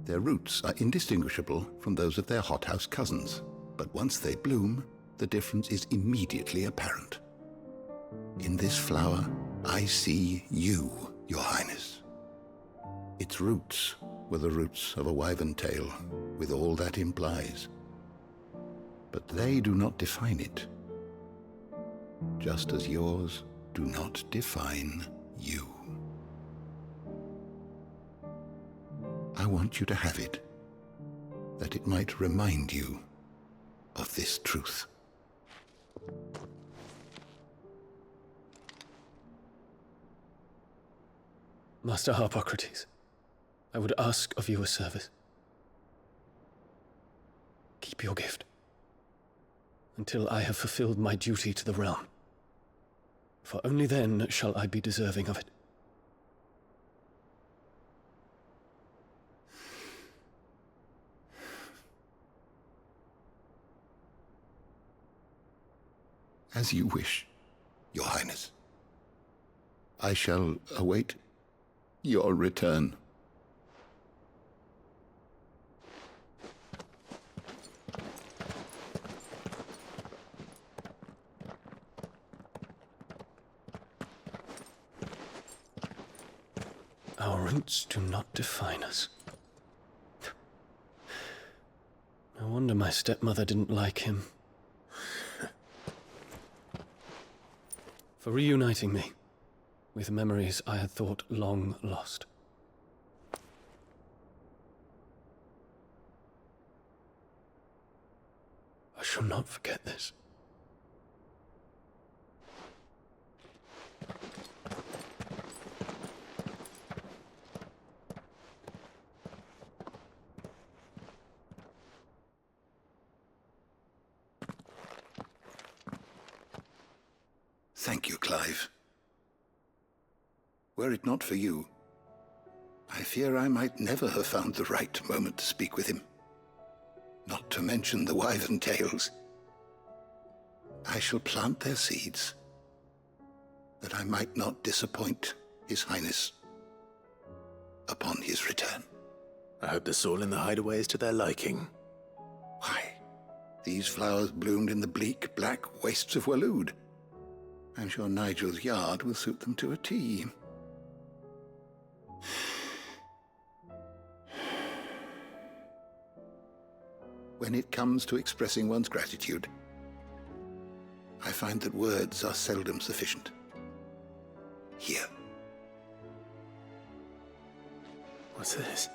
Their roots are indistinguishable from those of their hothouse cousins, but once they bloom, the difference is immediately apparent. In this flower, I see you, Your Highness. Its roots were the roots of a wyvern tail, with all that implies. But they do not define it, just as yours do not define you. I want you to have it, that it might remind you of this truth. Master Harpocrates, I would ask of you a service. Keep your gift until I have fulfilled my duty to the realm, for only then shall I be deserving of it. As you wish, Your Highness. I shall await your return. Our roots do not define us. No wonder my stepmother didn't like him. For reuniting me with memories I had thought long lost. I shall not forget this. Thank you, Clive. Were it not for you, I fear I might never have found the right moment to speak with him. Not to mention the wyvern tales. I shall plant their seeds, that I might not disappoint His Highness upon his return. I hope the soil in the hideaway is to their liking. Why, these flowers bloomed in the bleak, black wastes of Waloed. I'm sure Nigel's yard will suit them to a T. When it comes to expressing one's gratitude, I find that words are seldom sufficient. Here. What's this?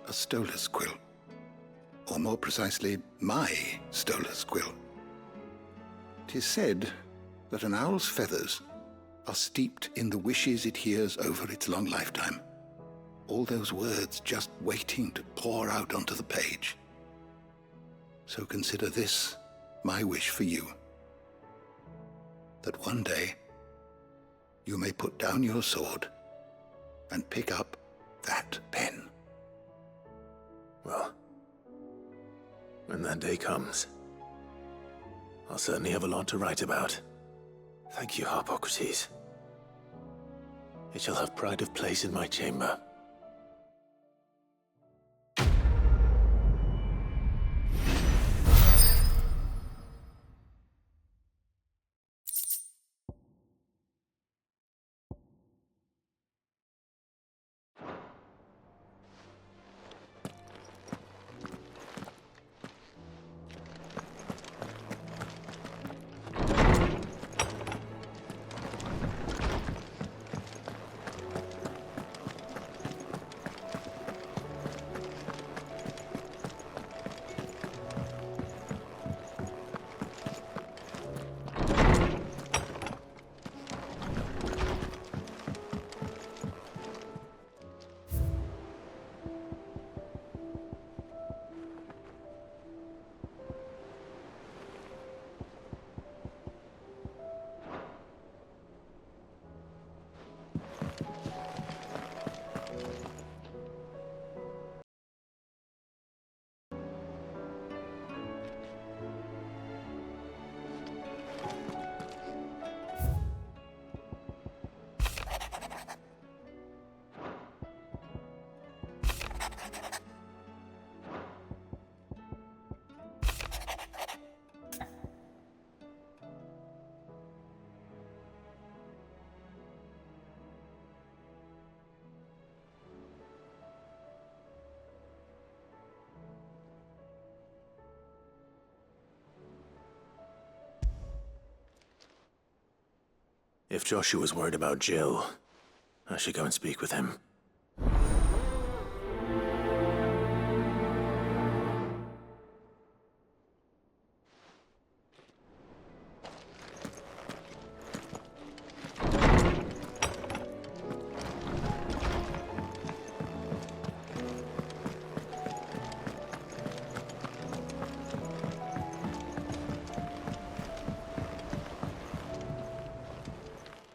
A stolas quill. Or more precisely, my stolas quill. 'Tis said that an owl's feathers are steeped in the wishes it hears over its long lifetime. All those words just waiting to pour out onto the page. So consider this my wish for you. That one day you may put down your sword and pick up that pen. Well, when that day comes, I'll certainly have a lot to write about. Thank you, Harpocrates. It shall have pride of place in my chamber. If Joshua's worried about Jill, I should go and speak with him.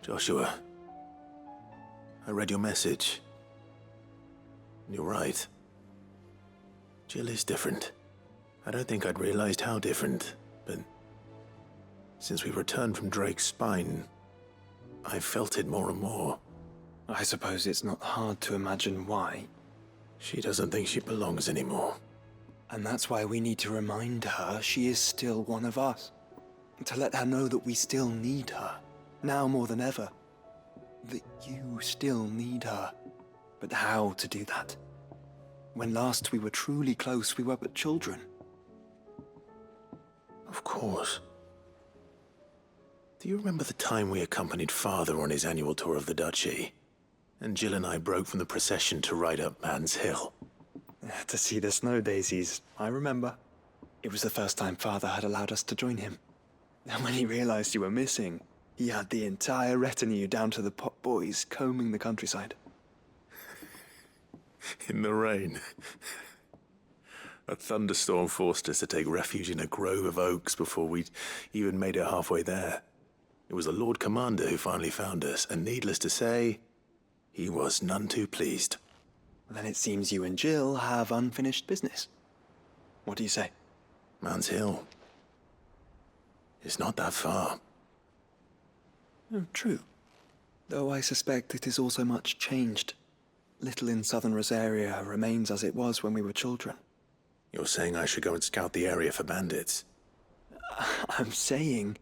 Joshua, I read your message. You're right. Jill is different. I don't think I'd realized how different, but since we returned from Drake's spine, I've felt it more and more. I suppose it's not hard to imagine why. She doesn't think she belongs anymore. And that's why we need to remind her she is still one of us. To let her know that we still need her. Now more than ever. That you still need her. But how to do that? When last we were truly close, we were but children. Of course. Do you remember the time we accompanied Father on his annual tour of the Duchy? And Jill and I broke from the procession to ride up Man's Hill. To see the snow daisies, I remember. It was the first time Father had allowed us to join him. And when he realized you were missing, he had the entire retinue down to the pot boys combing the countryside. In the rain. A thunderstorm forced us to take refuge in a grove of oaks before we'd even made it halfway there. It was the Lord Commander who finally found us, and needless to say, he was none too pleased. Then it seems you and Jill have unfinished business. What do you say? Man's Hill. It's not that far. Oh, true. Though I suspect it is also much changed. Little in southern Rosaria remains as it was when we were children. You're saying I should go and scout the area for bandits? I'm saying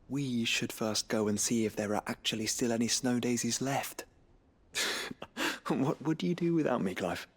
we should first go and see if there are actually still any snow daisies left. What would you do without me, Clive?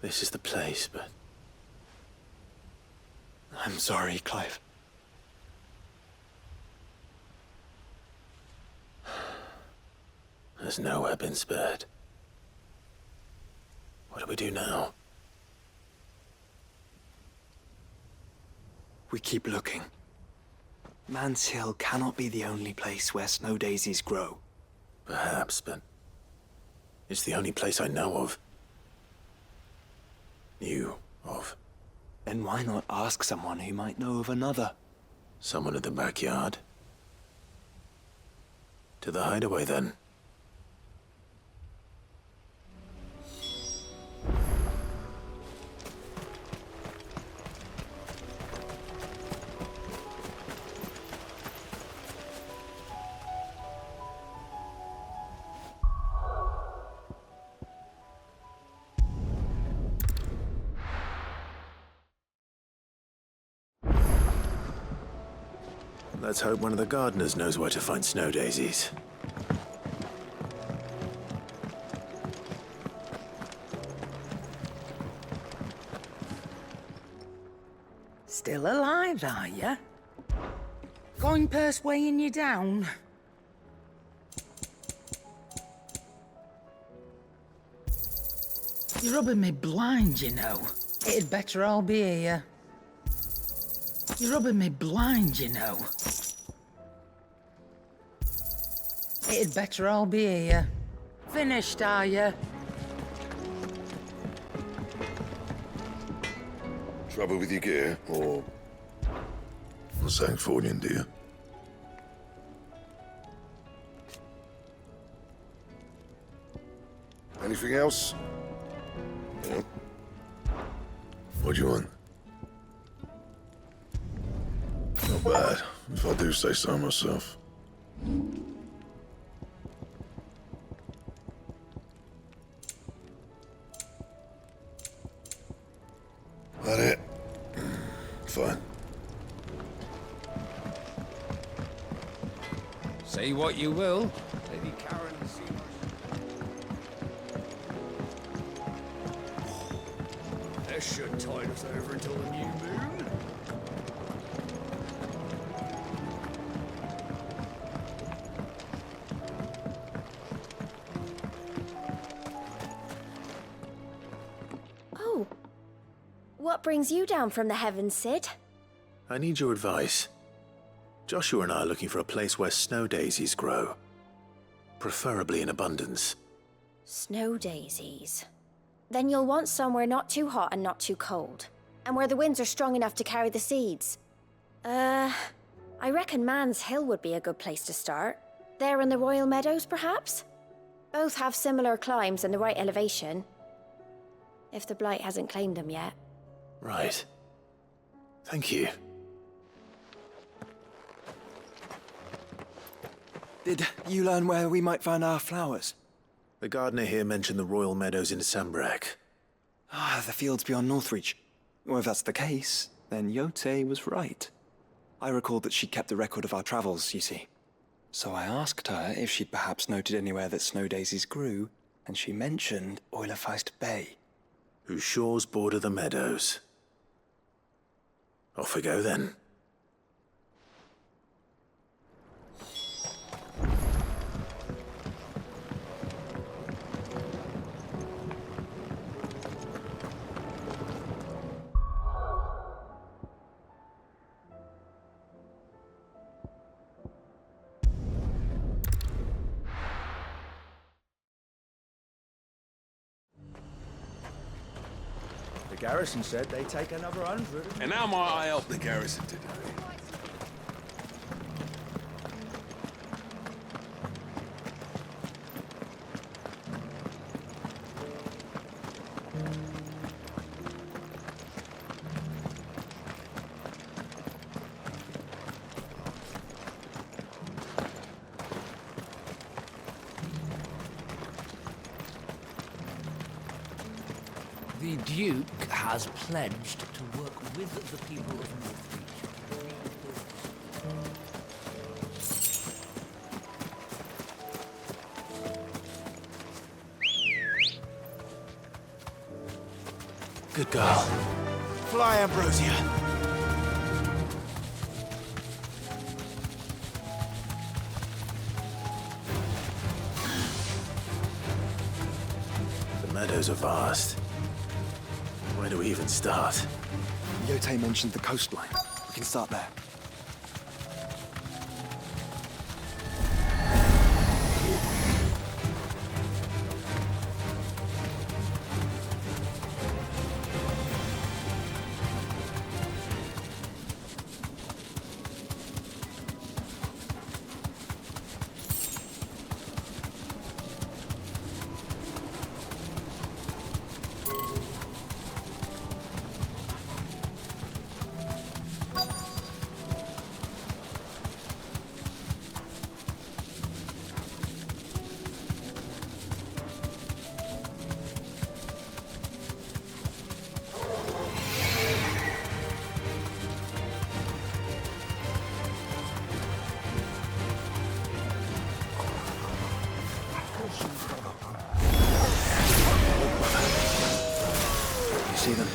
this is the place, but... I'm sorry, Clive. There's nowhere been spared. What do we do now? We keep looking. Man's Hill cannot be the only place where snow daisies grow. Perhaps, but it's the only place I know of. Knew of. Then why not ask someone who might know of another? Someone in the backyard. To the hideaway, then. Let's hope one of the gardeners knows where to find snow daisies. Still alive, are you? Going purse weighing you down? You're rubbing me blind, you know. It'd better all be here. You're rubbing me blind, you know. It'd better all be here. Finished, are you? Trouble with your gear, or something falling, do you? Anything else? Yeah. What do you want? Not bad, if I do say so myself. That it? Fine. Say what you will. Lady Karen This should tide us over until the new moon. Oh. What brings you down from the heavens, Sid? I need your advice. Joshua and I are looking for a place where snow daisies grow. Preferably in abundance. Snow daisies. Then you'll want somewhere not too hot and not too cold. And where the winds are strong enough to carry the seeds. I reckon Man's Hill would be a good place to start. There in the Royal Meadows, perhaps? Both have similar climbs and the right elevation. If the Blight hasn't claimed them yet. Right. Thank you. Did you learn where we might find our flowers? The gardener here mentioned the Royal Meadows in Sambrek. Ah, the fields beyond Northreach. Well, if that's the case, then Yote was right. I recalled that she kept a record of our travels, you see. So I asked her if she'd perhaps noted anywhere that snow daisies grew, and she mentioned Oilefeist Bay. Whose shores border the meadows. Off we go then. The garrison said they'd take another 100. And how might I help the garrison today? The Duke has pledged to work with the people of Northreach. Good girl. Fly, Ambrosia. The meadows are vast. Where do we even start? Yote mentioned the coastline. We can start there. See them?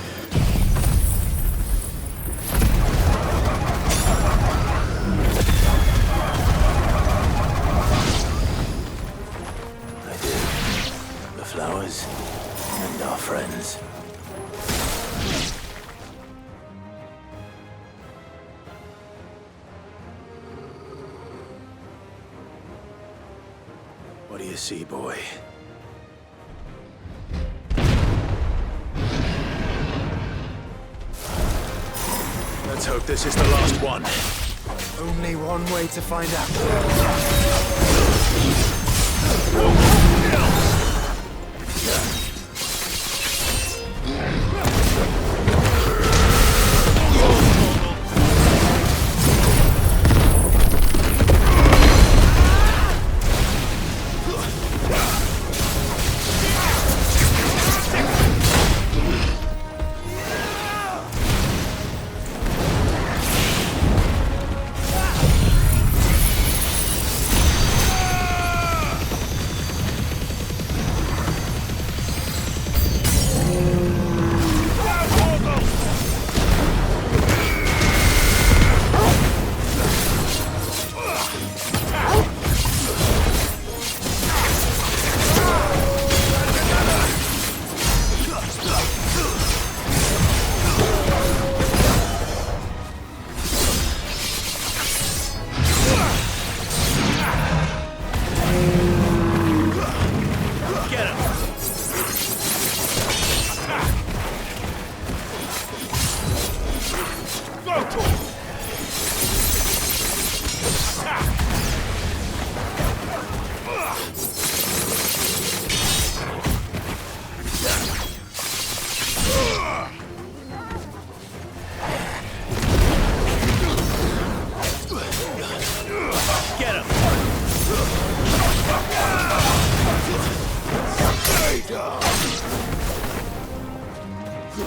I do. The flowers and our friends. What do you see, boy? Let's hope this is the last one. Only one way to find out.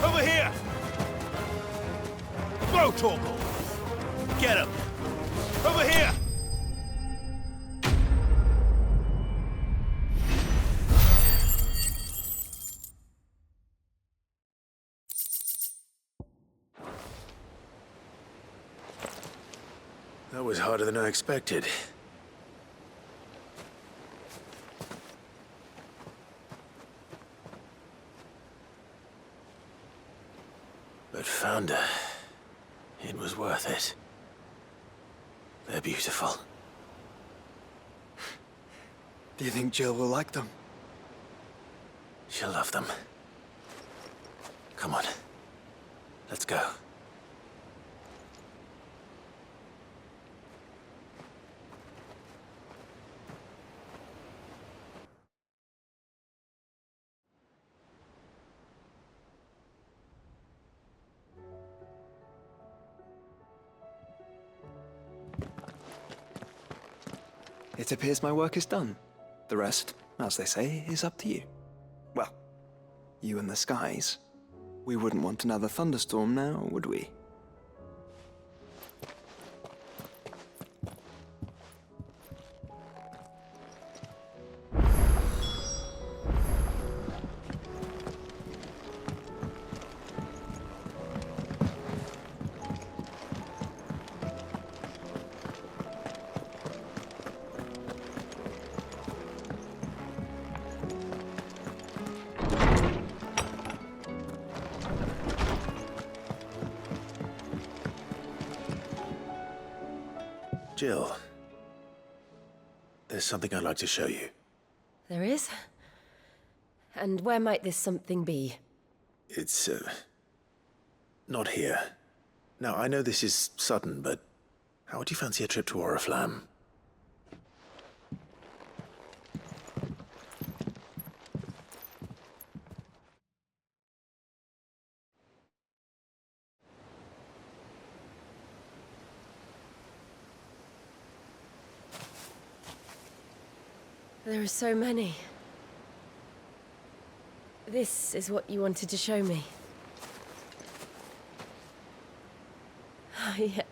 Over here! Go, Torgal! Get him! Over here! That was harder than I expected. But found her. It was worth it. They're beautiful. Do you think Jill will like them? She'll love them. Come on. Let's go. It appears my work is done. The rest, as they say, is up to you. Well, you and the skies. We wouldn't want another thunderstorm now, would we? Jill, there's something I'd like to show you. There is? And where might this something be? It's, not here. Now, I know this is sudden, but how would you fancy a trip to Oriflamme? There are so many. This is what you wanted to show me. Yeah,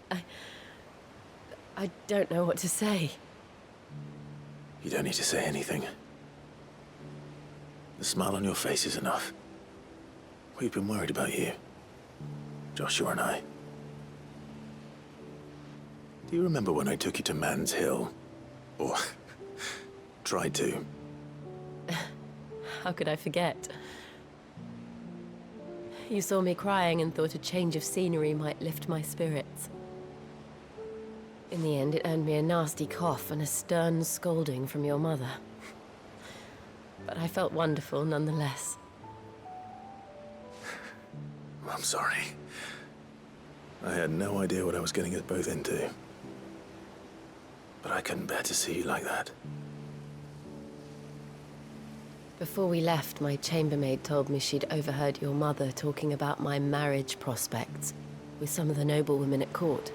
I don't know what to say. You don't need to say anything. The smile on your face is enough. We've been worried about you, Joshua and I. Do you remember when I took you to Man's Hill? Or tried to? How could I forget? You saw me crying and thought a change of scenery might lift my spirits. In the end, it earned me a nasty cough and a stern scolding from your mother. But I felt wonderful nonetheless. I'm sorry. I had no idea what I was getting us both into. But I couldn't bear to see you like that. Before we left, my chambermaid told me she'd overheard your mother talking about my marriage prospects with some of the noblewomen at court.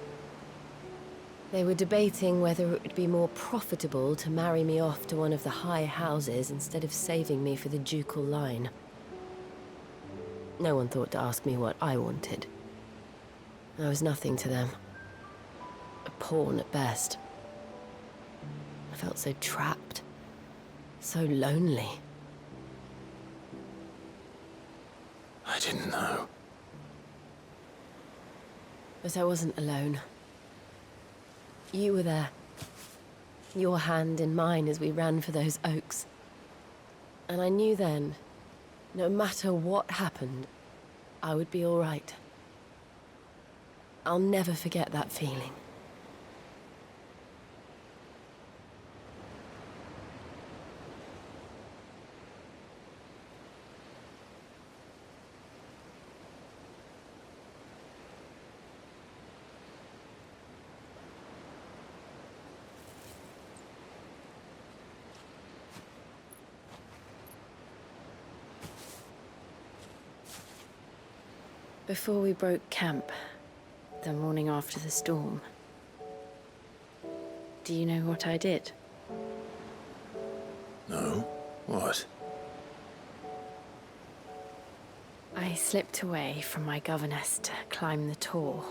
They were debating whether it would be more profitable to marry me off to one of the high houses instead of saving me for the ducal line. No one thought to ask me what I wanted. I was nothing to them. A pawn at best. I felt so trapped. So lonely. I didn't know. But I wasn't alone. You were there. Your hand in mine as we ran for those oaks. And I knew then, no matter what happened, I would be all right. I'll never forget that feeling. Before we broke camp, the morning after the storm, do you know what I did? No? What? I slipped away from my governess to climb the tor.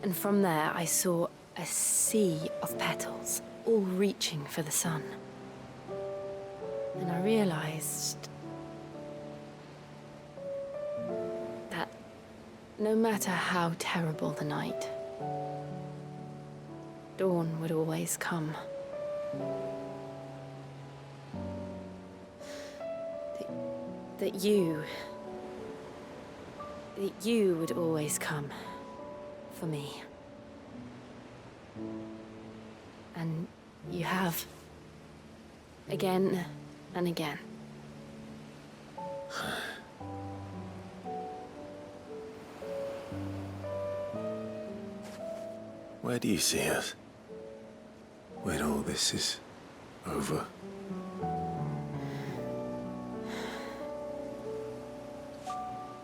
And from there I saw a sea of petals, all reaching for the sun. And I realized that no matter how terrible the night, dawn would always come. That you would always come for me. And you have. Again and again. Where do you see us? When all this is over?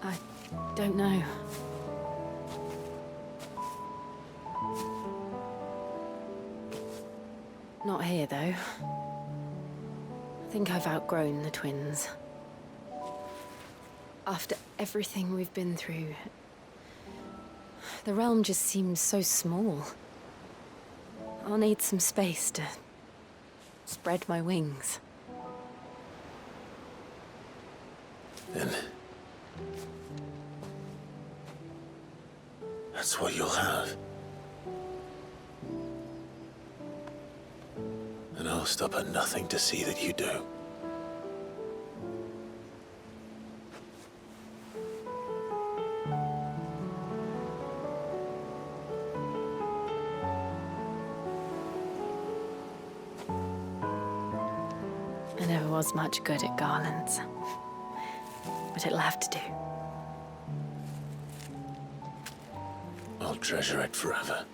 I don't know. Not here, though. I think I've outgrown the twins. After everything we've been through, the realm just seems so small. I'll need some space to spread my wings. Then that's what you'll have. And I'll stop at nothing to see that you do. was much good at garlands. But it'll have to do. I'll treasure it forever.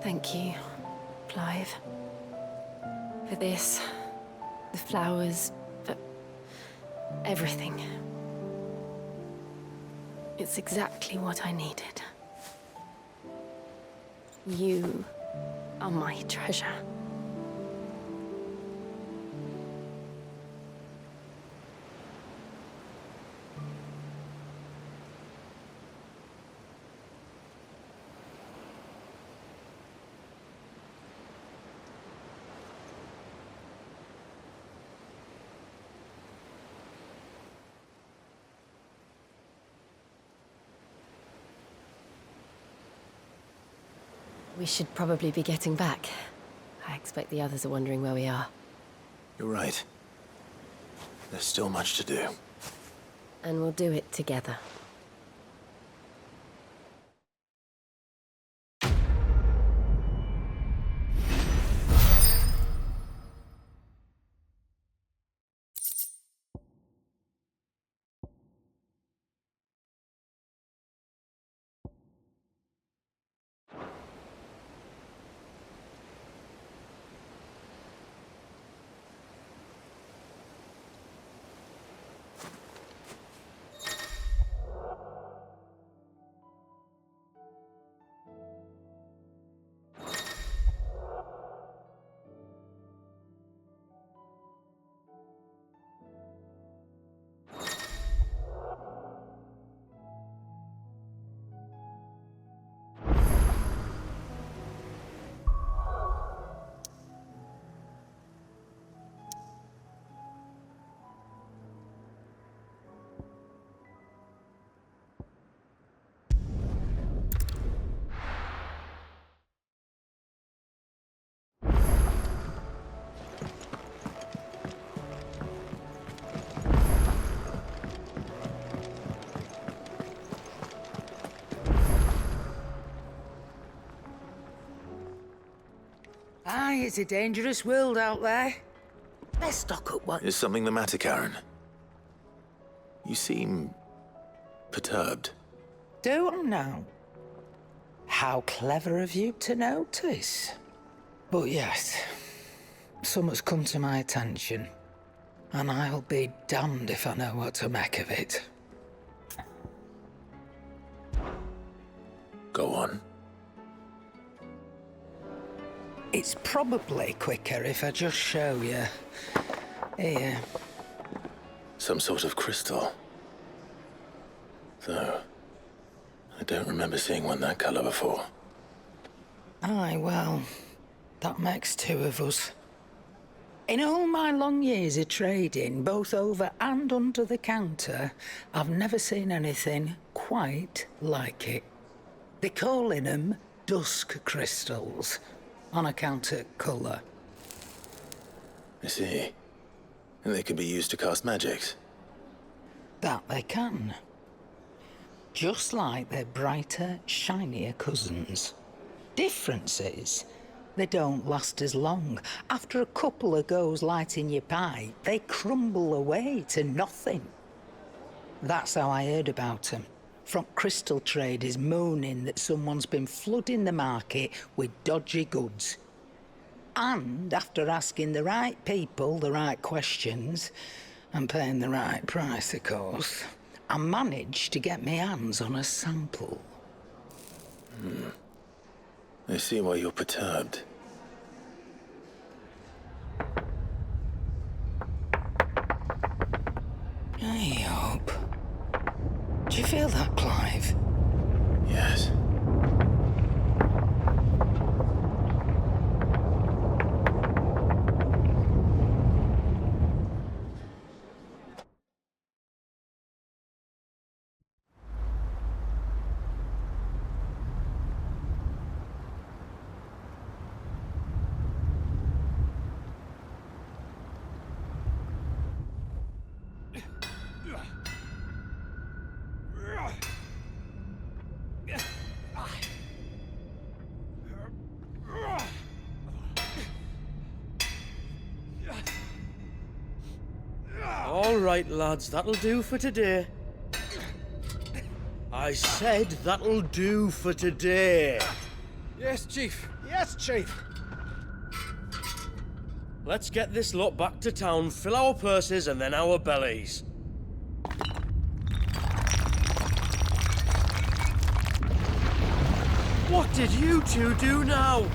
Thank you, Clive. For this, the flowers, for everything. It's exactly what I needed. You are my treasure. We should probably be getting back. I expect the others are wondering where we are. You're right. There's still much to do. And we'll do it together. Aye, it's a dangerous world out there. Let's stock up what... Is something the matter, Karen? You seem... perturbed. Do I now? How clever of you to notice. But yes, something's come to my attention, and I'll be damned if I know what to make of it. Go on. It's probably quicker if I just show you. Here. Some sort of crystal. Though, I don't remember seeing one that color before. Aye, well, that makes two of us. In all my long years of trading, both over and under the counter, I've never seen anything quite like it. They're calling them dusk crystals, on account of colour. I see. And they can be used to cast magics. That they can. Just like their brighter, shinier cousins. Difference is, they don't last as long. After a couple of goes lighting your pipe, they crumble away to nothing. That's how I heard about them. From crystal traders moaning that someone's been flooding the market with dodgy goods. And after asking the right people the right questions, and paying the right price, of course, I managed to get my hands on a sample. I see why you're perturbed. I hope. Do you feel that, Clive? Yes. right, lads, that'll do for today. I said that'll do for today. Yes, Chief. Yes, Chief. Let's get this lot back to town, fill our purses and then our bellies. What did you two do now?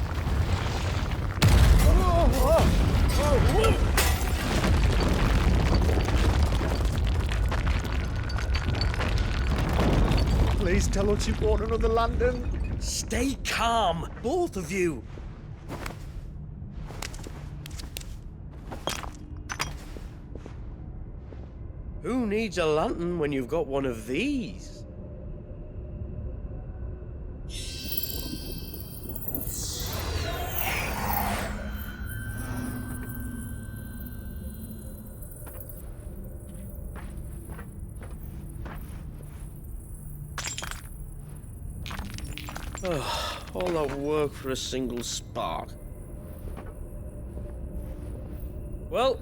Please tell us you bought another lantern. Stay calm, both of you. Who needs a lantern when you've got one of these? All that work for a single spark. Well,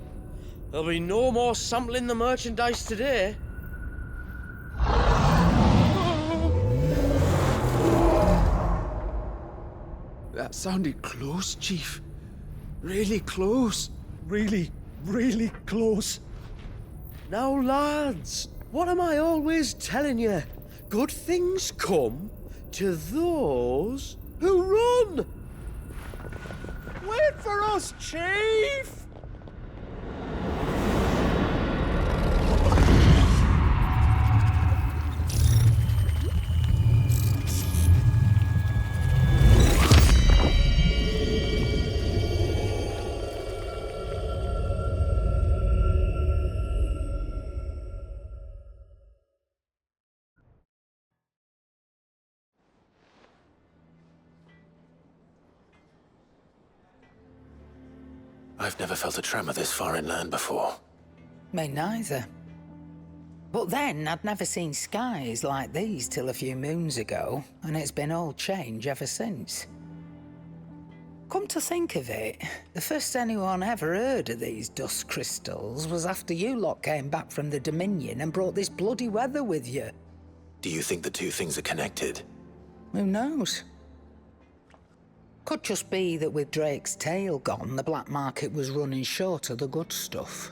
there'll be no more sampling the merchandise today. That sounded close, Chief. Really close. Really, really close. Now, lads, what am I always telling you? Good things come to those who run! Wait for us, Chief! I've never felt a tremor this far inland before. Me neither. But then, I'd never seen skies like these till a few moons ago, and it's been all change ever since. Come to think of it, the first anyone ever heard of these dust crystals was after you lot came back from the Dominion and brought this bloody weather with you. Do you think the two things are connected? Who knows? Could just be that with Drake's tail gone, the black market was running short of the good stuff.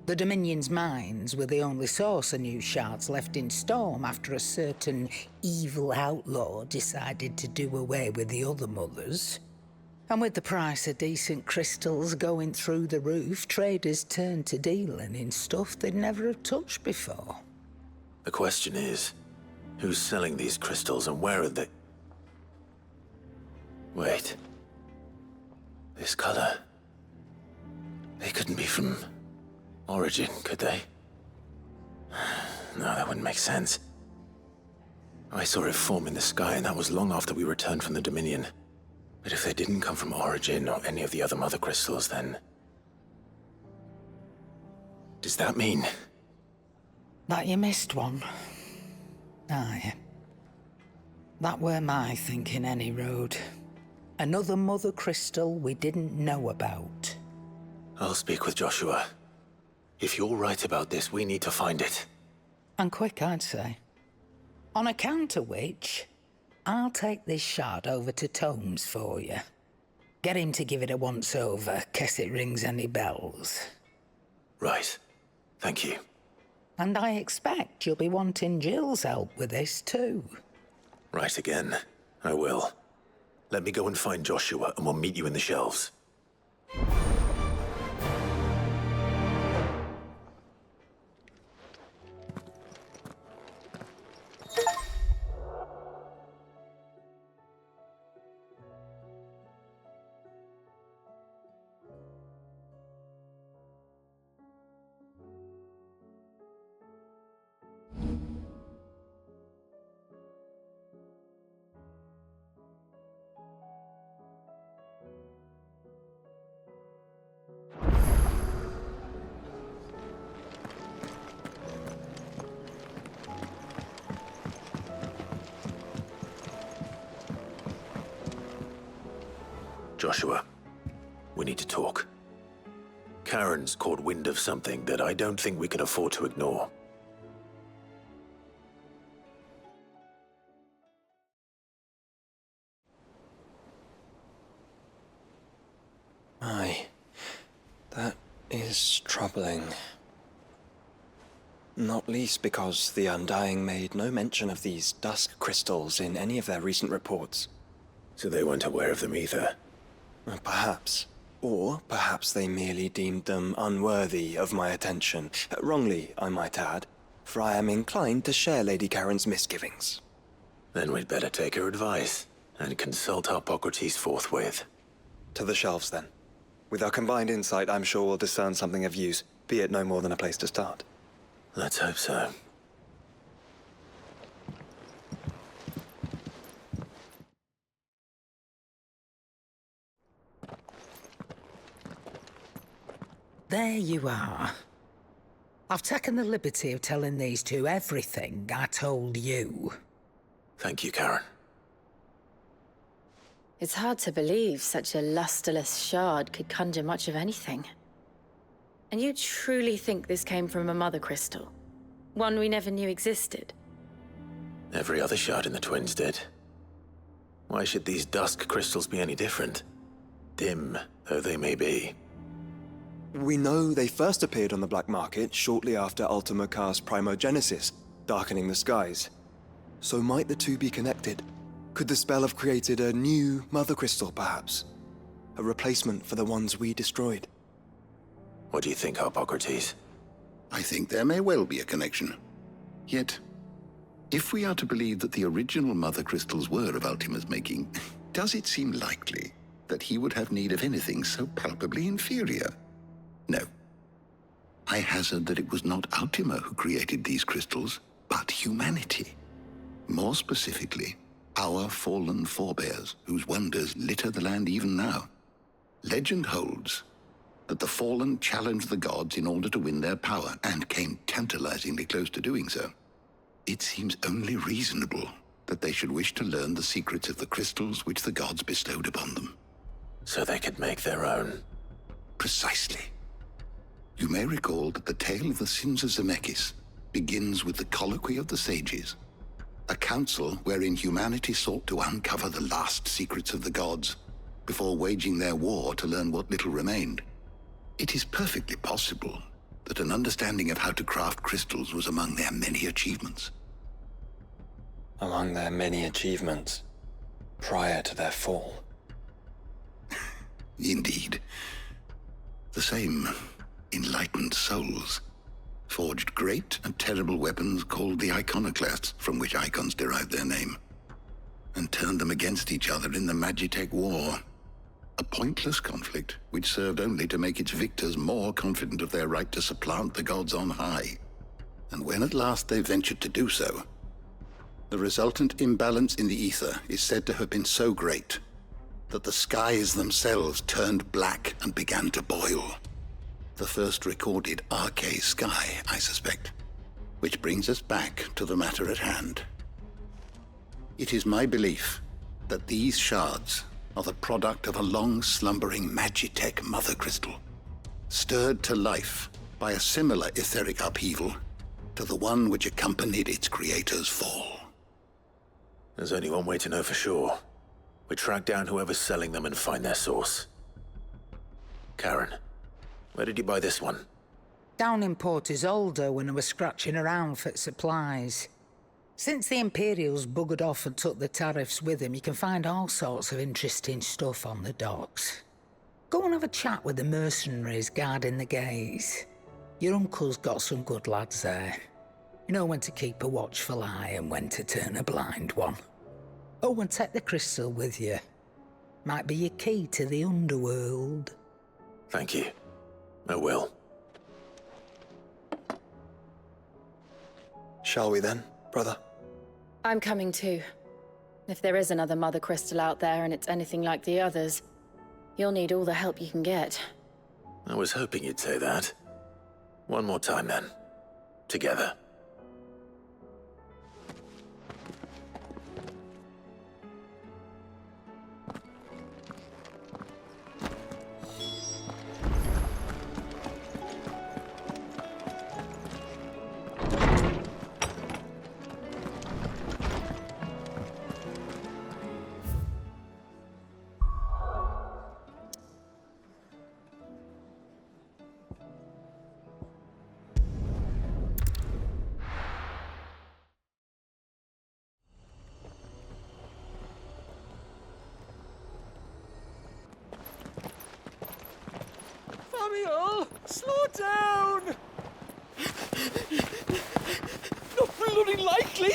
The Dominion's mines were the only source of new shards left in Storm after a certain evil outlaw decided to do away with the other mothers. And with the price of decent crystals going through the roof, traders turned to dealing in stuff they'd never have touched before. The question is, who's selling these crystals and where are they? Wait. This color. They couldn't be from Origin, could they? No, that wouldn't make sense. I saw it form in the sky, and that was long after we returned from the Dominion. But if they didn't come from Origin or any of the other mother crystals, then... does that mean... that you missed one? Aye. That were my thinking, any road. Another mother crystal we didn't know about. I'll speak with Joshua. If you're right about this, we need to find it. And quick, I'd say. On account of which, I'll take this shard over to Tomes for you. Get him to give it a once-over, case it rings any bells. Right. Thank you. And I expect you'll be wanting Jill's help with this, too. Right again. I will. Let me go and find Joshua, and we'll meet you in the shelves. Joshua, we need to talk. Karen's caught wind of something that I don't think we can afford to ignore. Aye, that is troubling. Not least because the Undying made no mention of these dusk crystals in any of their recent reports. So they weren't aware of them either? Perhaps. Or perhaps they merely deemed them unworthy of my attention. Wrongly, I might add, for I am inclined to share Lady Karen's misgivings. Then we'd better take her advice and consult Hippocrates forthwith. To the shelves, then. With our combined insight, I'm sure we'll discern something of use, be it no more than a place to start. Let's hope so. There you are. I've taken the liberty of telling these two everything I told you. Thank you, Karen. It's hard to believe such a lusterless shard could conjure much of anything. And you truly think this came from a mother crystal? One we never knew existed? Every other shard in the Twins did. Why should these dusk crystals be any different? Dim though they may be. We know they first appeared on the black market shortly after Ultima Car's primogenesis, darkening the skies. So might the two be connected? Could the spell have created a new mother crystal, perhaps? A replacement for the ones we destroyed? What do you think, Hippocrates? I think there may well be a connection. Yet, if we are to believe that the original mother crystals were of Ultima's making, does it seem likely that he would have need of anything so palpably inferior? No. I hazard that it was not Ultima who created these crystals, but humanity. More specifically, our fallen forebears, whose wonders litter the land even now. Legend holds that the fallen challenged the gods in order to win their power, and came tantalizingly close to doing so. It seems only reasonable that they should wish to learn the secrets of the crystals which the gods bestowed upon them. So they could make their own. Precisely. You may recall that the tale of the sins of Zemeckis begins with the colloquy of the sages, a council wherein humanity sought to uncover the last secrets of the gods before waging their war to learn what little remained. It is perfectly possible that an understanding of how to craft crystals was among their many achievements. Among their many achievements, prior to their fall. Indeed. The same enlightened souls forged great and terrible weapons called the iconoclasts, from which icons derived their name, and turned them against each other in the Magitech War. A pointless conflict which served only to make its victors more confident of their right to supplant the gods on high. And when at last they ventured to do so, the resultant imbalance in the ether is said to have been so great that the skies themselves turned black and began to boil. The first recorded Arche sky, I suspect. Which brings us back to the matter at hand. It is my belief that these shards are the product of a long-slumbering Magitech mother crystal, stirred to life by a similar etheric upheaval to the one which accompanied its creator's fall. There's only one way to know for sure. We track down whoever's selling them and find their source. Karen, where did you buy this one? Down in Port Isolde when I was scratching around for supplies. Since the Imperials buggered off and took the tariffs with them, you can find all sorts of interesting stuff on the docks. Go and have a chat with the mercenaries guarding the gates. Your uncle's got some good lads there. You know when to keep a watchful eye and when to turn a blind one. Oh, and take the crystal with you. Might be your key to the underworld. Thank you. I will. Shall we then, brother? I'm coming too. If there is another mother crystal out there and it's anything like the others, you'll need all the help you can get. I was hoping you'd say that. One more time then. Together. Muriel! Slow down! Not bloody likely!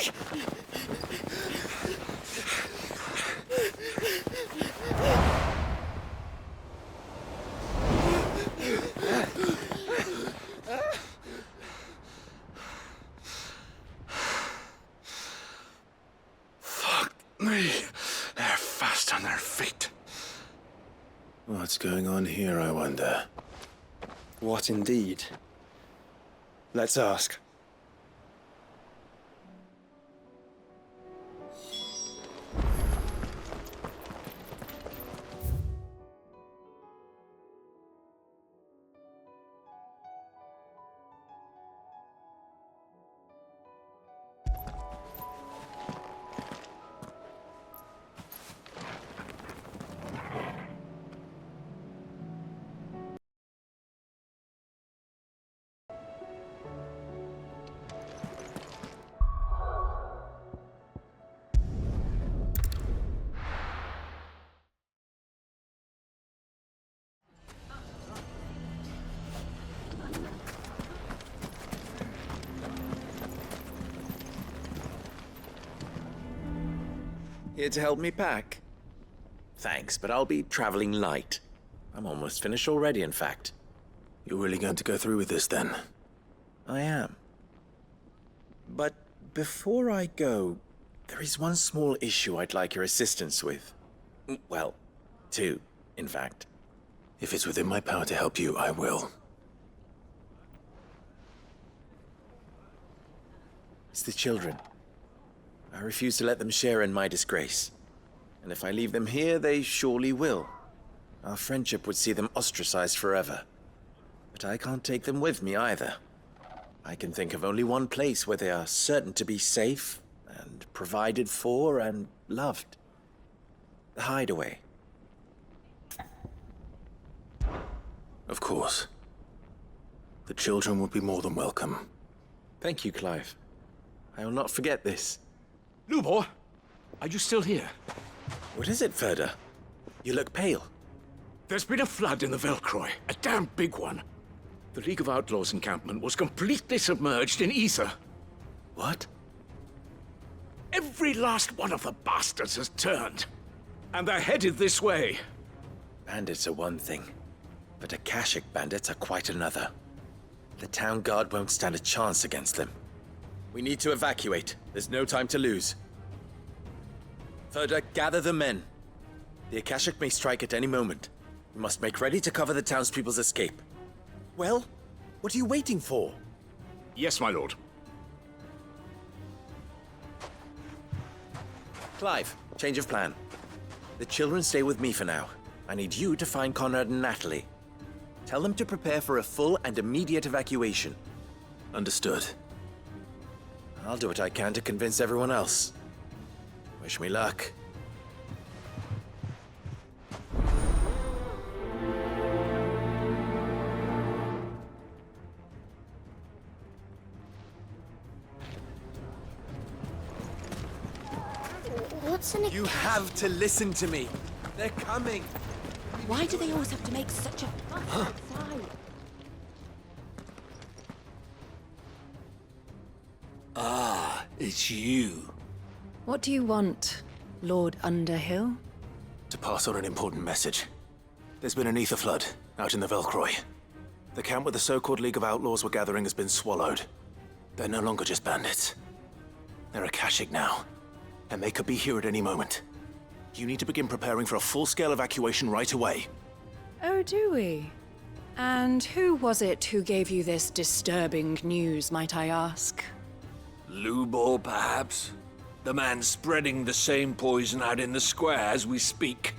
Fuck me. They're fast on their feet. What's going on here, I wonder? What indeed? Let's ask. Here to help me pack? Thanks, but I'll be traveling light. I'm almost finished already, in fact. You're really going to go through with this, then? I am. But before I go, there is one small issue I'd like your assistance with. Well, two, in fact. If it's within my power to help you, I will. It's the children. I refuse to let them share in my disgrace. And if I leave them here, they surely will. Our friendship would see them ostracized forever. But I can't take them with me either. I can think of only one place where they are certain to be safe, and provided for, and loved. The Hideaway. Of course. The children would be more than welcome. Thank you, Clive. I will not forget this. Lubor, are you still here? What is it, Ferda? You look pale. There's been a flood in the Velcroy, a damn big one. The League of Outlaws encampment was completely submerged in ether. What? Every last one of the bastards has turned, and they're headed this way. Bandits are one thing, but Akashic bandits are quite another. The town guard won't stand a chance against them. We need to evacuate. There's no time to lose. Ferda, gather the men. The Akashic may strike at any moment. We must make ready to cover the townspeople's escape. Well, what are you waiting for? Yes, my lord. Clive, change of plan. The children stay with me for now. I need you to find Conrad and Natalie. Tell them to prepare for a full and immediate evacuation. Understood. I'll do what I can to convince everyone else. Wish me luck. What's in it? You have to listen to me. They're coming. Why do they always have to make such a fuss outside? Ah, it's you. What do you want, Lord Underhill? To pass on an important message. There's been an ether flood out in the Velcroy. The camp where the so-called League of Outlaws were gathering has been swallowed. They're no longer just bandits. They're Akashic now, and they could be here at any moment. You need to begin preparing for a full-scale evacuation right away. Oh, do we? And who was it who gave you this disturbing news, might I ask? Lubor, perhaps? The man spreading the same poison out in the square as we speak.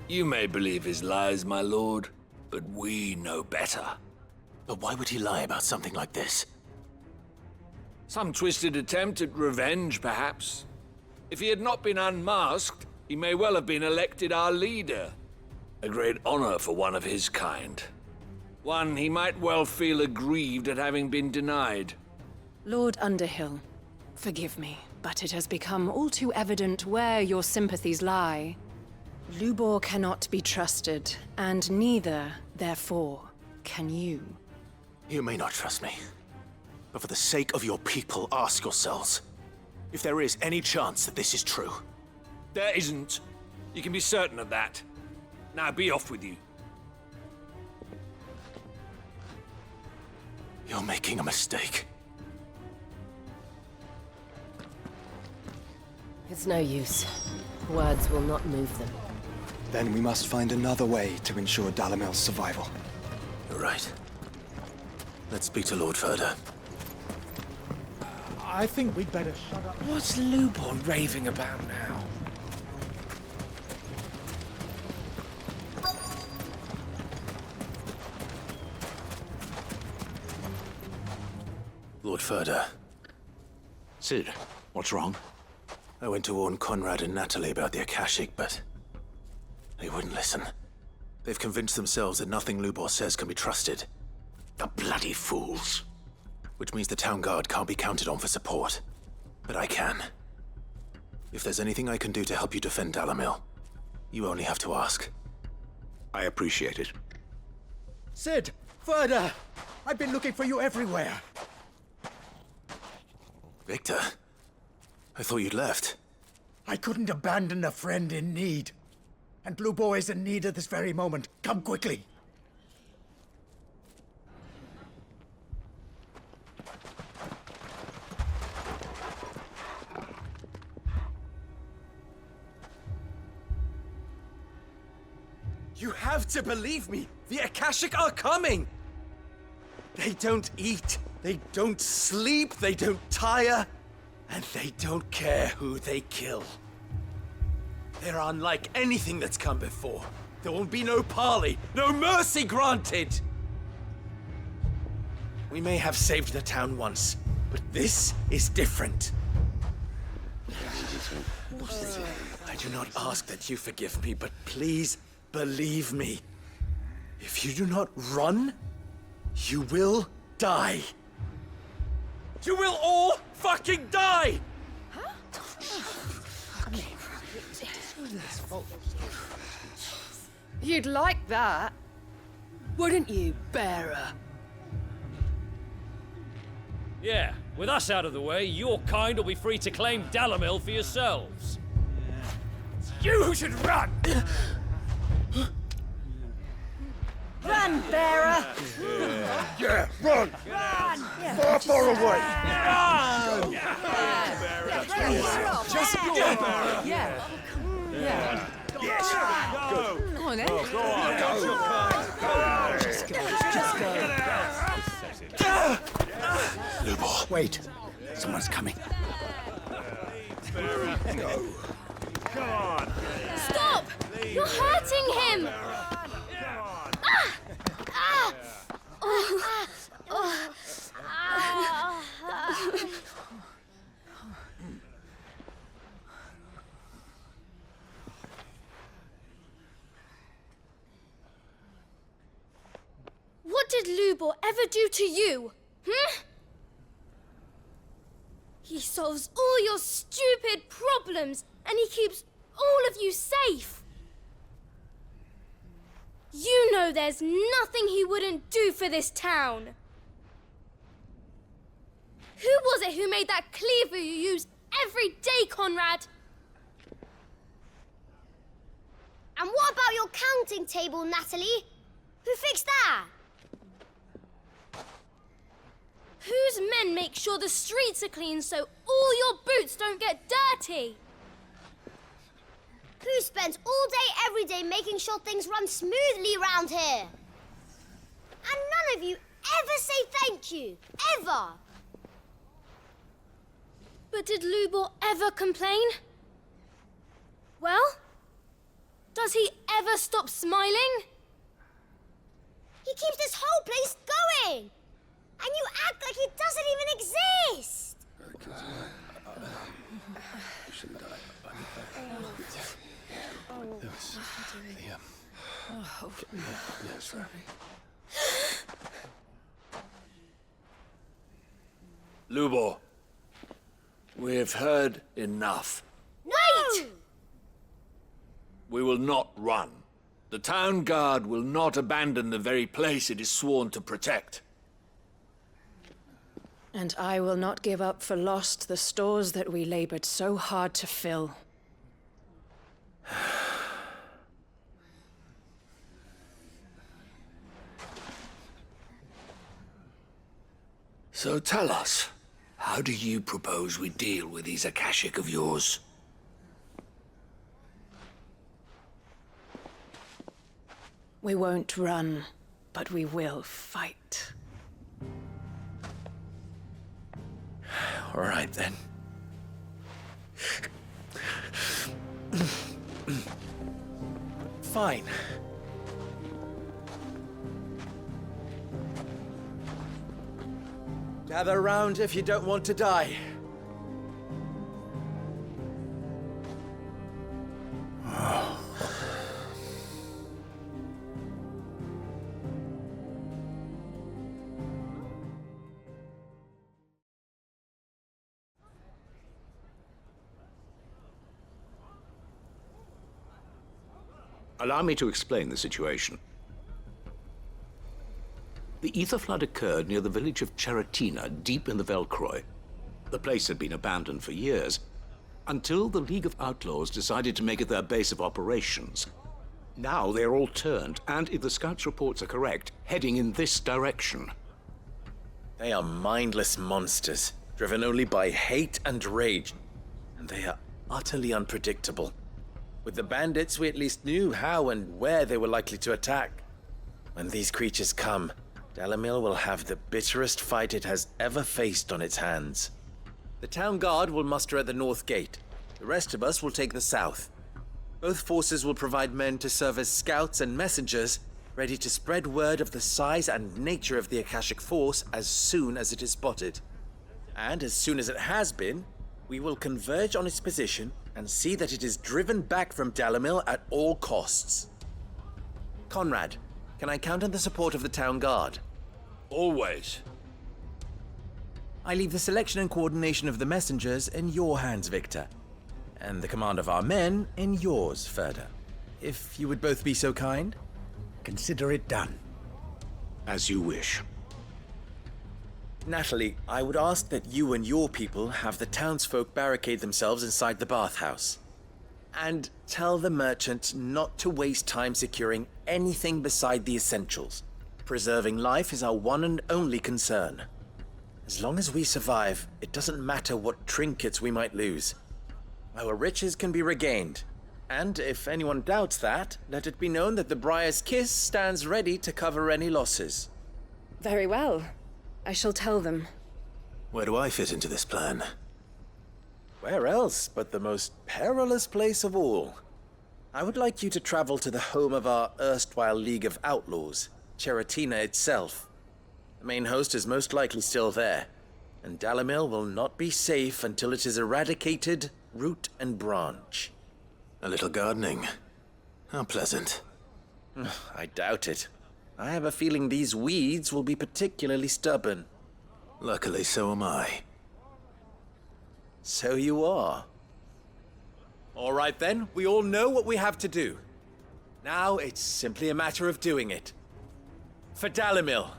You may believe his lies, my lord, but we know better. But why would he lie about something like this? Some twisted attempt at revenge, perhaps. If he had not been unmasked, he may well have been elected our leader. A great honor for one of his kind. One he might well feel aggrieved at having been denied. Lord Underhill, forgive me, but it has become all too evident where your sympathies lie. Lubor cannot be trusted, and neither, therefore, Can you? You may not trust me, but for the sake of your people, ask yourselves if there is any chance that this is true. There isn't. You can be certain of that. Now be off with you. You're making a mistake. It's no use. Words will not move them. Then we must find another way to ensure Dalamil's survival. You're right. Let's speak to Lord Ferda. I think we'd better shut up. What's Lubor raving about now? Lord Ferda. Sid, what's wrong? I went to warn Conrad and Natalie about the Akashic, but they wouldn't listen. They've convinced themselves that nothing Lubor says can be trusted. The bloody fools. Which means the town guard can't be counted on for support. But I can. If there's anything I can do to help you defend Dalamil, you only have to ask. I appreciate it. Sid! Ferda! I've been looking for you everywhere. Victor? I thought you'd left. I couldn't abandon a friend in need. And Lubor is in need at this very moment. Come quickly. You have to believe me! The Akashic are coming! They don't eat, they don't sleep, they don't tire, and they don't care who they kill. They're unlike anything that's come before. There will be no parley, no mercy granted! We may have saved the town once, but this is different. I do not ask that you forgive me, but please believe me. If you do not run, you will die. You will all fucking die! You'd like that, wouldn't you, bearer? Yeah, with us out of the way, your kind will be free to claim Dalamil for yourselves. You who should run! Run, bearer! Yeah, run! Run! Far, far away! Run! Just go, bearer! Yeah. Yeah. Yes! Go! Go on, then. Go on! Go! Just go. Just go. Lubor. Wait. Someone's coming. Go. Come on! Stop! You're hurting him! What did Lubor ever do to you? He solves all your stupid problems and he keeps all of you safe. You know there's nothing he wouldn't do for this town. Who was it who made that cleaver you use every day, Conrad? And what about your counting table, Natalie? Who fixed that? Whose men make sure the streets are clean so all your boots don't get dirty? Who spends all day, every day making sure things run smoothly around here? And none of you ever say thank you. Ever. But did Lubor ever complain? Well, does he ever stop smiling? He keeps this whole place going. And you act like it doesn't even exist. You shouldn't die. Oh, sorry. Lubor, we've heard enough. Wait! We will not run. The town guard will not abandon the very place it is sworn to protect. And I will not give up for lost the stores that we labored so hard to fill. So tell us, how do you propose we deal with these Akashic of yours? We won't run, but we will fight. All right, then. Fine. Gather around if you don't want to die. Allow me to explain the situation. The ether flood occurred near the village of Cheratina, deep in the Velcroy. The place had been abandoned for years, until the League of Outlaws decided to make it their base of operations. Now they're all turned, and if the scouts' reports are correct, heading in this direction. They are mindless monsters, driven only by hate and rage, and they are utterly unpredictable. With the bandits, we at least knew how and where they were likely to attack. When these creatures come, Dalamil will have the bitterest fight it has ever faced on its hands. The town guard will muster at the north gate. The rest of us will take the south. Both forces will provide men to serve as scouts and messengers, ready to spread word of the size and nature of the Akashic force as soon as it is spotted. And as soon as it has been, we will converge on its position and see that it is driven back from Dalamil at all costs. Conrad, can I count on the support of the town guard? Always. I leave the selection and coordination of the messengers in your hands, Victor. And the command of our men in yours, Ferda. If you would both be so kind. Consider it done. As you wish. Natalie, I would ask that you and your people have the townsfolk barricade themselves inside the bathhouse. And tell the merchant not to waste time securing anything beside the essentials. Preserving life is our one and only concern. As long as we survive, it doesn't matter what trinkets we might lose. Our riches can be regained. And if anyone doubts that, let it be known that the Briar's Kiss stands ready to cover any losses. Very well. I shall tell them. Where do I fit into this plan? Where else but the most perilous place of all? I would like you to travel to the home of our erstwhile League of Outlaws, Cheratina itself. The main host is most likely still there, and Dalamil will not be safe until it is eradicated, root and branch. A little gardening. How pleasant. I doubt it. I have a feeling these weeds will be particularly stubborn. Luckily, so am I. So you are. All right then, we all know what we have to do. Now it's simply a matter of doing it. For Dalamil.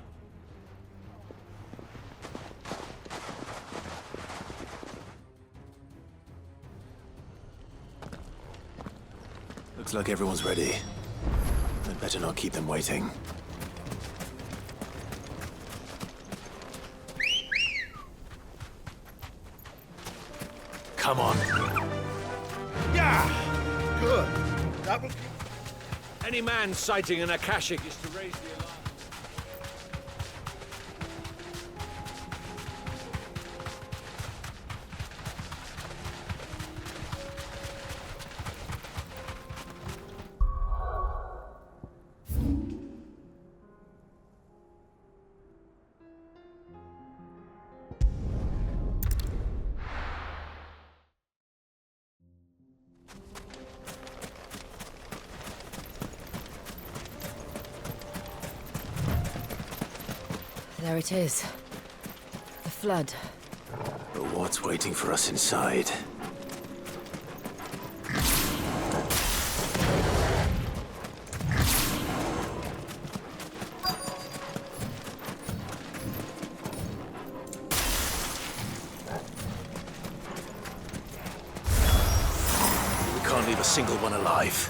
Looks like everyone's ready. I'd better not keep them waiting. Come on. Yeah! Good. That will... Any man sighting an Akashic is to raise the alarm. There it is. The flood. But what's waiting for us inside? can't leave a single one alive.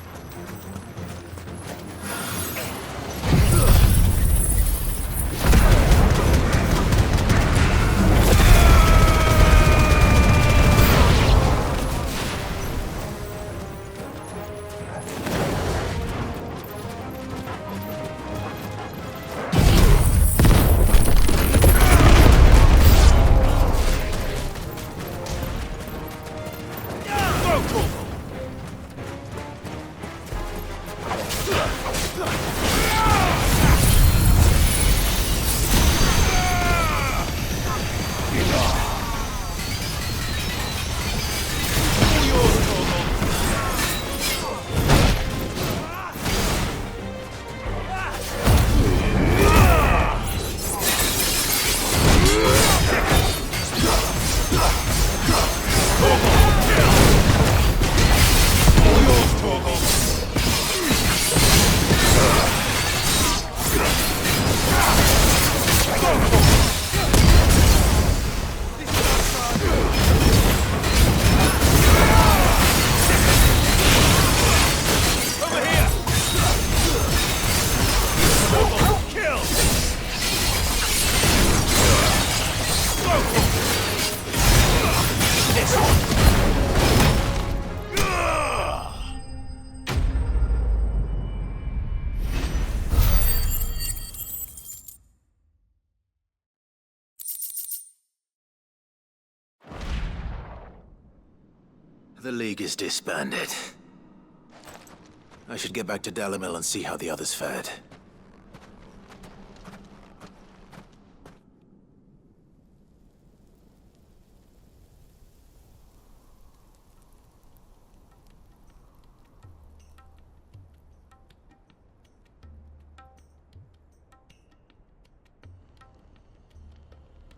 The League is disbanded. I should get back to Dalimil and see how the others fared.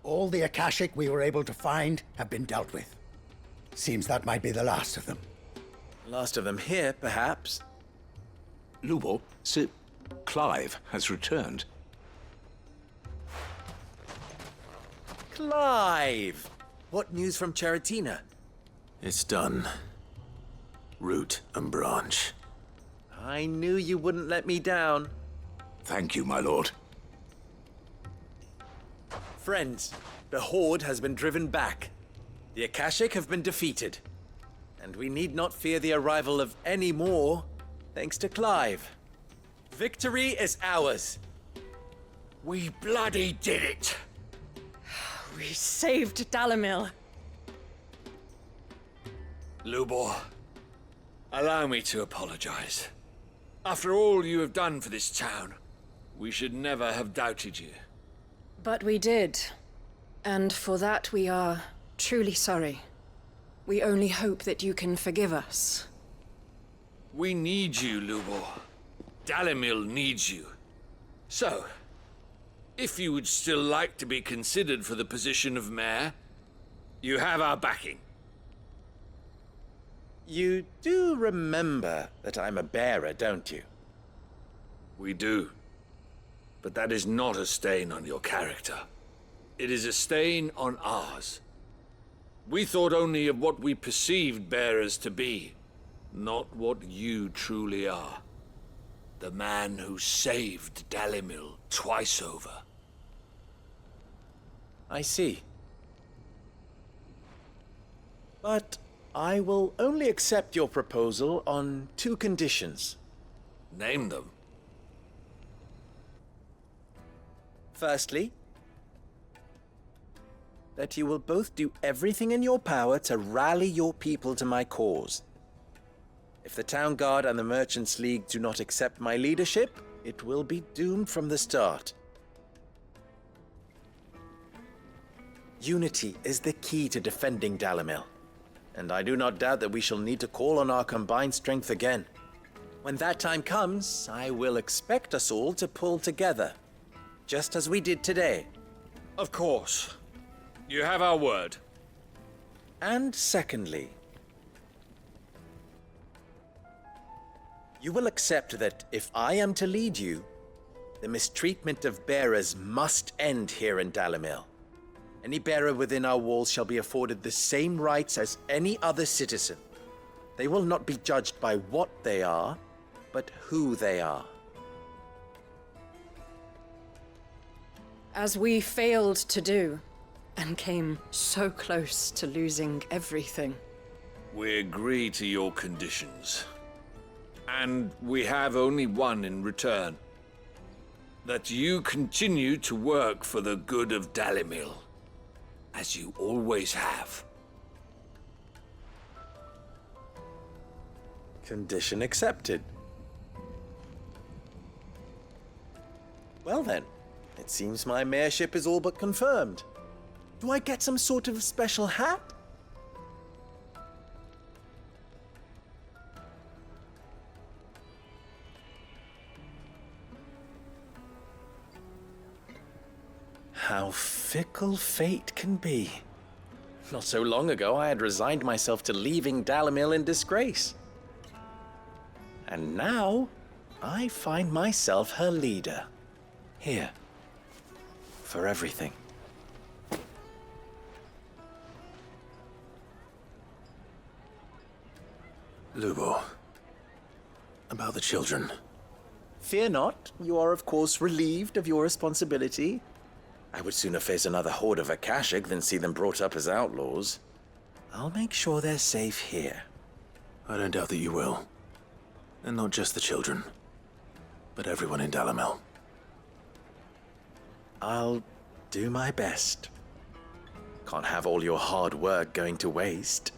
All the Akashic we were able to find have been dealt with. Seems that might be the last of them. Last of them here, perhaps. Lubo, Sir Clive has returned. Clive! What news from Charatina? It's done. Root and branch. I knew you wouldn't let me down. Thank you, my lord. Friends, the Horde has been driven back. The Akashic have been defeated. And we need not fear the arrival of any more, thanks to Clive. Victory is ours. We bloody did it! We saved Dalimil. Lubor, allow me to apologize. After all you have done for this town, we should never have doubted you. But we did. And for that we are truly sorry. We only hope that you can forgive us. We need you, Lubor. Dalimil needs you. So, if you would still like to be considered for the position of mayor, you have our backing. You do remember that I'm a bearer, don't you? We do. But that is not a stain on your character. It is a stain on ours. We thought only of what we perceived bearers to be, not what you truly are. The man who saved Dalimil twice over. I see. But I will only accept your proposal on 2 conditions. Name them. Firstly, that you will both do everything in your power to rally your people to my cause. If the Town Guard and the Merchants League do not accept my leadership, it will be doomed from the start. Unity is the key to defending Dalimil, and I do not doubt that we shall need to call on our combined strength again. When that time comes, I will expect us all to pull together, just as we did today. Of course. You have our word. And secondly, you will accept that if I am to lead you, the mistreatment of bearers must end here in Dalimil. Any bearer within our walls shall be afforded the same rights as any other citizen. They will not be judged by what they are, but who they are. As we failed to do, and came so close to losing everything. We agree to your conditions. And we have only one in return. That you continue to work for the good of Dalimil, as you always have. Condition accepted. Well then, it seems my mayorship is all but confirmed. Do I get some sort of special hat? How fickle fate can be. Not so long ago, I had resigned myself to leaving Dalimil in disgrace. And now, I find myself her leader. Here. For everything. Lubo. About the children. Fear not, you are of course relieved of your responsibility. I would sooner face another horde of Akashic than see them brought up as outlaws. I'll make sure they're safe here. I don't doubt that you will. And not just the children, but everyone in Dalimil. I'll do my best. Can't have all your hard work going to waste.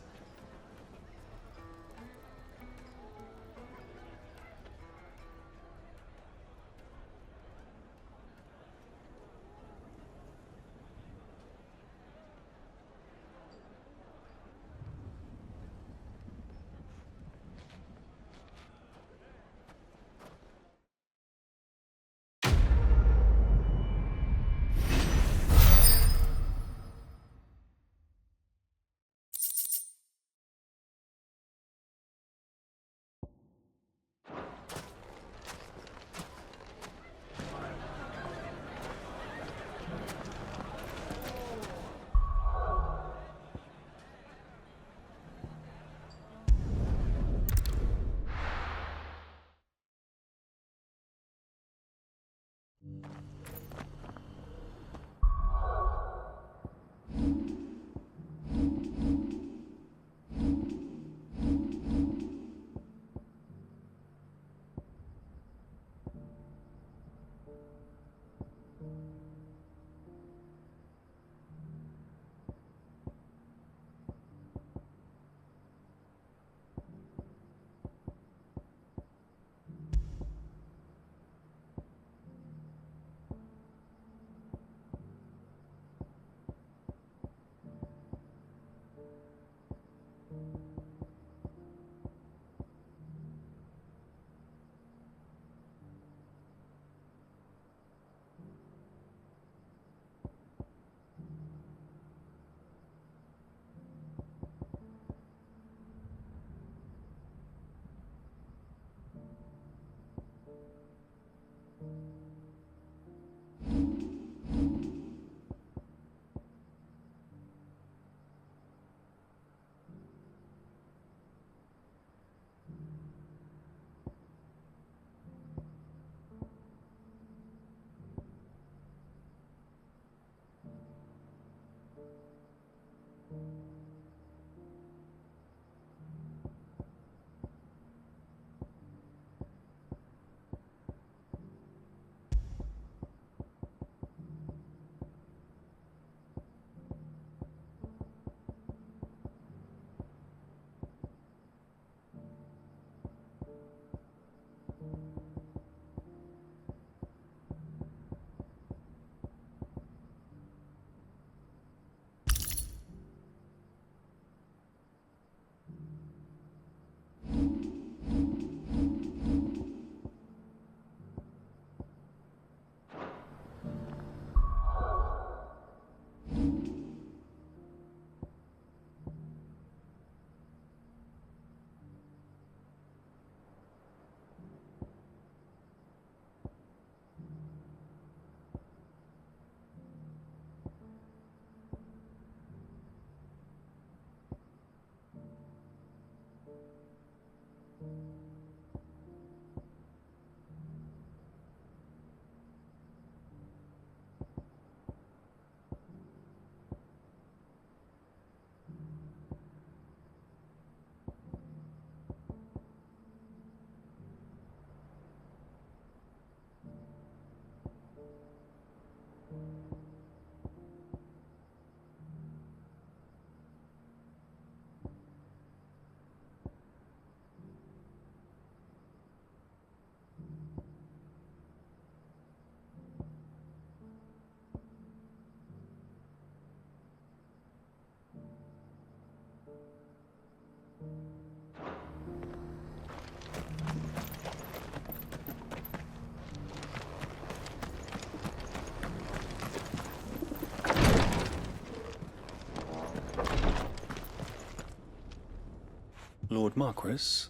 Lord Marquis,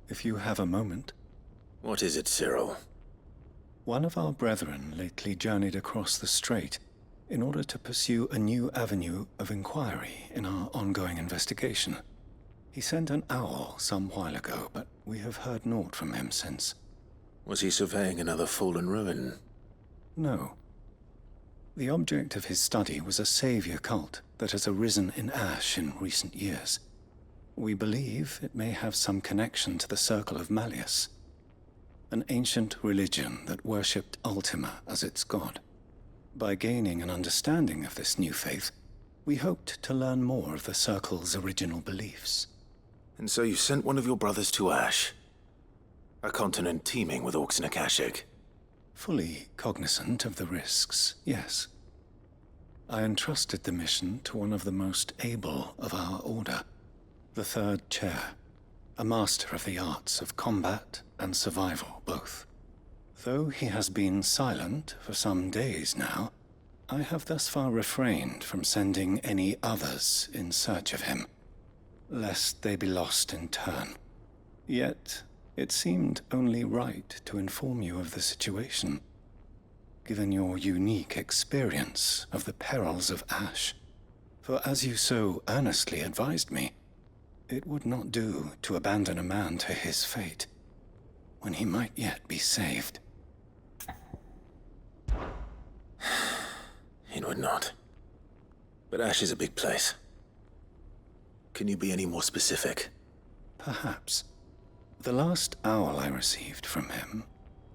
if you have a moment. What is it, Cyril? One of our brethren lately journeyed across the strait in order to pursue a new avenue of inquiry in our ongoing investigation. He sent an owl some while ago, but we have heard naught from him since. Was he surveying another fallen ruin? No. The object of his study was a savior cult that has arisen in Ash in recent years. We believe it may have some connection to the Circle of Malleus, an ancient religion that worshipped Ultima as its god. By gaining an understanding of this new faith, we hoped to learn more of the Circle's original beliefs. And so you sent one of your brothers to Ash? A continent teeming with orcs and Akashic? Fully cognizant of the risks, yes. I entrusted the mission to one of the most able of our order, the Third Chair, a master of the arts of combat and survival both. Though he has been silent for some days now, I have thus far refrained from sending any others in search of him, lest they be lost in turn. Yet, it seemed only right to inform you of the situation, given your unique experience of the perils of Ash. For as you so earnestly advised me, it would not do to abandon a man to his fate, when he might yet be saved. It would not. But Ash is a big place. Can you be any more specific? Perhaps. The last owl I received from him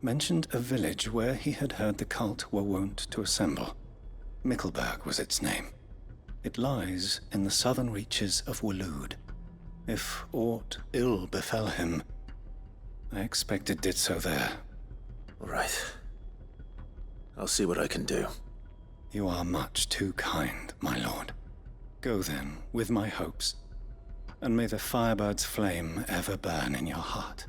mentioned a village where he had heard the cult were wont to assemble. Mickleburg was its name. It lies in the southern reaches of Waloed. If aught ill befell him, I expect it did so there. Right. I'll see what I can do. You are much too kind, my lord. Go then, with my hopes, and may the Firebird's flame ever burn in your heart.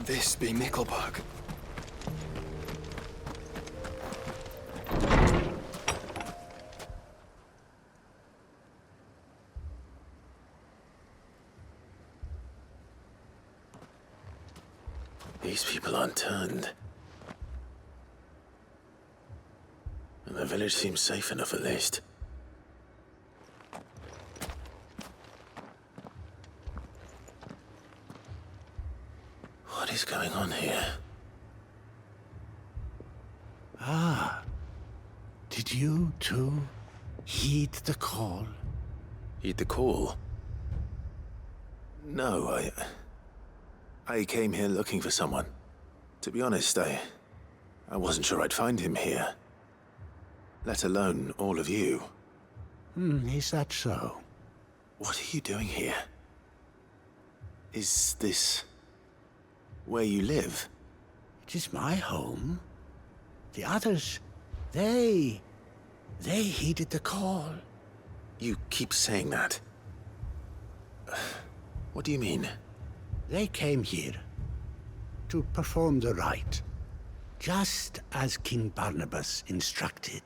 This be Mickleburg. These people aren't turned. And the village seems safe enough at least. is going on here? Ah. Did you, too, heed the call? Heed the call? No, I came here looking for someone. To be honest, I wasn't sure I'd find him here. Let alone all of you. Is that so? What are you doing here? Is this where you live? It is my home. The others, they heeded the call. You keep saying that. What do you mean? They came here to perform the rite, just as King Barnabas instructed.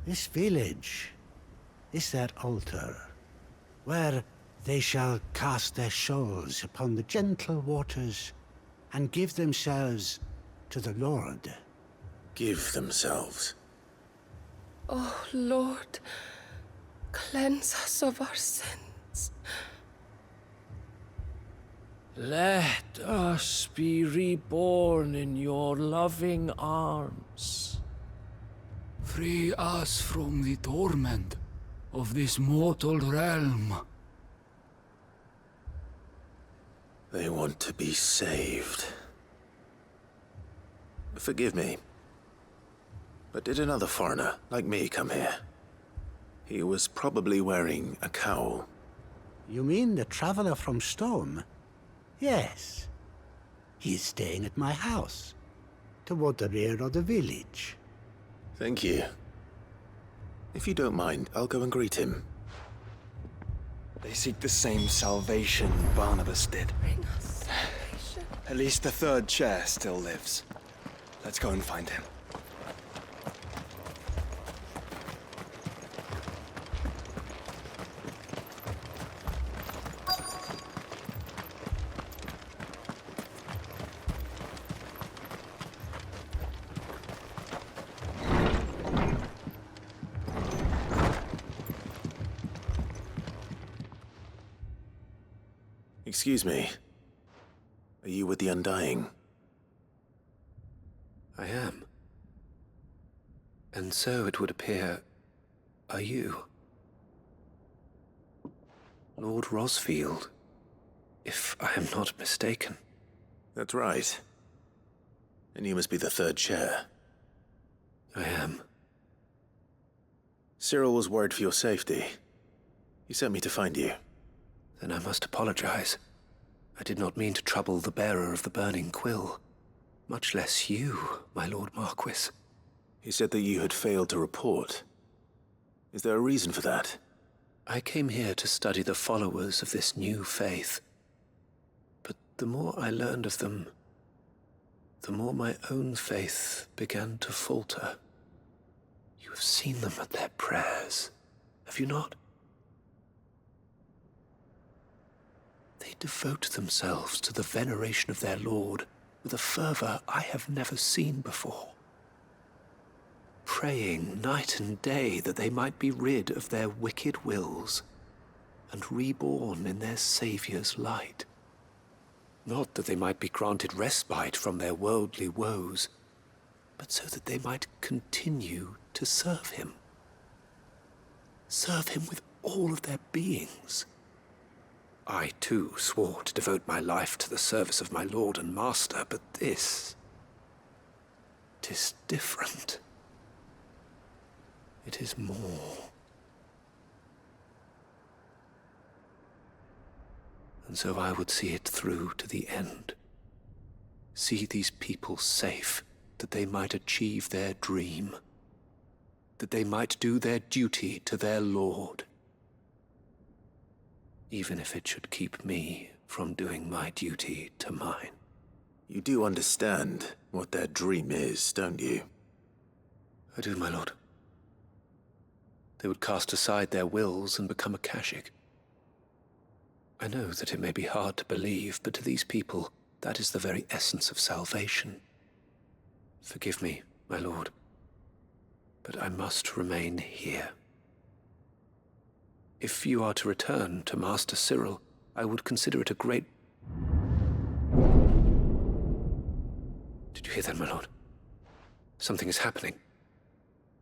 This village is their altar, where they shall cast their souls upon the gentle waters and give themselves to the Lord. Give themselves? Oh, Lord, cleanse us of our sins. Let us be reborn in your loving arms. Free us from the torment of this mortal realm. They want to be saved. Forgive me, but did another foreigner like me come here? He was probably wearing a cowl. You mean the traveler from Storm? Yes. He is staying at my house, toward the rear of the village. Thank you. If you don't mind, I'll go and greet him. They seek the same salvation Barnabas did. Bring us salvation. At least the third chair still lives. Let's go and find him. Excuse me. Are you with the Undying? I am. And so it would appear, are you? Lord Rosfield, if I am not mistaken. That's right. And you must be the third chair. I am. Cyril was worried for your safety. He sent me to find you. Then I must apologize. I did not mean to trouble the bearer of the burning quill. Much less you, my Lord Marquis. He said that you had failed to report. Is there a reason for that? I came here to study the followers of this new faith. But the more I learned of them, the more my own faith began to falter. You have seen them at their prayers, have you not? They devote themselves to the veneration of their Lord with a fervor I have never seen before. Praying night and day that they might be rid of their wicked wills and reborn in their Saviour's light. Not that they might be granted respite from their worldly woes, but so that they might continue to serve him. Serve him with all of their beings. I, too, swore to devote my life to the service of my Lord and Master, but this... 'tis different. It is more. And so I would see it through to the end. See these people safe, that they might achieve their dream. That they might do their duty to their Lord. Even if it should keep me from doing my duty to mine. You do understand what their dream is, don't you? I do, my lord. They would cast aside their wills and become Akashic. I know that it may be hard to believe, but to these people, that is the very essence of salvation. Forgive me, my lord, but I must remain here. If you are to return to Master Cyril, I would consider it a great... you hear that, my lord? Something is happening.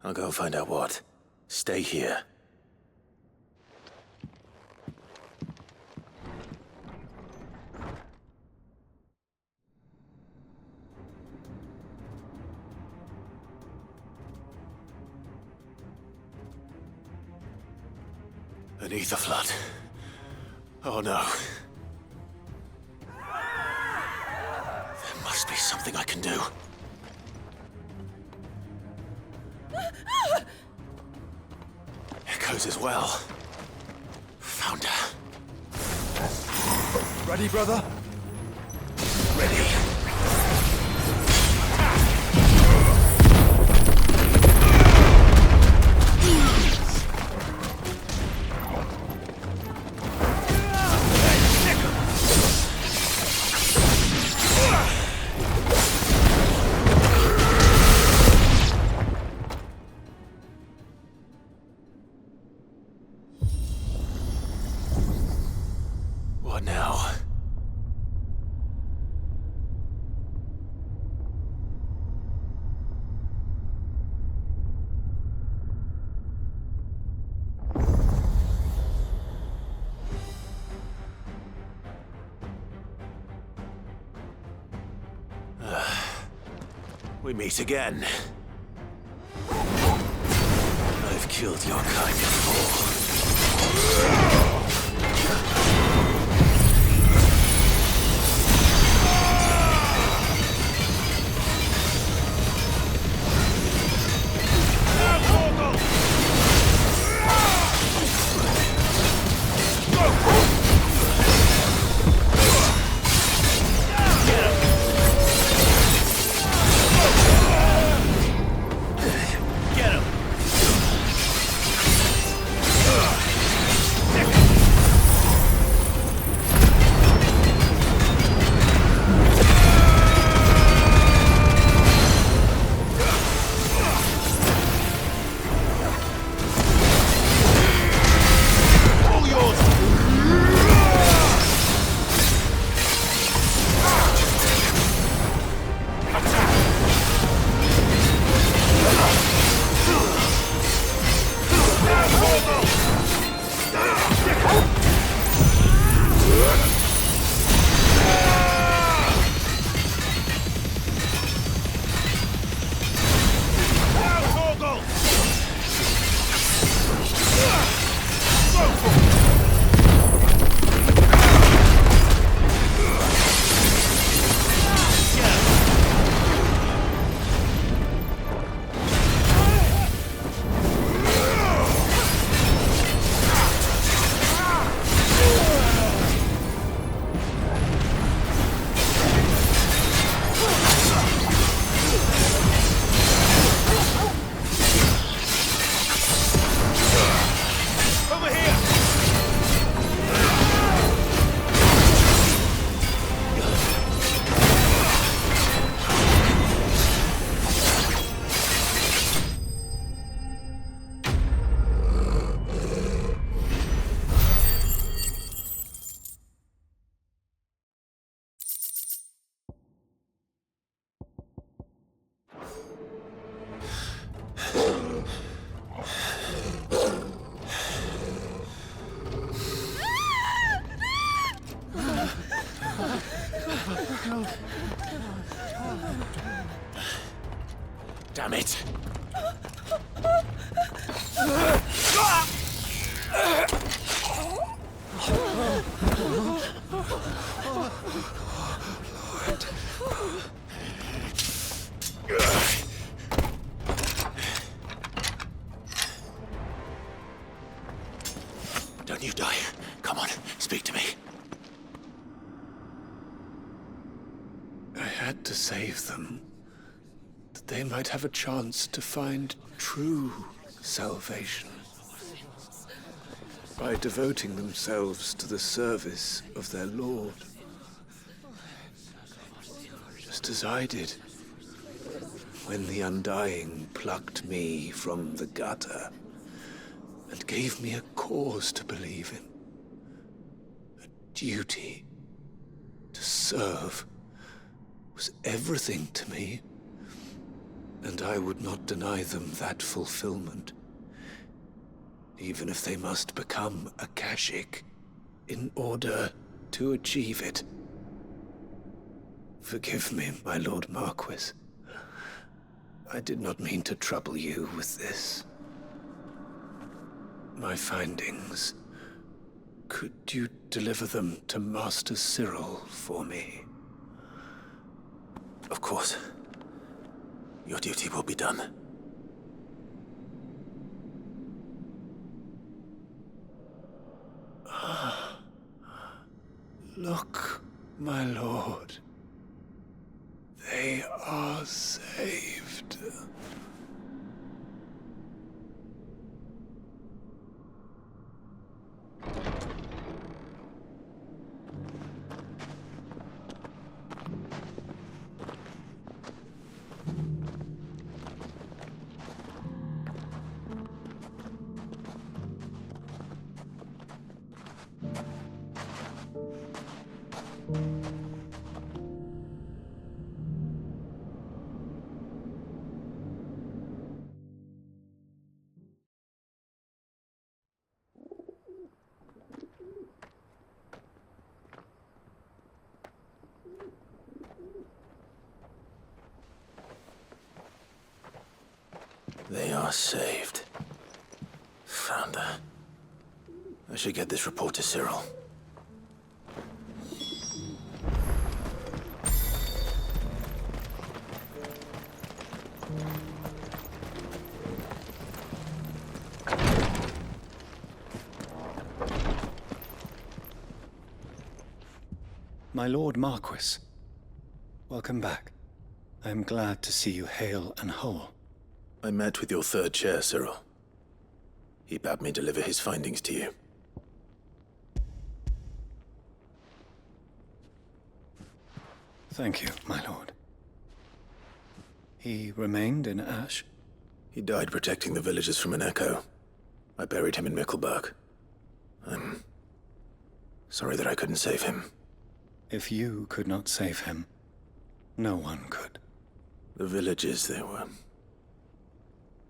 I'll go and find out what. Stay here. An ether flood. Oh no. There must be something I can do. Echoes as well. Found her. Ready, brother? Ready. What now? We meet again. I've killed your kind before. Get him! Damn it! Don't you die. Come on, speak to me. I had to save them, that they might have a chance to find true salvation. By devoting themselves to the service of their Lord. Just as I did when the Undying plucked me from the gutter and gave me a cause to believe in. A duty to serve was everything to me, and I would not deny them that fulfillment, even if they must become Akashic in order to achieve it. Forgive me, my Lord Marquis. I did not mean to trouble you with this. My findings. Could you deliver them to Master Cyril for me? Of course. Your duty will be done. Look, my lord. They are saved. They are saved. Found her. I should get this report to Cyril. My Lord Marquis, welcome back. I am glad to see you hale and whole. I met with your third chair, Cyril. He bade me deliver his findings to you. Thank you, my lord. He remained in Ash? He died protecting the villagers from an echo. I buried him in Mickelberg. I'm sorry that I couldn't save him. If you could not save him, no one could. The villagers, they were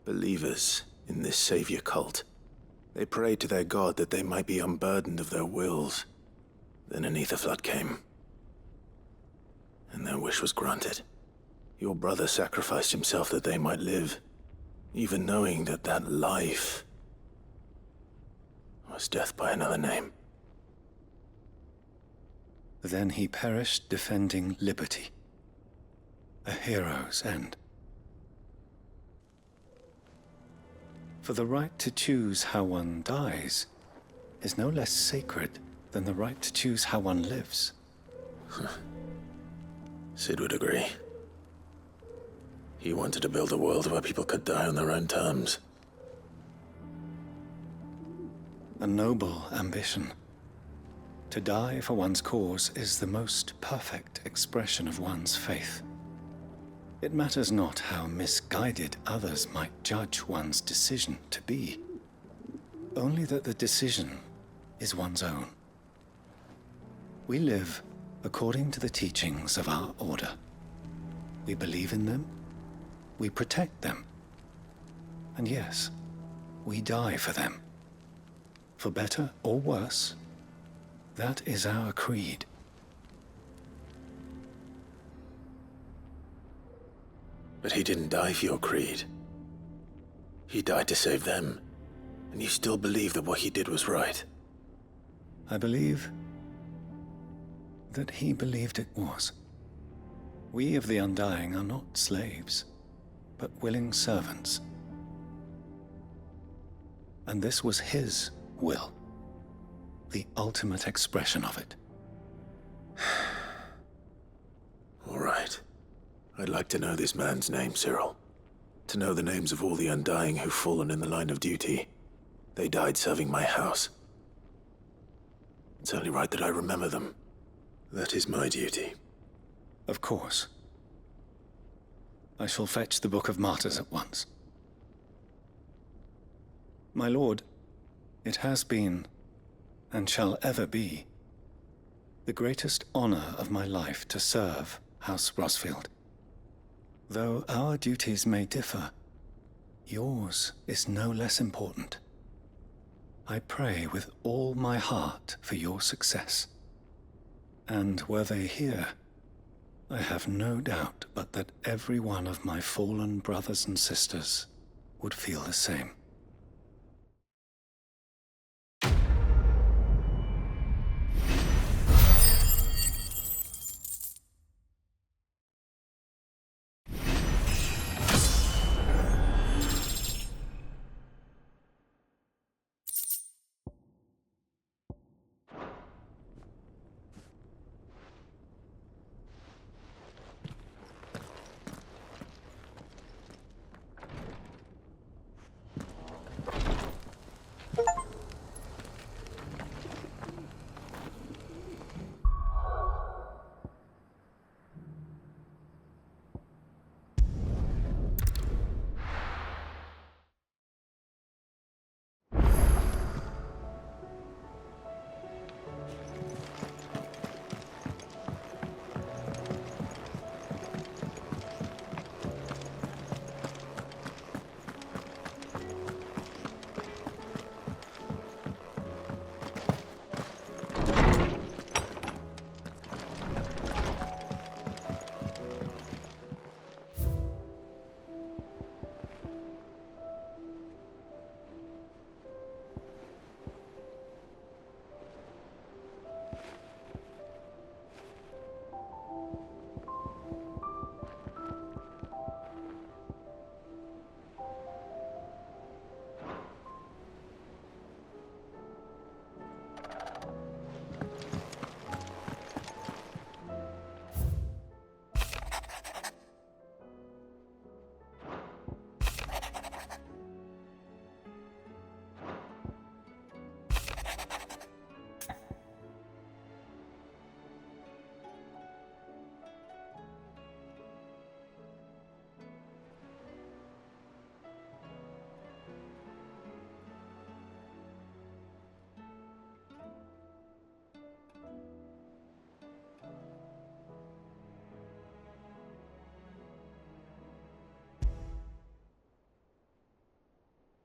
believers in this savior cult. They prayed to their god that they might be unburdened of their wills. Then an ether flood came, and their wish was granted. Your brother sacrificed himself that they might live, even knowing that that life was death by another name. Then he perished defending liberty. A hero's end. For the right to choose how one dies is no less sacred than the right to choose how one lives. Sid would agree. He wanted to build a world where people could die on their own terms. A noble ambition. To die for one's cause is the most perfect expression of one's faith. It matters not how misguided others might judge one's decision to be, only that the decision is one's own. We live according to the teachings of our order. We believe in them, we protect them, and yes, we die for them. For better or worse, that is our creed. But he didn't die for your creed. He died to save them, and you still believe that what he did was right. I believe that he believed it was. We of the Undying are not slaves, but willing servants. And this was his will, the ultimate expression of it. All right. I'd like to know this man's name, Cyril. To know the names of all the Undying who've fallen in the line of duty. They died serving my house. It's only right that I remember them. That is my duty. Of course. I shall fetch the Book of Martyrs at once. My lord, it has been, and shall ever be, the greatest honor of my life to serve House Rosfield. Though our duties may differ, yours is no less important. I pray with all my heart for your success. And were they here, I have no doubt but that every one of my fallen brothers and sisters would feel the same.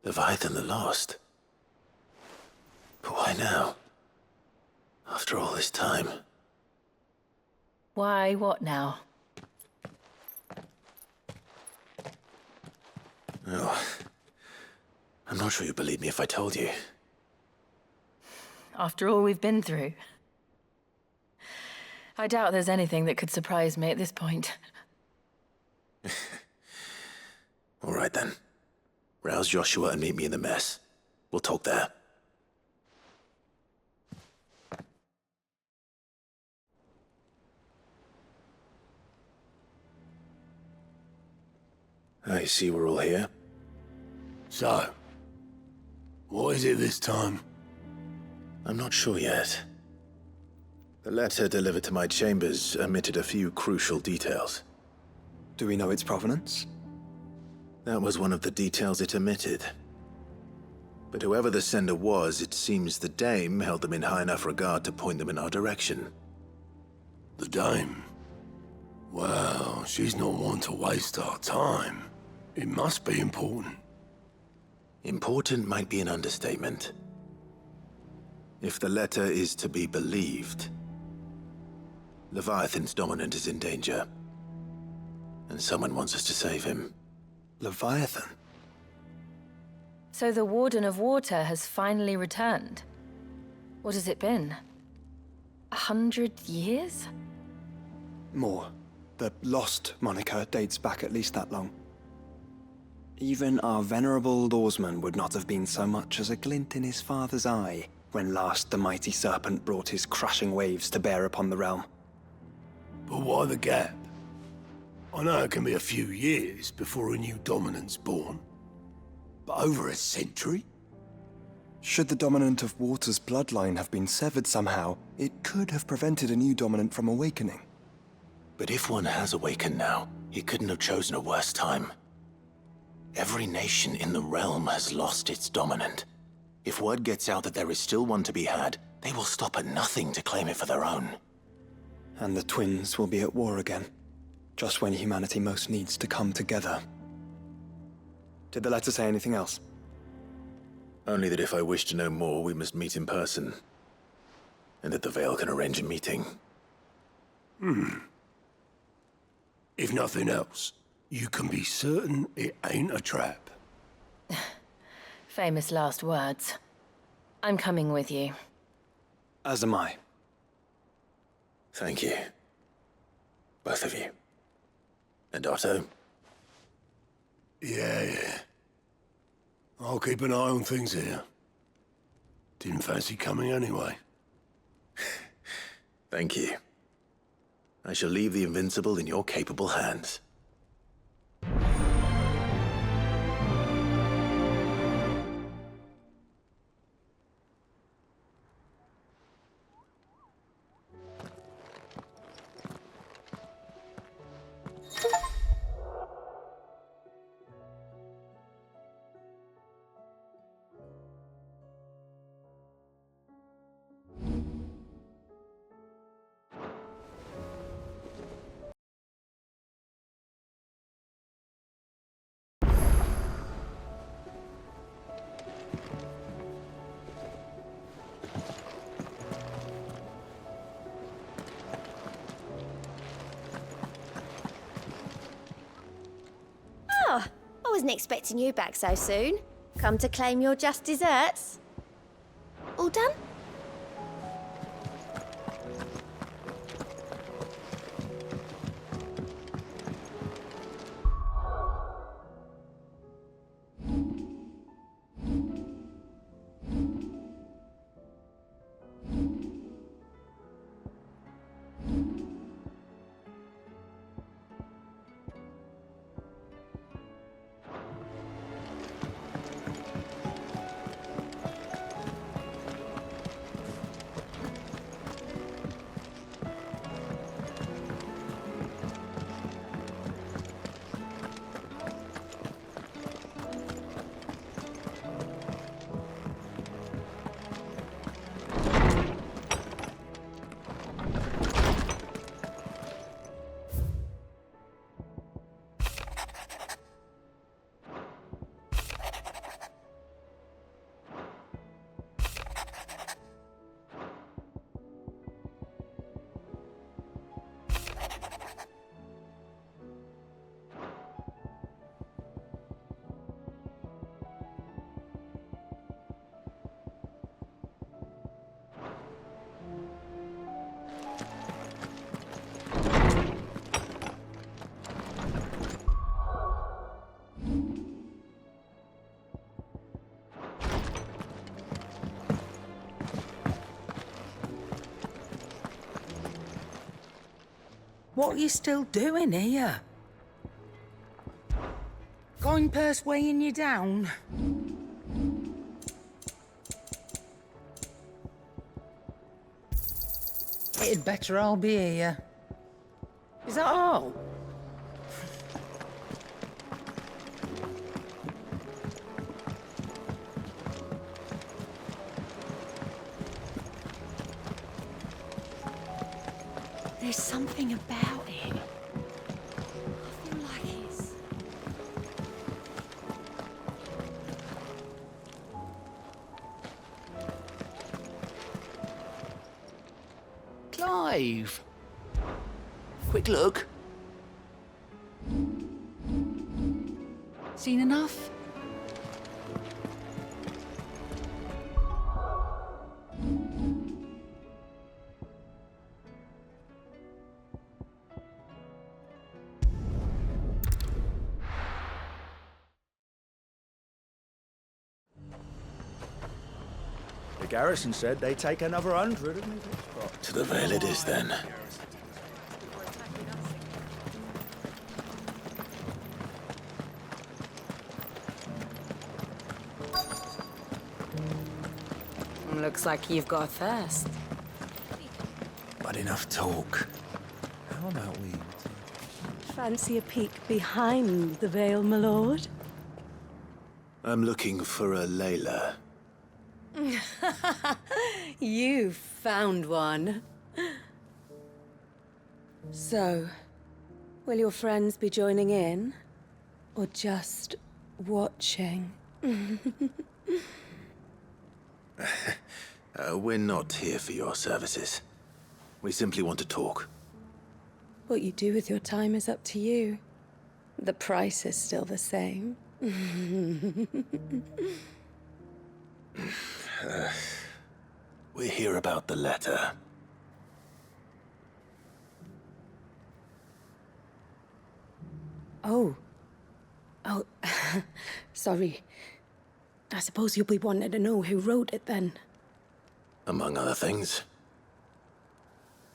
Leviathan the Lost? But why now? After all this time. Why, what now? Oh, I'm not sure you'd believe me if I told you. After all we've been through. I doubt there's anything that could surprise me at this point. All right then. Rouse Joshua and meet me in the mess. We'll talk there. I see we're all here. So, what is it this time? I'm not sure yet. The letter delivered to my chambers omitted a few crucial details. Do we know its provenance? That was one of the details it omitted. But whoever the sender was, it seems the Dame held them in high enough regard to point them in our direction. The Dame? Well, she's not one to waste our time. It must be important. Important might be an understatement. If the letter is to be believed, Leviathan's dominant is in danger. And someone wants us to save him. Leviathan? So the Warden of Water has finally returned. What has it been? 100 years? More. The Lost moniker dates back at least that long. Even our venerable lawsman would not have been so much as a glint in his father's eye when last the mighty serpent brought his crushing waves to bear upon the realm. But why the gap? I know it can be a few years before a new dominant's born. But over a century? Should the dominant of Water's bloodline have been severed somehow, it could have prevented a new dominant from awakening. But if one has awakened now, he couldn't have chosen a worse time. Every nation in the realm has lost its dominant. If word gets out that there is still one to be had, they will stop at nothing to claim it for their own. And the twins will be at war again. Just when humanity most needs to come together. Did the letter say anything else? Only that if I wish to know more, we must meet in person. And that the Vale can arrange a meeting. If nothing else, you can be certain it ain't a trap. Famous last words. I'm coming with you. As am I. Thank you. Both of you. And Otto? Yeah. I'll keep an eye on things here. Didn't fancy coming anyway. Thank you. I shall leave the Invincible in your capable hands. Oh, I wasn't expecting you back so soon. Come to claim your just desserts? All done? What are you still doing here? Goingpurse weighing you down? It'd better I'll be here. Is that all? There's something about it. I feel like it's... Clive! Quick look. Seen enough? The garrison said they'd take another 100. To the Vale it is, then. Looks like you've got a thirst. But enough talk. How about we... Fancy a peek behind the veil, my lord? I'm looking for a Layla. You found one. So, Will your friends be joining in? Or just watching? We're not here for your services. We simply want to talk. What you do with your time is up to you. The price is still the same. We're here about the letter. Oh. Sorry. I suppose you'll be wanting to know who wrote it then. Among other things.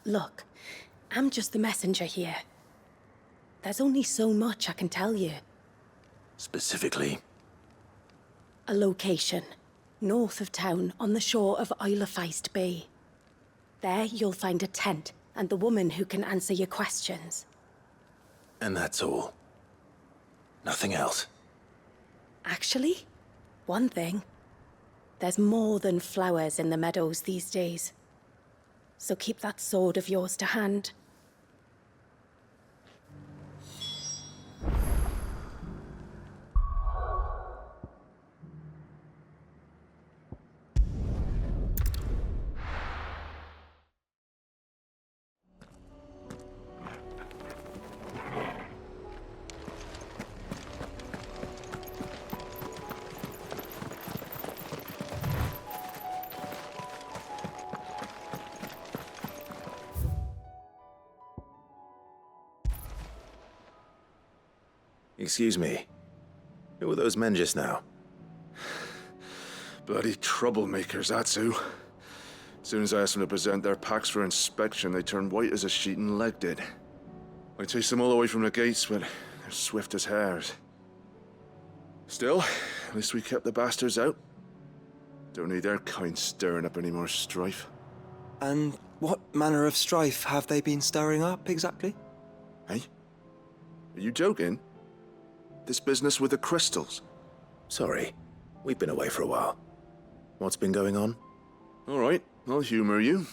Look, I'm just the messenger here. There's only so much I can tell you. Specifically? A location, north of town, on the shore of Isle of Feist Bay. There you'll find a tent, and the woman who can answer your questions. And that's all? Nothing else? Actually, one thing. There's more than flowers in the meadows these days. So keep that sword of yours to hand. Excuse me. Who were those men just now? Bloody troublemakers, that's who. As soon as I asked them to present their packs for inspection, they turned white as a sheet and legged it. I chased them all away from the gates, but they're swift as hares. Still, at least we kept the bastards out. Don't need their kind stirring up any more strife. And what manner of strife have they been stirring up, exactly? Hey? Are you joking? This business with the crystals? Sorry. We've been away for a while. What's been going on? All right, I'll humor you.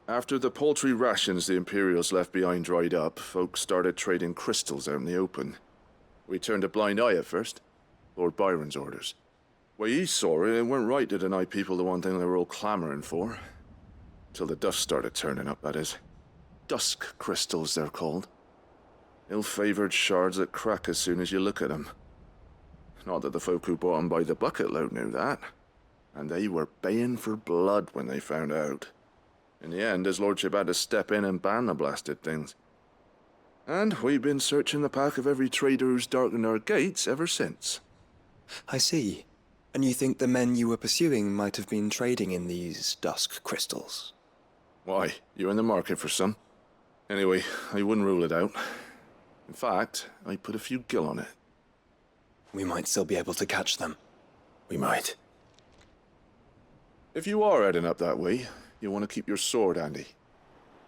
After the paltry rations the Imperials left behind dried up, folks started trading crystals out in the open. We turned a blind eye at first. Lord Byron's orders. Way he saw it, it weren't right to deny people the one thing they were all clamoring for. Till the dust started turning up, that is. Dusk crystals, they're called. Ill-favored shards that crack as soon as you look at them. Not that the folk who bought them by the bucket load knew that. And they were baying for blood when they found out. In the end, his lordship had to step in and ban the blasted things. And we've been searching the pack of every trader who's darkened our gates ever since. I see. And you think the men you were pursuing might have been trading in these dusk crystals? Why? You in the market for some? Anyway, I wouldn't rule it out. In fact, I put a few gil on it. We might still be able to catch them. We might. If you are heading up that way, you want to keep your sword handy.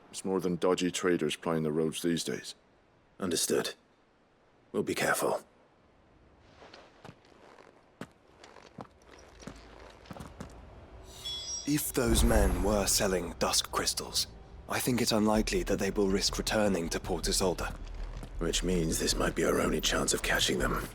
There's more than dodgy traders plying the roads these days. Understood. We'll be careful. If those men were selling dusk crystals, I think it unlikely that they will risk returning to Port Isolde. Which means this might be our only chance of catching them.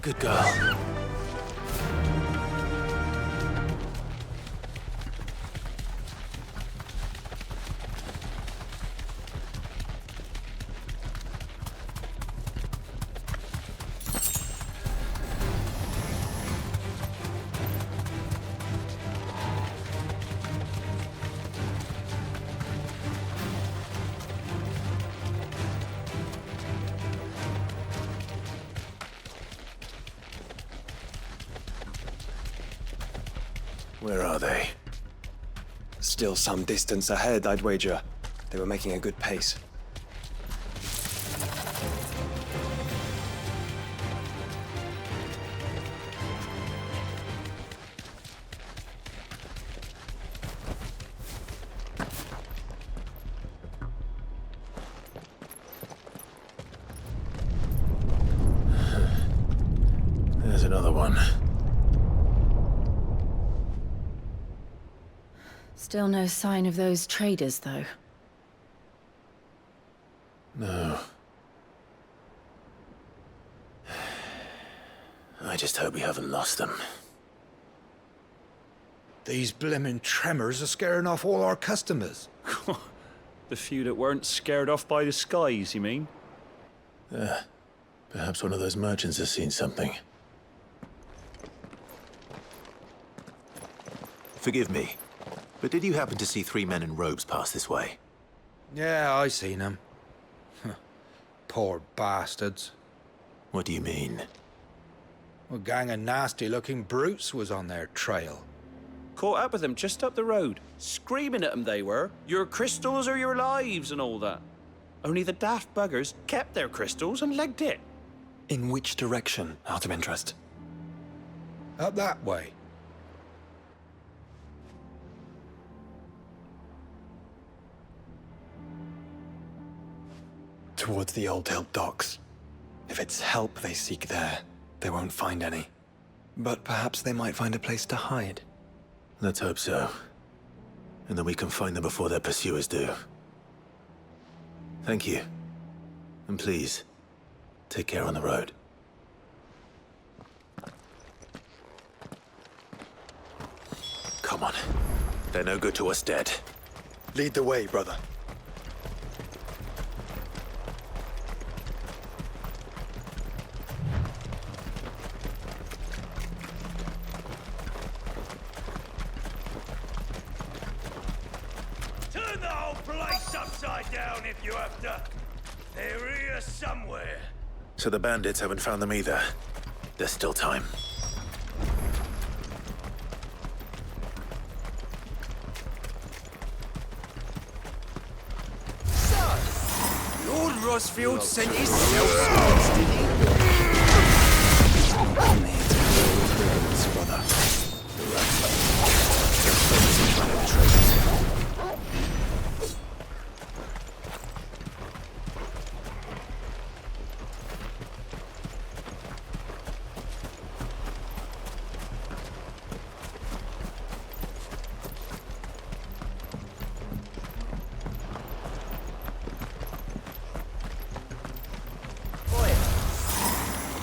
Good girl. Where are they? Still some distance ahead, I'd wager. They were making a good pace. There's another one. Still no sign of those traders, though. No. I just hope we haven't lost them. These blimmin' tremors are scaring off all our customers. The few that weren't scared off by the skies, you mean? Perhaps one of those merchants has seen something. Forgive me, but did you happen to see 3 men in robes pass this way? Yeah, I seen them. Poor bastards. What do you mean? A gang of nasty-looking brutes was on their trail. Caught up with them just up the road. Screaming at them they were. Your crystals are your lives and all that. Only the daft buggers kept their crystals and legged it. In which direction, out of interest? Up that way. Towards the Old Hill docks. If it's help they seek there, they won't find any. But perhaps they might find a place to hide. Let's hope so. And that we can find them before their pursuers do. Thank you. And please, take care on the road. Come on. They're no good to us dead. Lead the way, brother. Turn the whole place upside down if you have to. They're here somewhere. So the bandits haven't found them either. There's still time. Lord Rosfield sent his self-scouts, did he? Brother.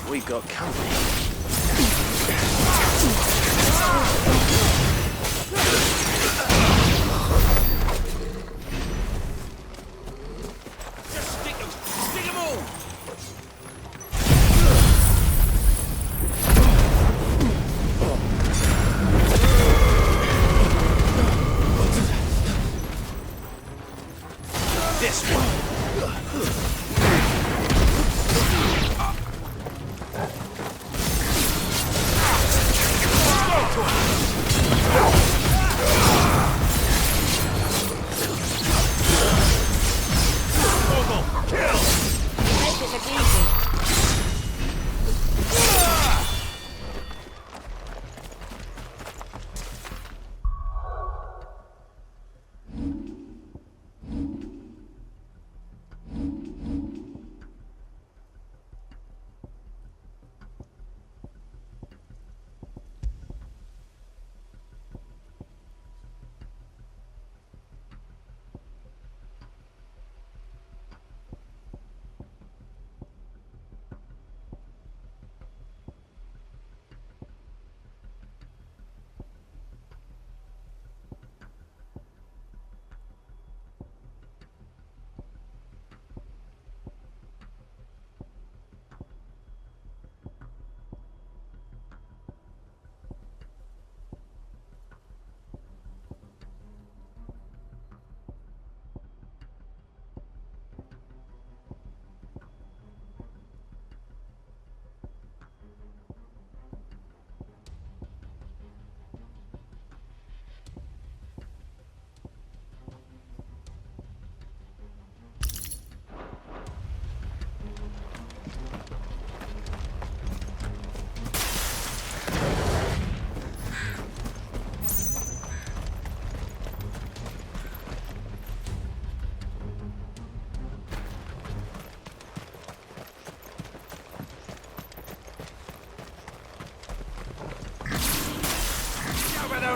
We've got company. Just stick them! Stick them all! This one.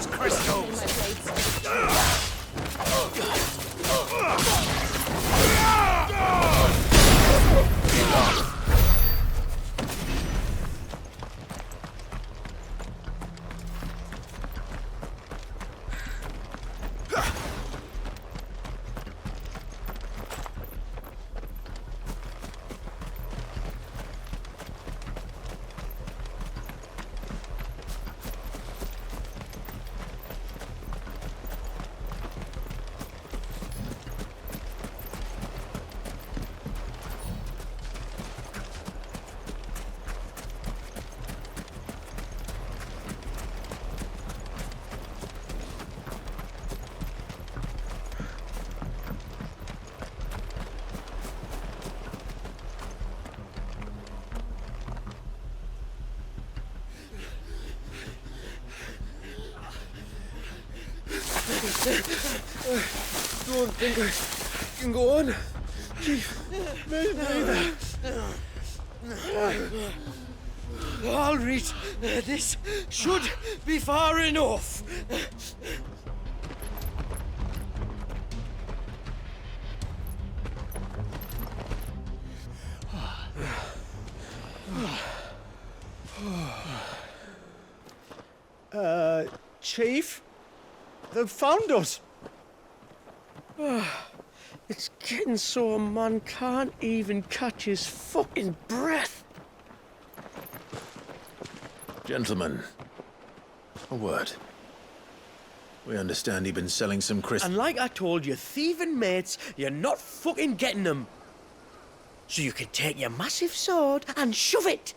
those crystals! Don't think I can go on. Chief, maybe. All right, this should be far enough. Chief? They've found us. It's getting so a man can't even catch his fucking breath. Gentlemen, a word. We understand you've been selling some crystals. And like I told your thieving mates, you're not fucking getting them. So you can take your massive sword and shove it.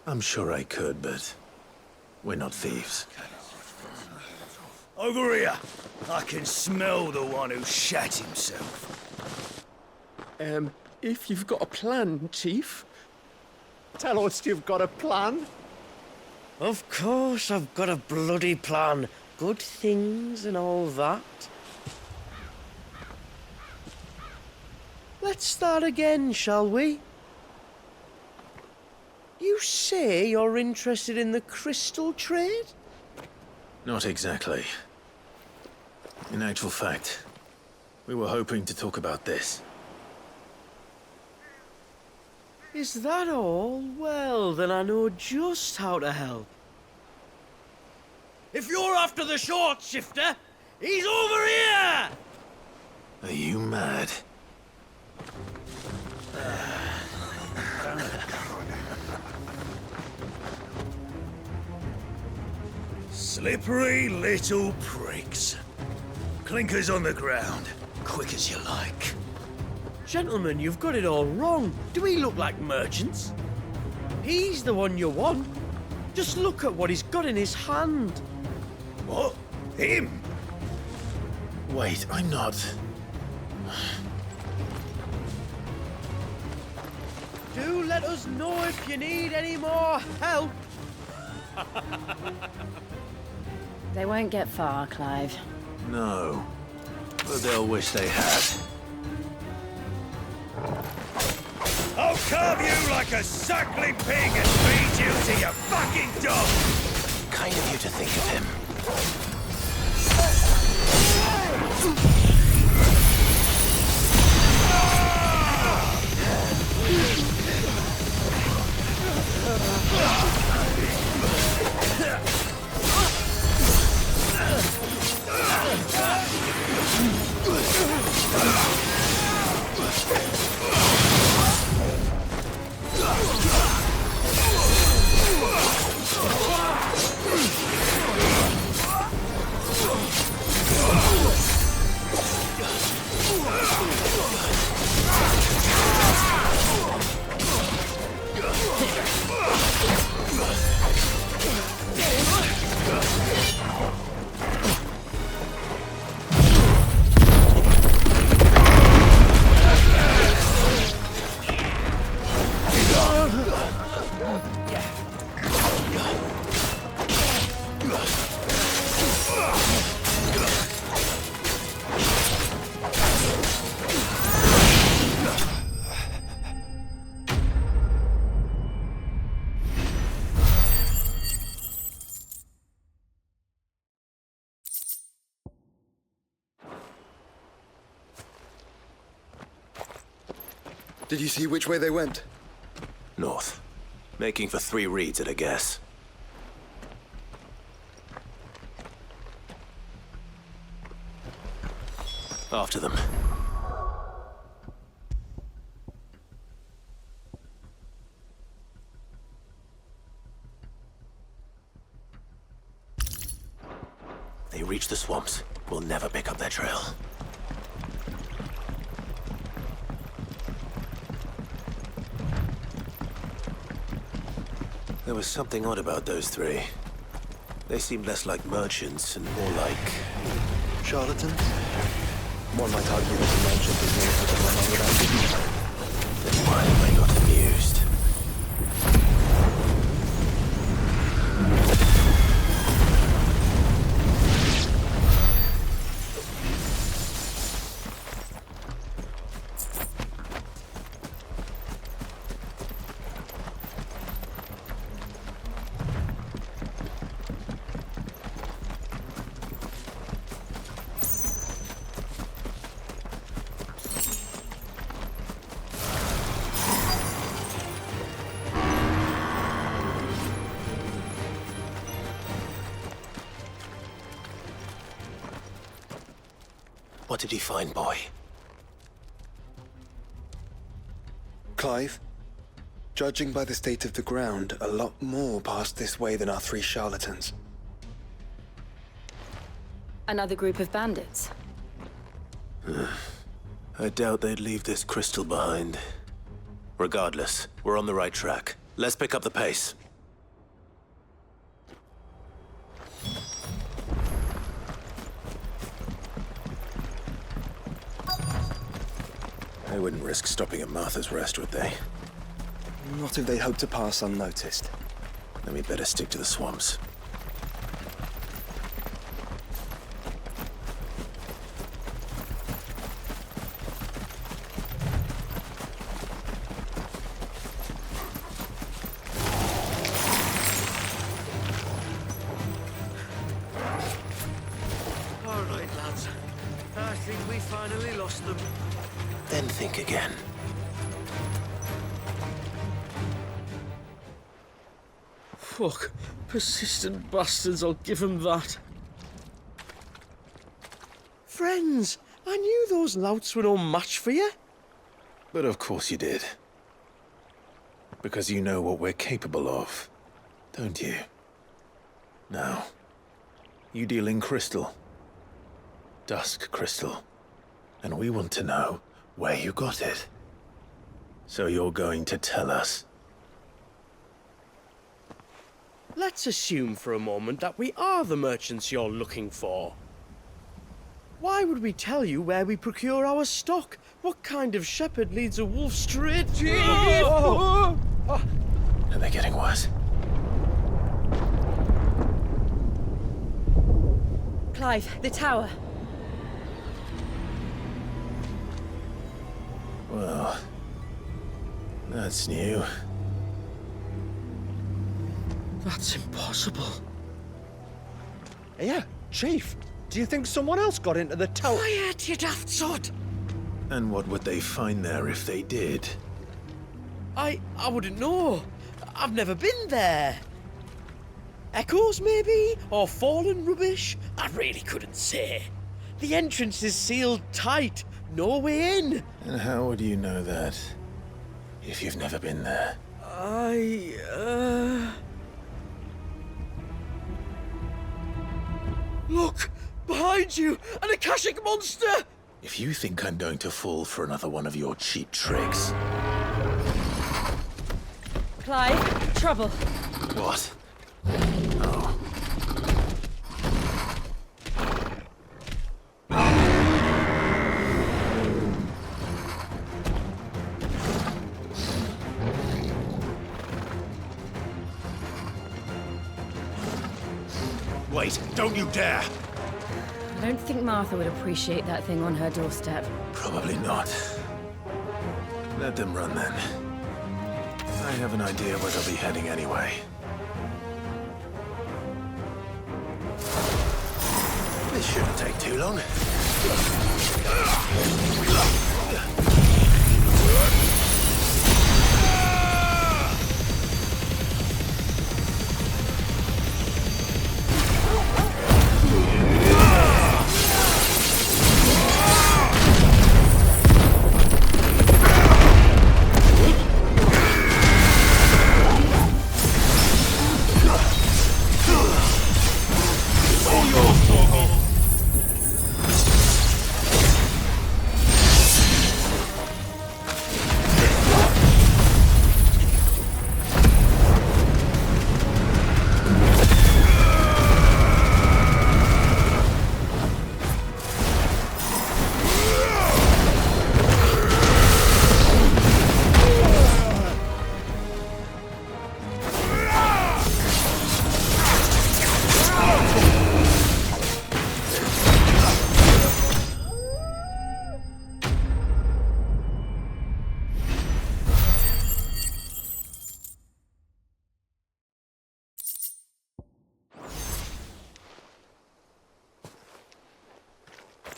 I'm sure I could, but we're not thieves. Over here! I can smell the one who shat himself. If you've got a plan, Chief, tell us you've got a plan. Of course I've got a bloody plan. Good things and all that. Let's start again, shall we? You say you're interested in the crystal trade? Not exactly. In actual fact, we were hoping to talk about this. Is that all? Well, then I know just how to help. If you're after the short shifter, he's over here! Are you mad? Slippery little pricks. Clinkers on the ground, quick as you like. Gentlemen, you've got it all wrong. Do we look like merchants? He's the one you want. Just look at what he's got in his hand. What? Him? Wait, I'm not. Do let us know if you need any more help. They won't get far, Clive. No, but they'll wish they had. I'll carve you like a suckling pig and feed you to your fucking dog! Kind of you to think of him. Did you see which way they went? North. Making for 3 reeds at a guess. After them. They reach the swamps. We'll never pick up their trail. There was something odd about those 3. They seemed less like merchants and more like... charlatans? One might argue that the merchant is more for the one without it. Then why am I not amused? What did he find, boy? Clive, judging by the state of the ground, a lot more passed this way than our 3 charlatans. Another group of bandits. I doubt they'd leave this crystal behind. Regardless, we're on the right track. Let's pick up the pace. They wouldn't risk stopping at Martha's Rest, would they? Not if they hope to pass unnoticed. Then we'd better stick to the swamps. All right, lads. I think we finally lost them. Then think again. Fuck. Persistent bastards, I'll give them that. Friends, I knew those louts were no match for you. But of course you did. Because you know what we're capable of, don't you? Now, you deal in crystal. Dusk crystal. And we want to know where you got it. So you're going to tell us? Let's assume for a moment that we are the merchants you're looking for. Why would we tell you where we procure our stock? What kind of shepherd leads a wolf straight to... Oh! Are they getting worse? Clive, the tower. Well, that's new. That's impossible. Yeah, Chief. Do you think someone else got into the tower? Quiet, you daft sod! And what would they find there if they did? I wouldn't know. I've never been there. Echoes, maybe? Or fallen rubbish? I really couldn't say. The entrance is sealed tight. No way in. And how would you know that, if you've never been there? Look! Behind you! An Akashic monster! If you think I'm going to fall for another one of your cheap tricks... Clive, trouble. What? Oh. Wait, don't you dare! I don't think Martha would appreciate that thing on her doorstep. Probably not. Let them run then. I have an idea where they'll be heading anyway. This shouldn't take too long.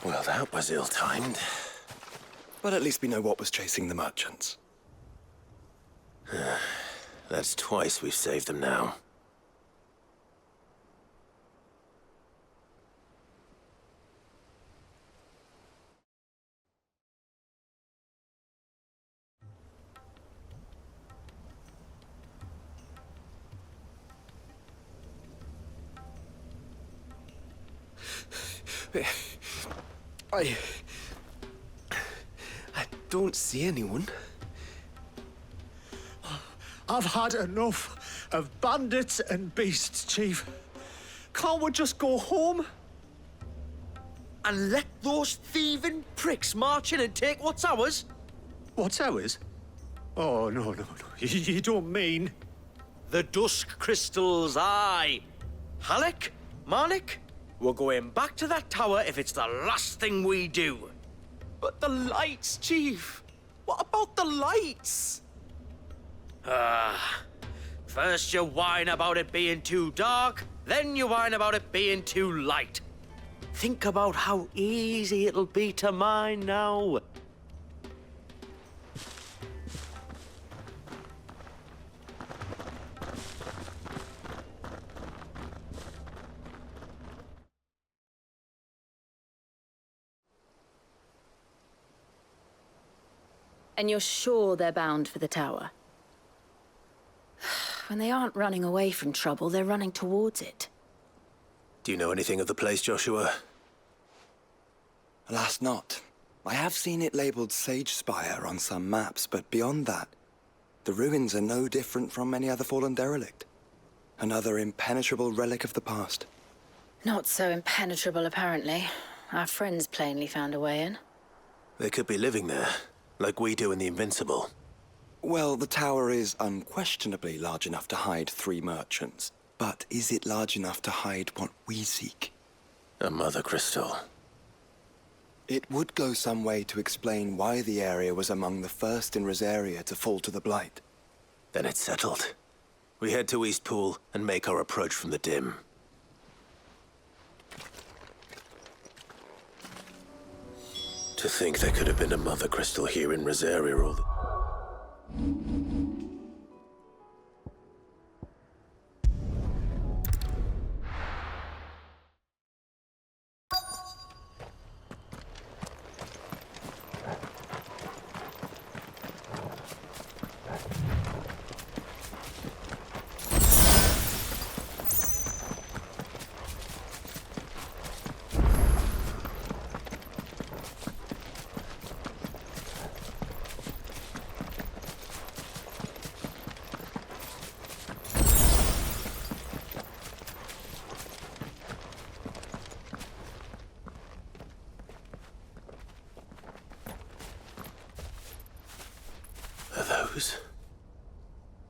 Well, that was ill-timed. But at least we know what was chasing the merchants. That's twice we've saved them now. I don't see anyone. I've had enough of bandits and beasts, Chief. Can't we just go home? And let those thieving pricks march in and take what's ours? What's ours? Oh, no. You don't mean... The Dusk Crystals, aye. Halleck? Marnik? We're going back to that tower if it's the last thing we do. But the lights, Chief. What about the lights? First you whine about it being too dark, then you whine about it being too light. Think about how easy it'll be to mine now. And you're sure they're bound for the tower? When they aren't running away from trouble, they're running towards it. Do you know anything of the place, Joshua? Alas not. I have seen it labeled Sage Spire on some maps, but beyond that, the ruins are no different from any other fallen derelict. Another impenetrable relic of the past. Not so impenetrable, apparently. Our friends plainly found a way in. They could be living there, like we do in the Invincible. Well, the tower is unquestionably large enough to hide 3 merchants. But is it large enough to hide what we seek? A mother crystal. It would go some way to explain why the area was among the first in Rosaria to fall to the Blight. Then it's settled. We head to Eastpool and make our approach from the dim. To think there could have been a mother crystal here in Rosaria all the...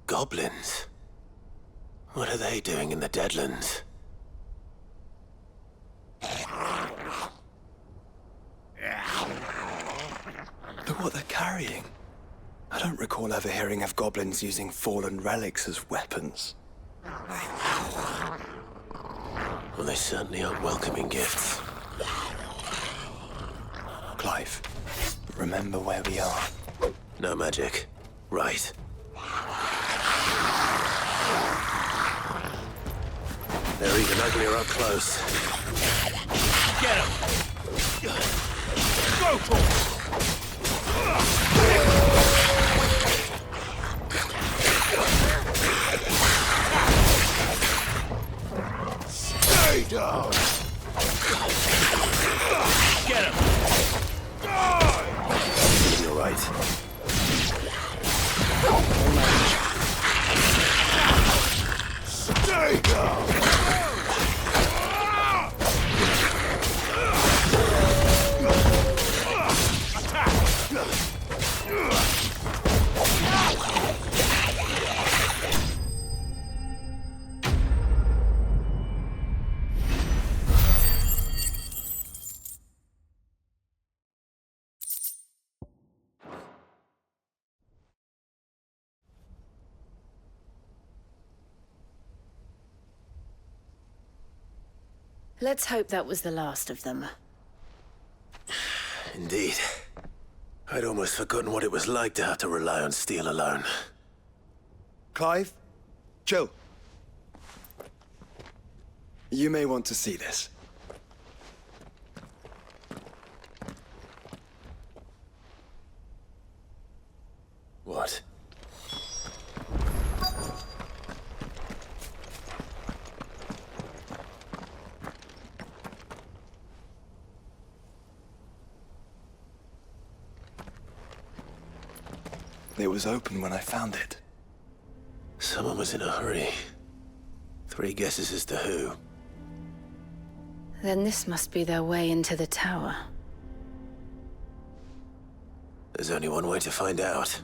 Goblins? What are they doing in the Deadlands? Look what they're carrying. I don't recall ever hearing of goblins using fallen relics as weapons. Well, they certainly aren't welcoming gifts. Clive, remember where we are. No magic. Right. They're even uglier up close. Get him! Go for it! Stay down! Get him! You're right. Stay down! Let's hope that was the last of them. Indeed. I'd almost forgotten what it was like to have to rely on steel alone. Clive? Jill. You may want to see this. What? It was open when I found it. Someone was in a hurry. 3 guesses as to who. Then this must be their way into the tower. There's only one way to find out.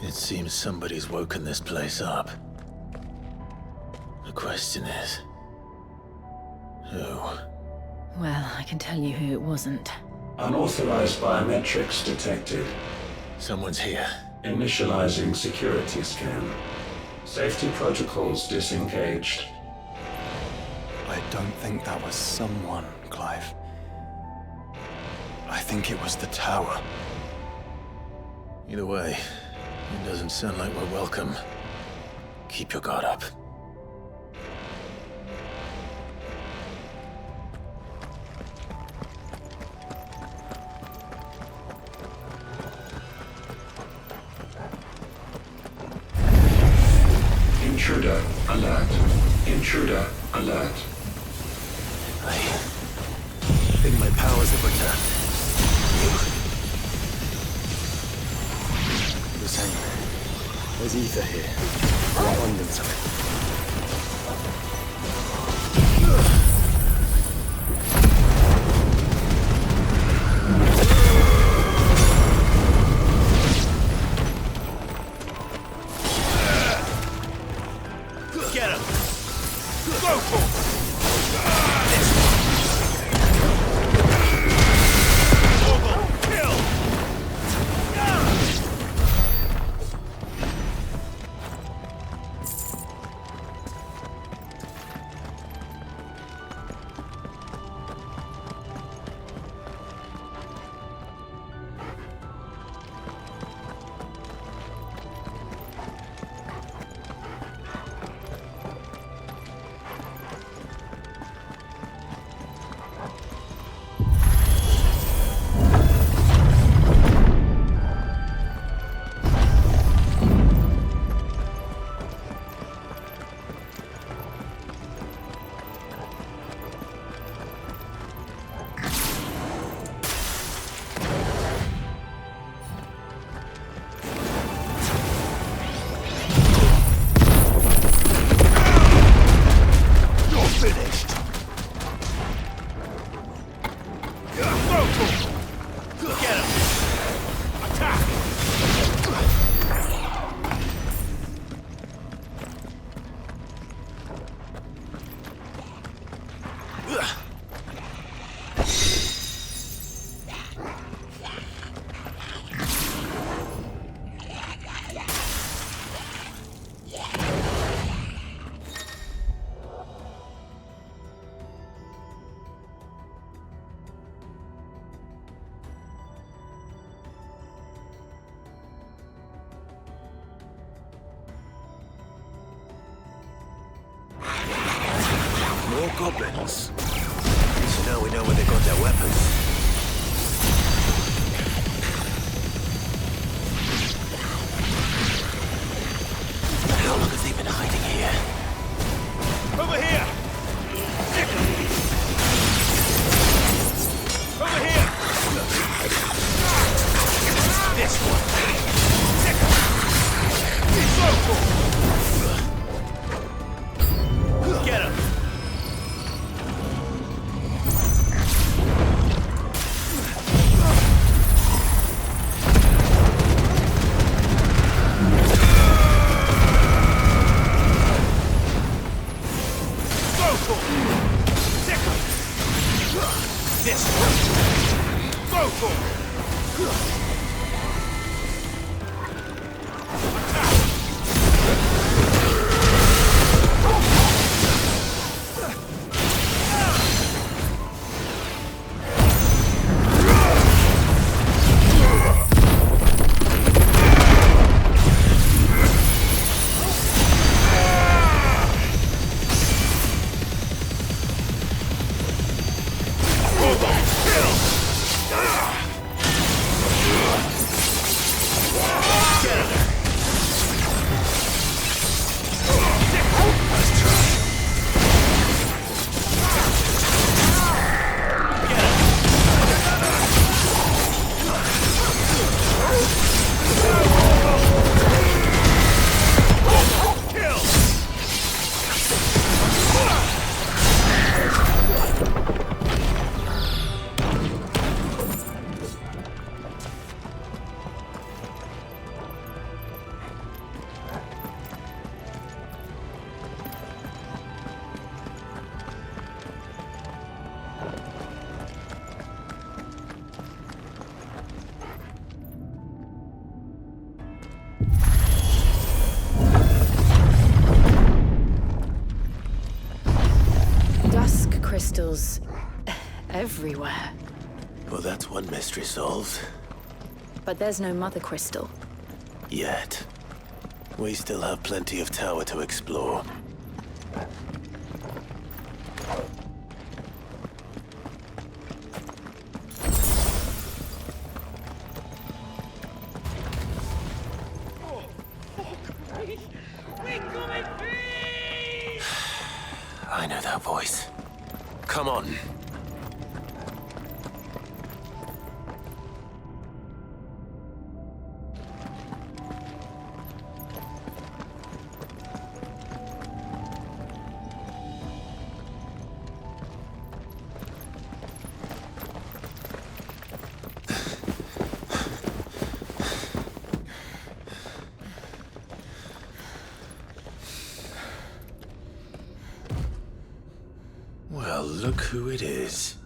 It seems somebody's woken this place up. The question is, who? Well, I can tell you who it wasn't. Unauthorized biometrics detected. Someone's here. Initializing security scan. Safety protocols disengaged. I don't think that was someone, Clive. I think it was the tower. Either way, it doesn't sound like we're welcome. Keep your guard up. Intruder alert. Intruder alert. I think my powers have returned. The same. There's ether here. An abundance of it. Get him! Go for it! More goblins. So now we know where they got their weapons. crystals everywhere. Well, that's one mystery solved. But there's no mother crystal. Yet. We still have plenty of tower to explore. I know that voice. Come on. Well, look who it is.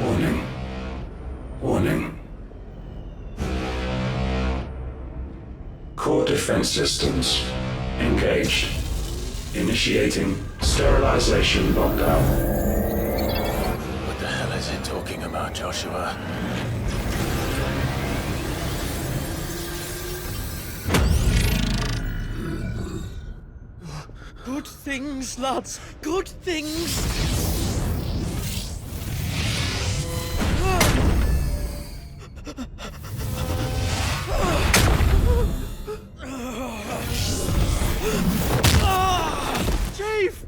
Warning. Warning. Core defense systems engaged. Initiating sterilization lockdown. What the hell is it talking about, Joshua? Good things, lads. Good things. Chief!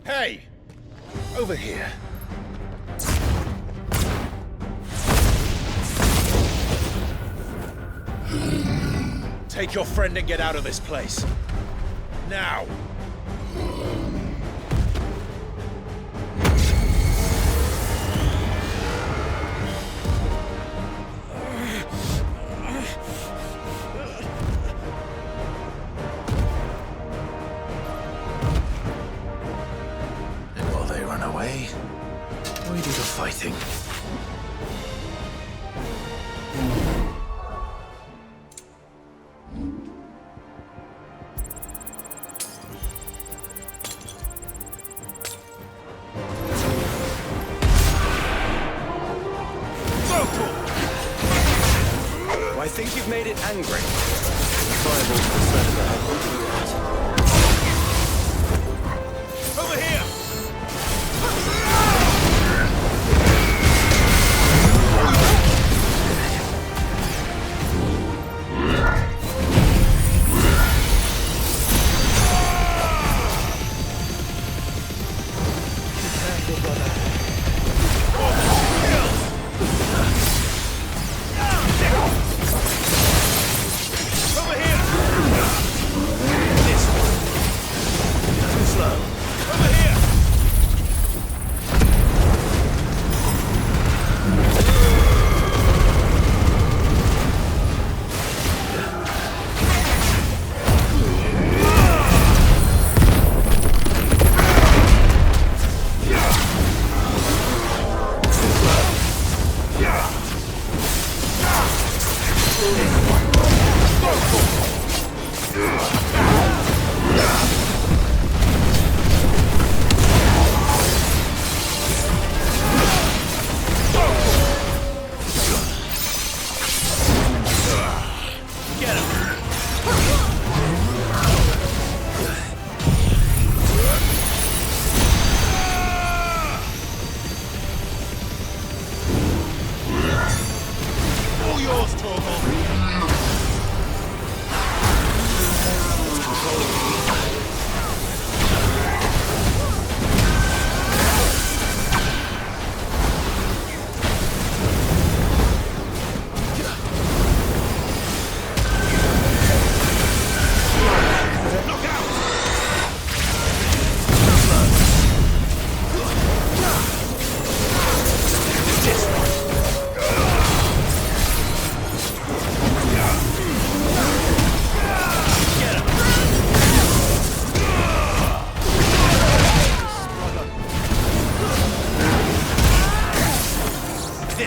Hey! Over here. Take your friend and get out of this place. Now! And while they run away, we do the fighting. I think you've made it angry. Fireball's the threat of Over here!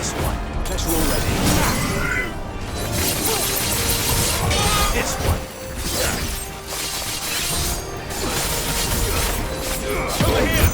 This one. Unless we're all ready. This one. Over here!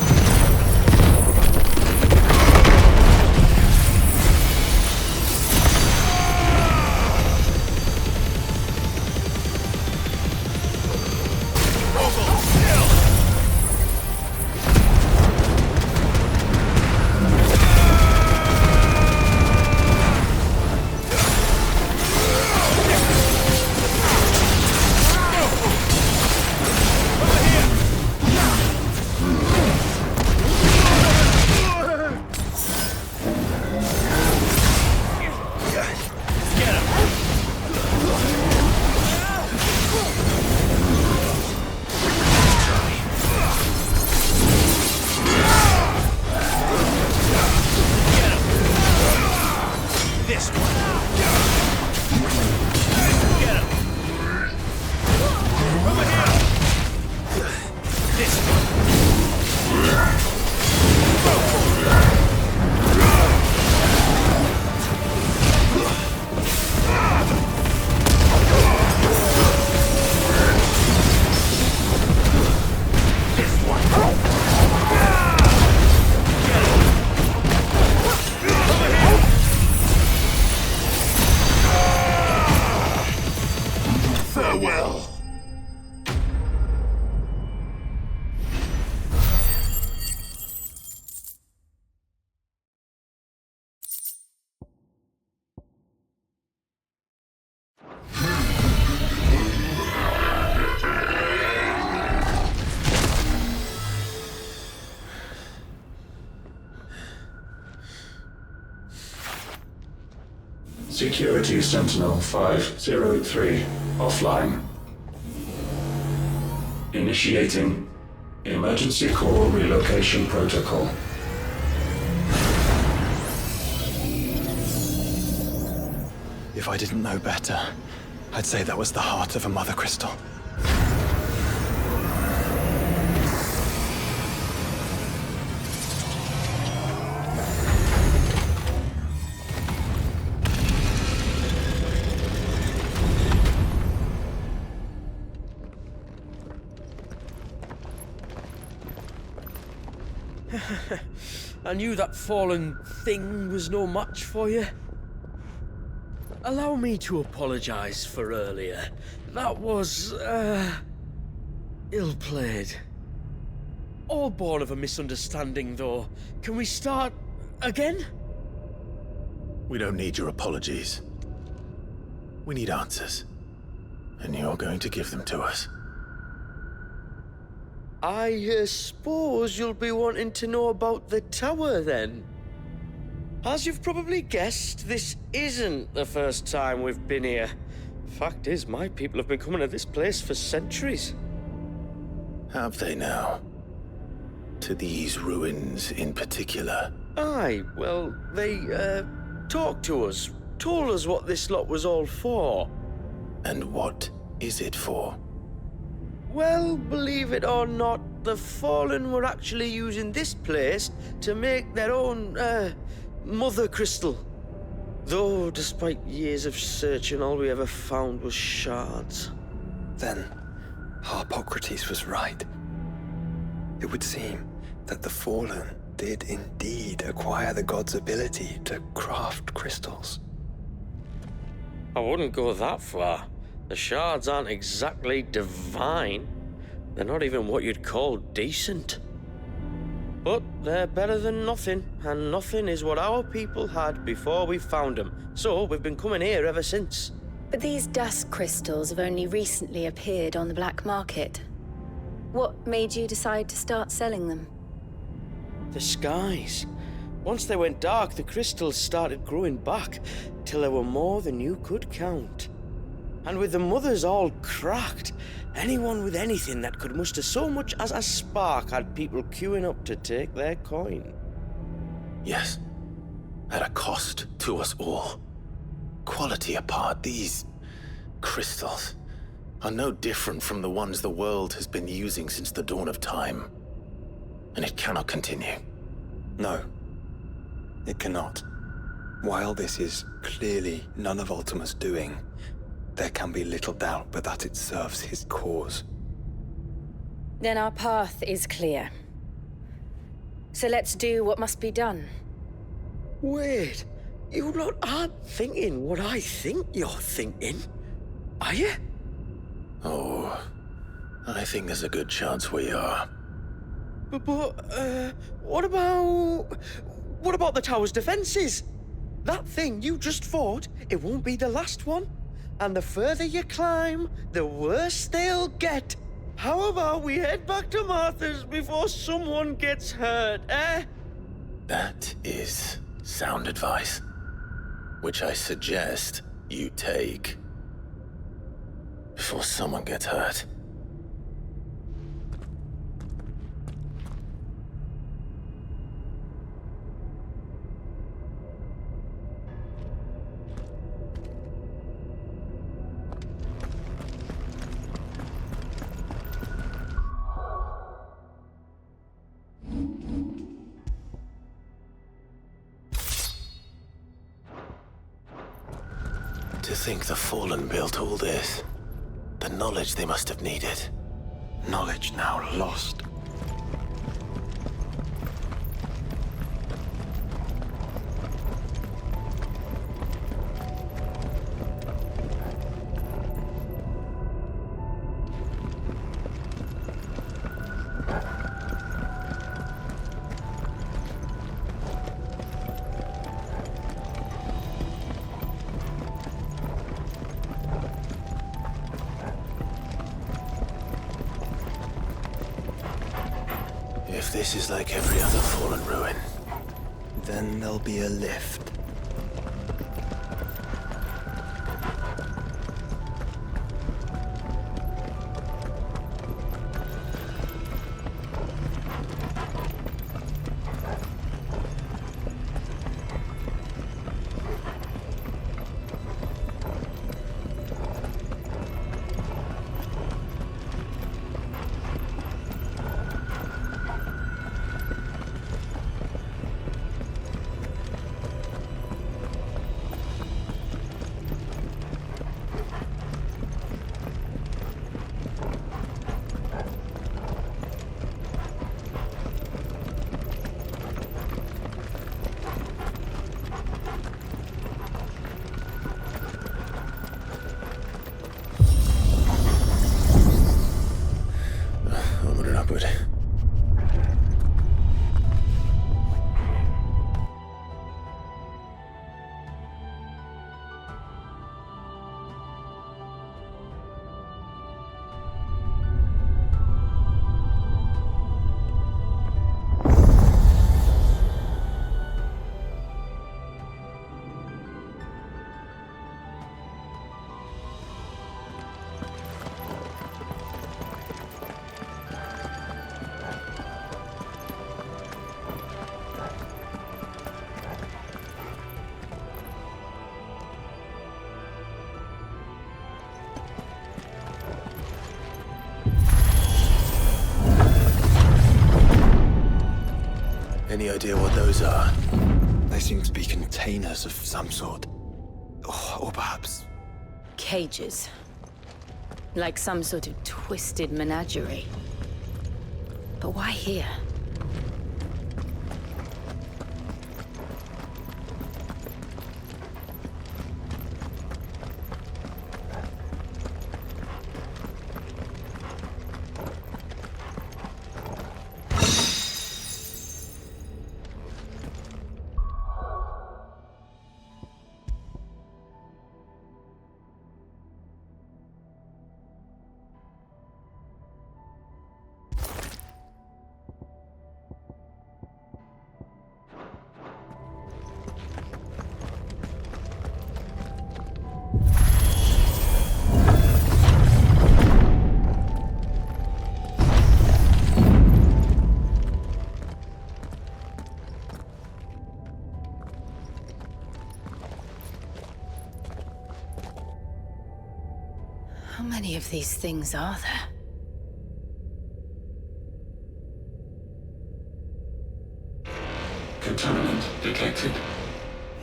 Farewell. Security Sentinel 503 offline. Initiating Emergency Core Relocation Protocol. If I didn't know better, I'd say that was the heart of a Mother Crystal. I knew that fallen thing was no match for you. Allow me to apologize for earlier. That was, ill-played. All born of a misunderstanding, though. Can we start again? We don't need your apologies. We need answers. And you're going to give them to us. I suppose you'll be wanting to know about the tower, then. As you've probably guessed, this isn't the first time we've been here. Fact is, my people have been coming to this place for centuries. Have they now? To these ruins in particular? Aye, well, they, talked to us. Told us what this lot was all for. And what is it for? Well, believe it or not, the Fallen were actually using this place to make their own, Mother Crystal. Though, despite years of searching, all we ever found was shards. Then, Harpocrates was right. It would seem that the Fallen did indeed acquire the god's ability to craft crystals. I wouldn't go that far. The shards aren't exactly divine. They're not even what you'd call decent. But they're better than nothing, and nothing is what our people had before we found them. So we've been coming here ever since. But these dust crystals have only recently appeared on the black market. What made you decide to start selling them? The skies. Once they went dark, the crystals started growing back, till there were more than you could count. And with the mothers all cracked, anyone with anything that could muster so much as a spark had people queuing up to take their coin. Yes, at a cost to us all. Quality apart, these crystals are no different from the ones the world has been using since the dawn of time. And it cannot continue. No, it cannot. While this is clearly none of Ultima's doing, there can be little doubt but that it serves his cause. Then our path is clear. So let's do what must be done. Wait, you lot aren't thinking what I think you're thinking, are you? Oh, I think there's a good chance we are. But what about the tower's defenses? That thing you just fought, it won't be the last one. And the further you climb, the worse they'll get. How about we head back to Martha's before someone gets hurt, eh? That is sound advice, which I suggest you take before someone gets hurt. To think the Fallen built all this. The knowledge they must have needed. Knowledge now lost. If this is like every other Fallen ruin, then there'll be a lift. any idea what those are? They seem to be containers of some sort. Or perhaps... Cages. Like some sort of twisted menagerie. But why here? How many of these things are there? Contaminant detected.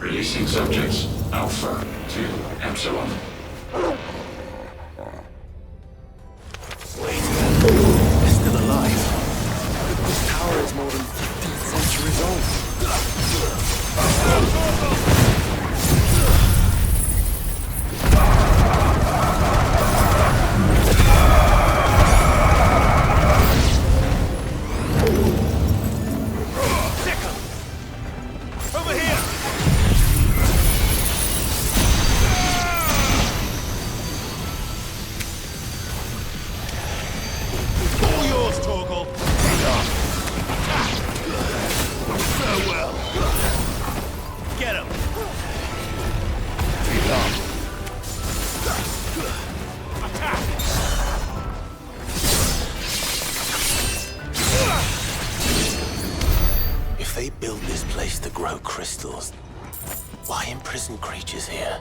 Releasing subjects Alpha to Epsilon. Wait, they're still alive. This tower is more than 15th centuries old. Over here! All yours, Torgal. Farewell. Get him. If they build this place to grow crystals, why imprison creatures here?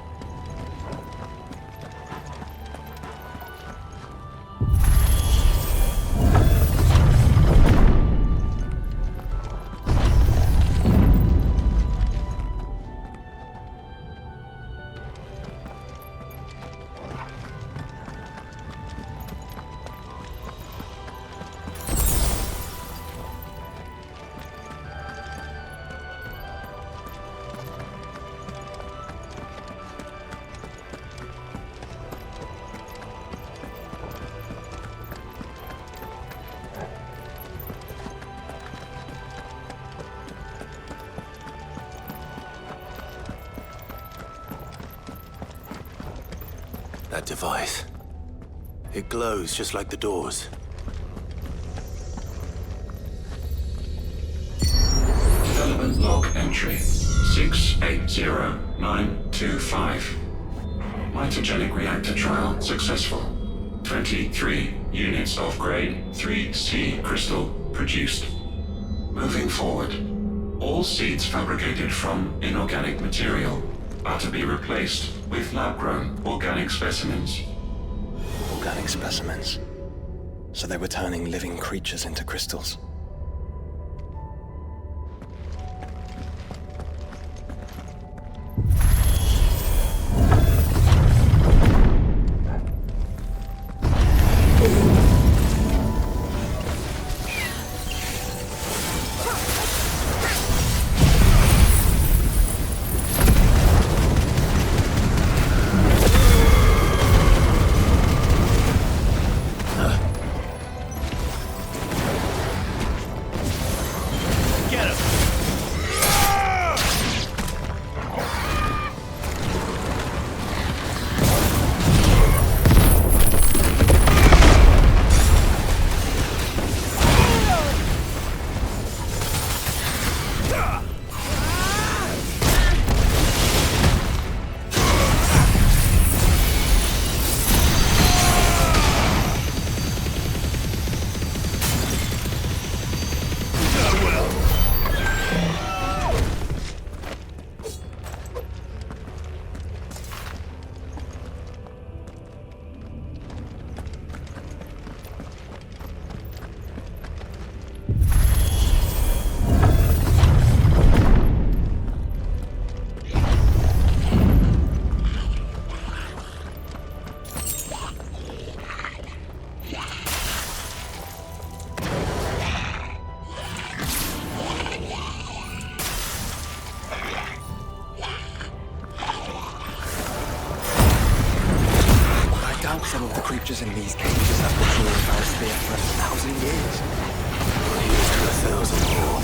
That device. It glows just like the doors. Development log entry 680925. Mitogenic reactor trial successful. 23 units of grade 3C crystal produced. Moving forward, all seeds fabricated from inorganic material are to be replaced with lab-grown organic specimens. Organic specimens. So they were turning living creatures into crystals. Some of the creatures in these cages have been here for 1,000 years. Here's to 1,000 more.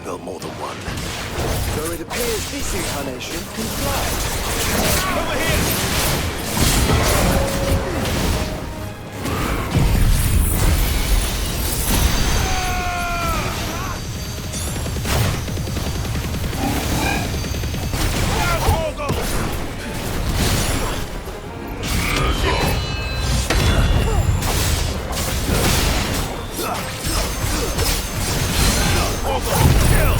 built more than one. So it appears this incarnation can fly. Over here!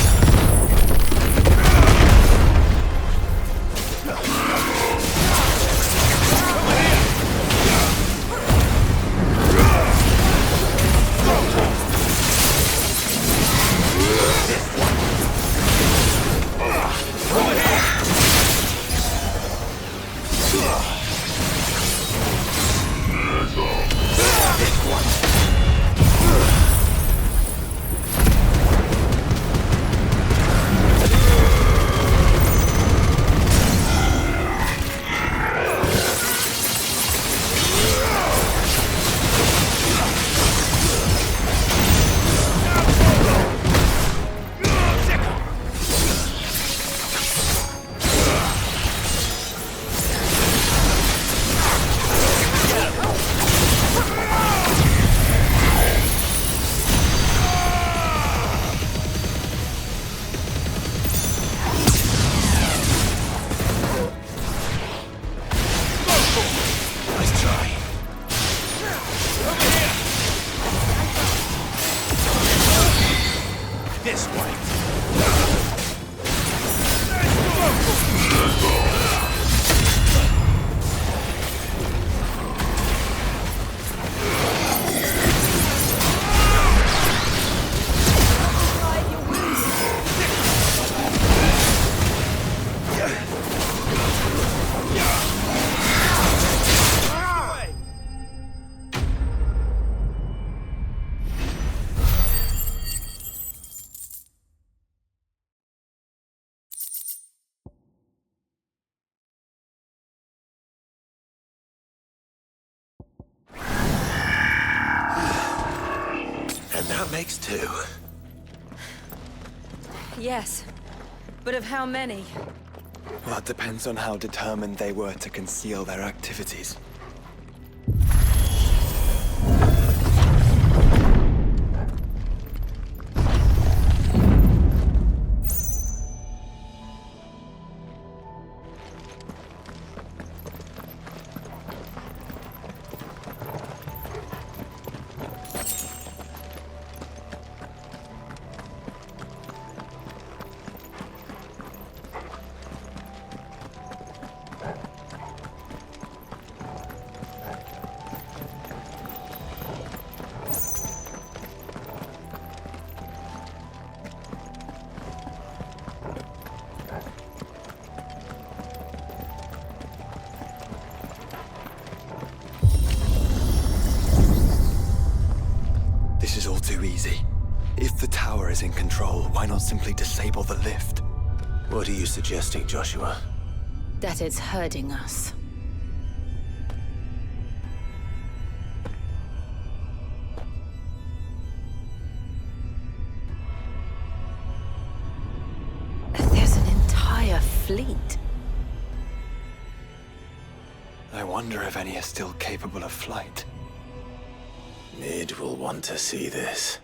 That makes two. Yes, but of how many? Well, it depends on how determined they were to conceal their activities. This is all too easy. If the tower is in control, why not simply disable the lift? What are you suggesting, Joshua? That it's hurting us. There's an entire fleet. I wonder if any are still capable of flight. Mid will want to see this.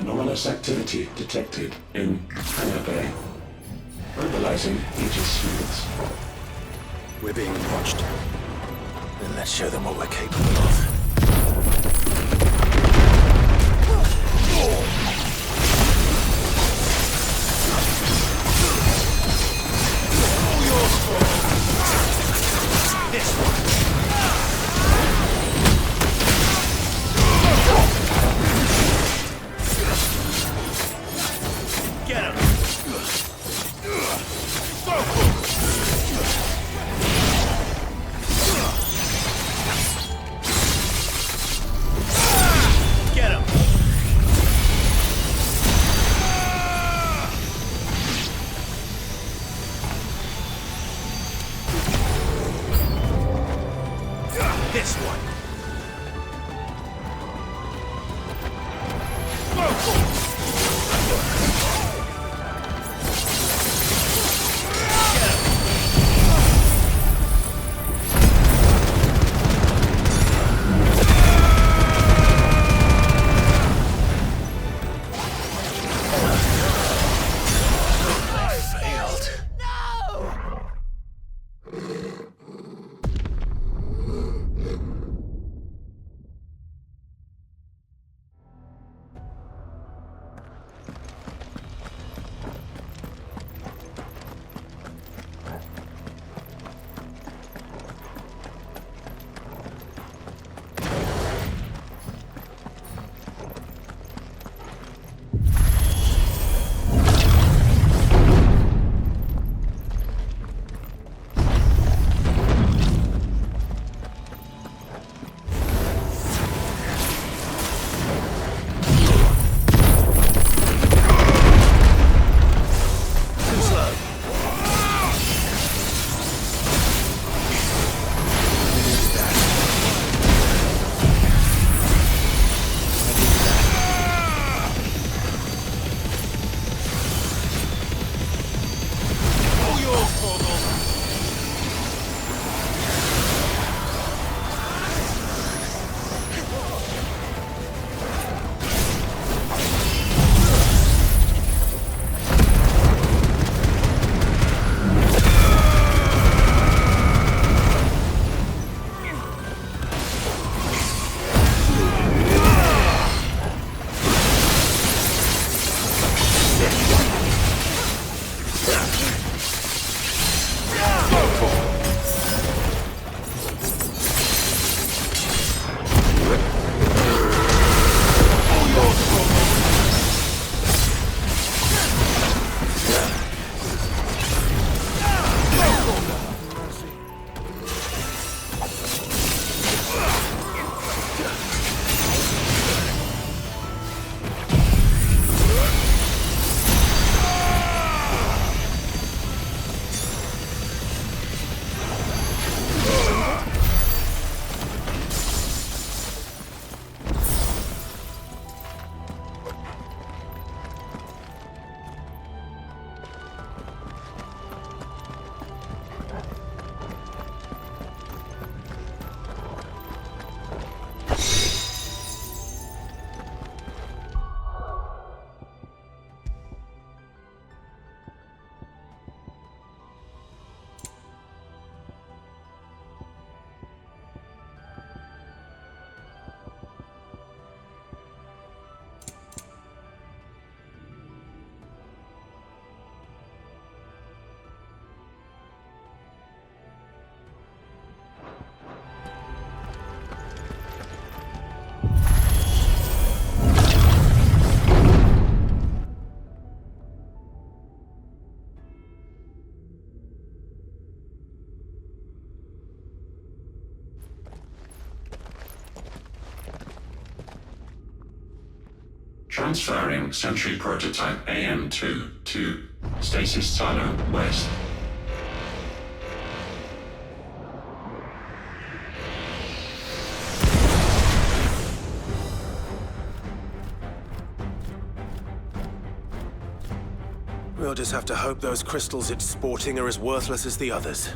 Anomalous activity detected in Hangar Bay. Mobilizing Aegis units. We're being watched. Then let's show them what we're capable of. This one. Get him. Get him. This one. Transferring Sentry Prototype AM2 to Stasis Silo West. We'll just have to hope those crystals it's sporting are as worthless as the others.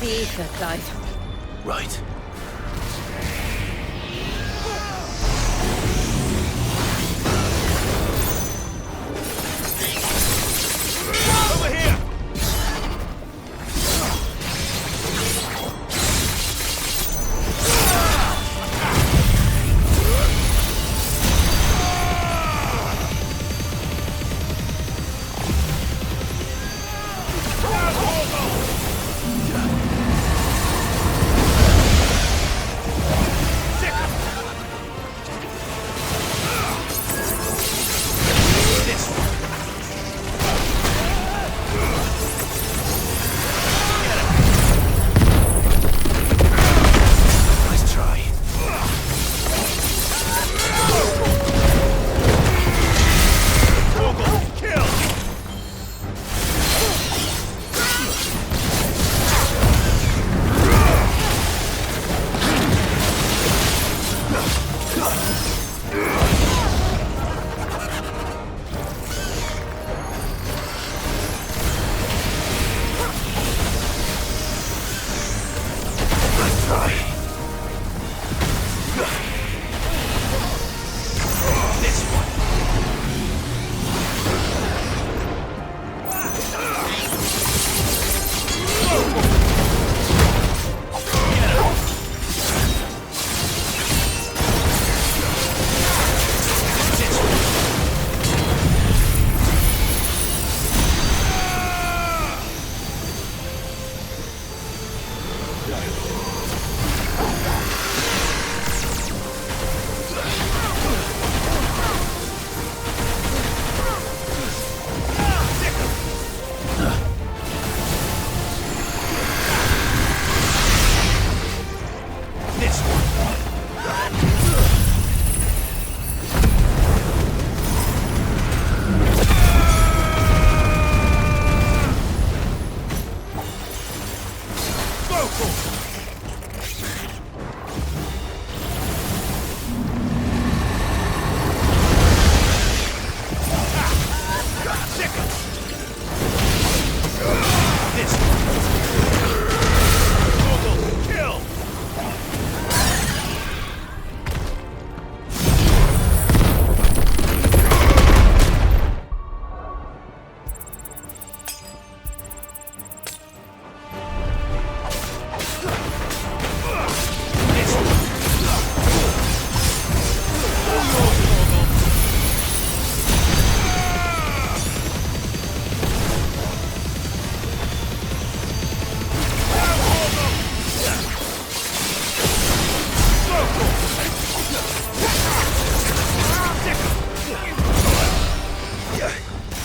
the ether, Clive. Right. Over here!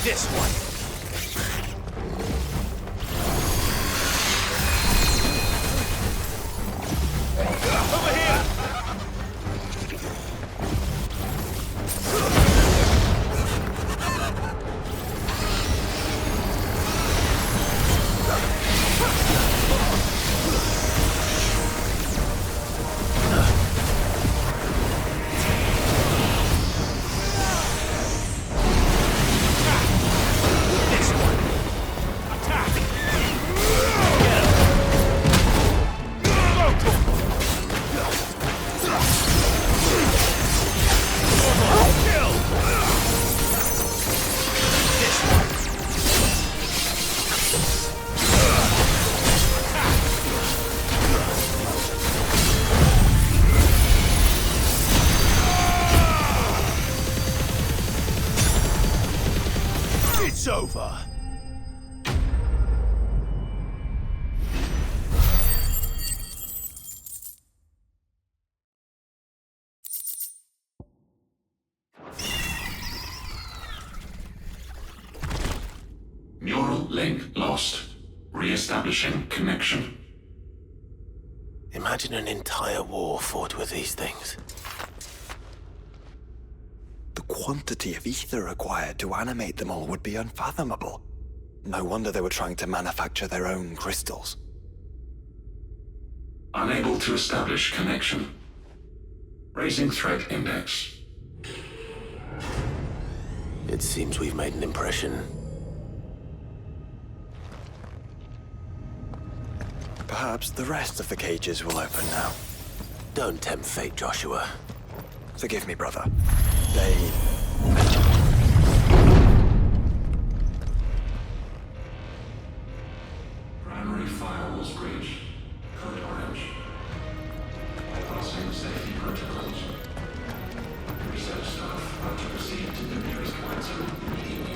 This one. Over here! It's over. Neural link lost. Re-establishing connection. Imagine an entire war fought with these things. The quantity of ether required to animate them all would be unfathomable. No wonder they were trying to manufacture their own crystals. Unable to establish connection. Raising threat index. It seems we've made an impression. Perhaps the rest of the cages will open now. Don't tempt fate, Joshua. Forgive me, brother. They... Primary firewalls breached. Code orange. Bypassing safety protocols. Research staff are to proceed to the nearest command zone immediately.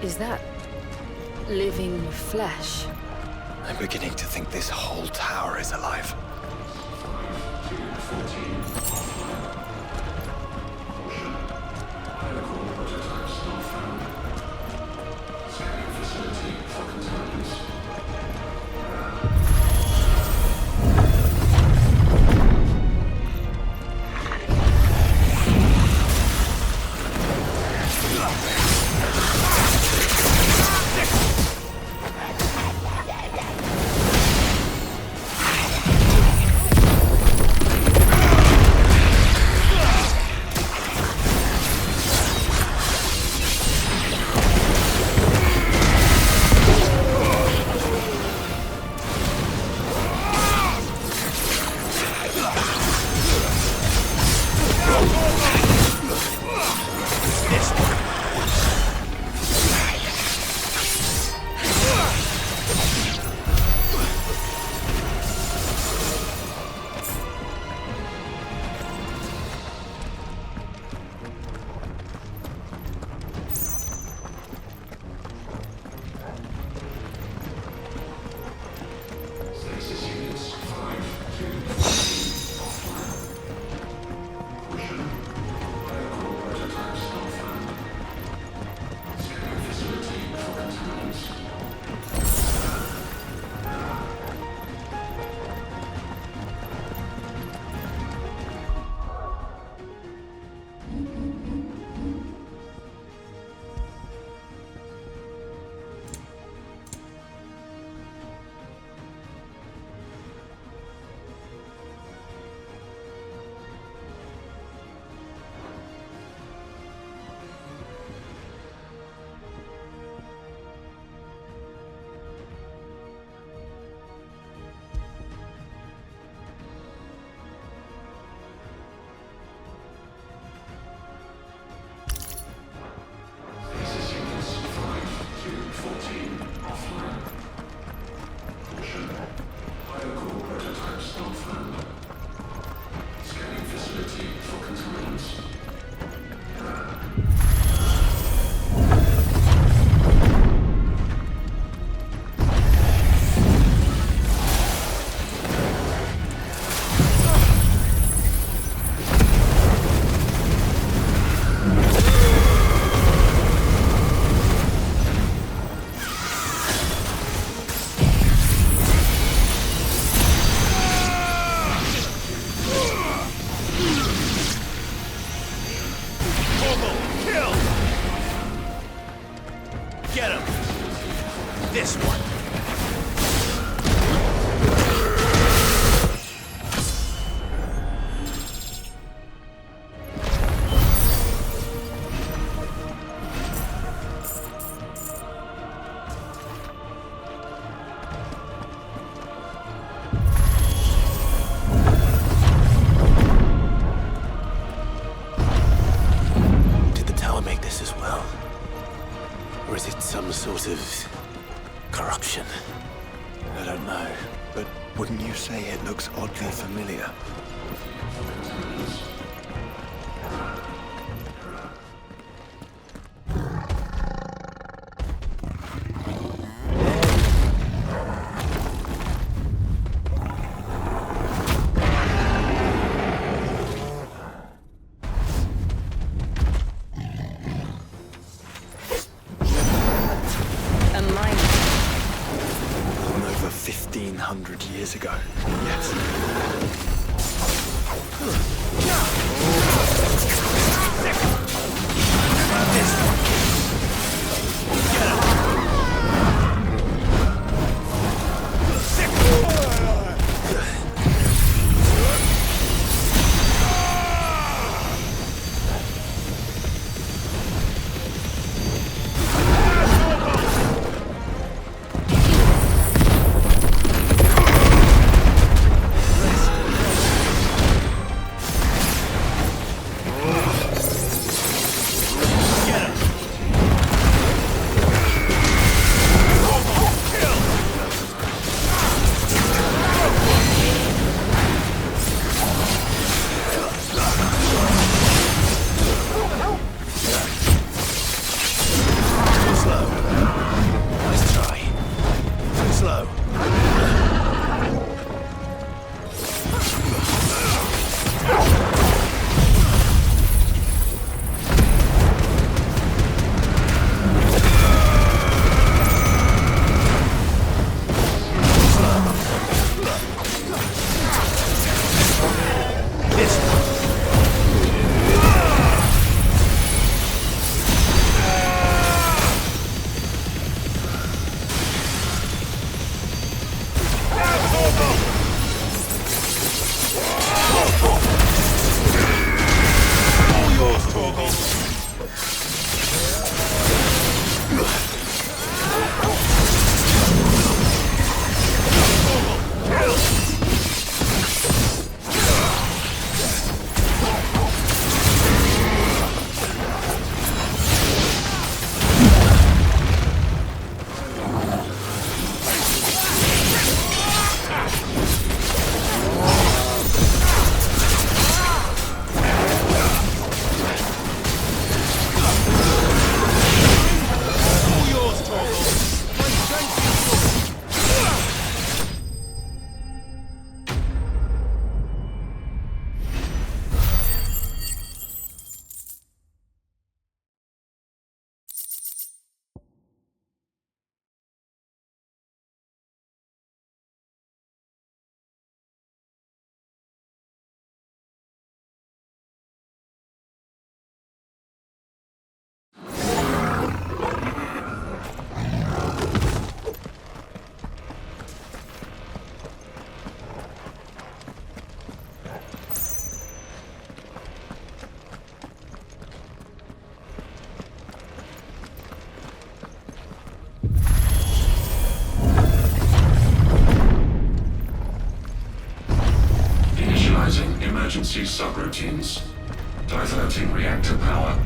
Is that living flesh? I'm beginning to think this whole tower is alive. This one. Did the tower make this as well? Or is it some sort of corruption? I don't know, but wouldn't you say it looks oddly familiar? 100 years ago. Yes. Emergency subroutines. Diverting reactor power.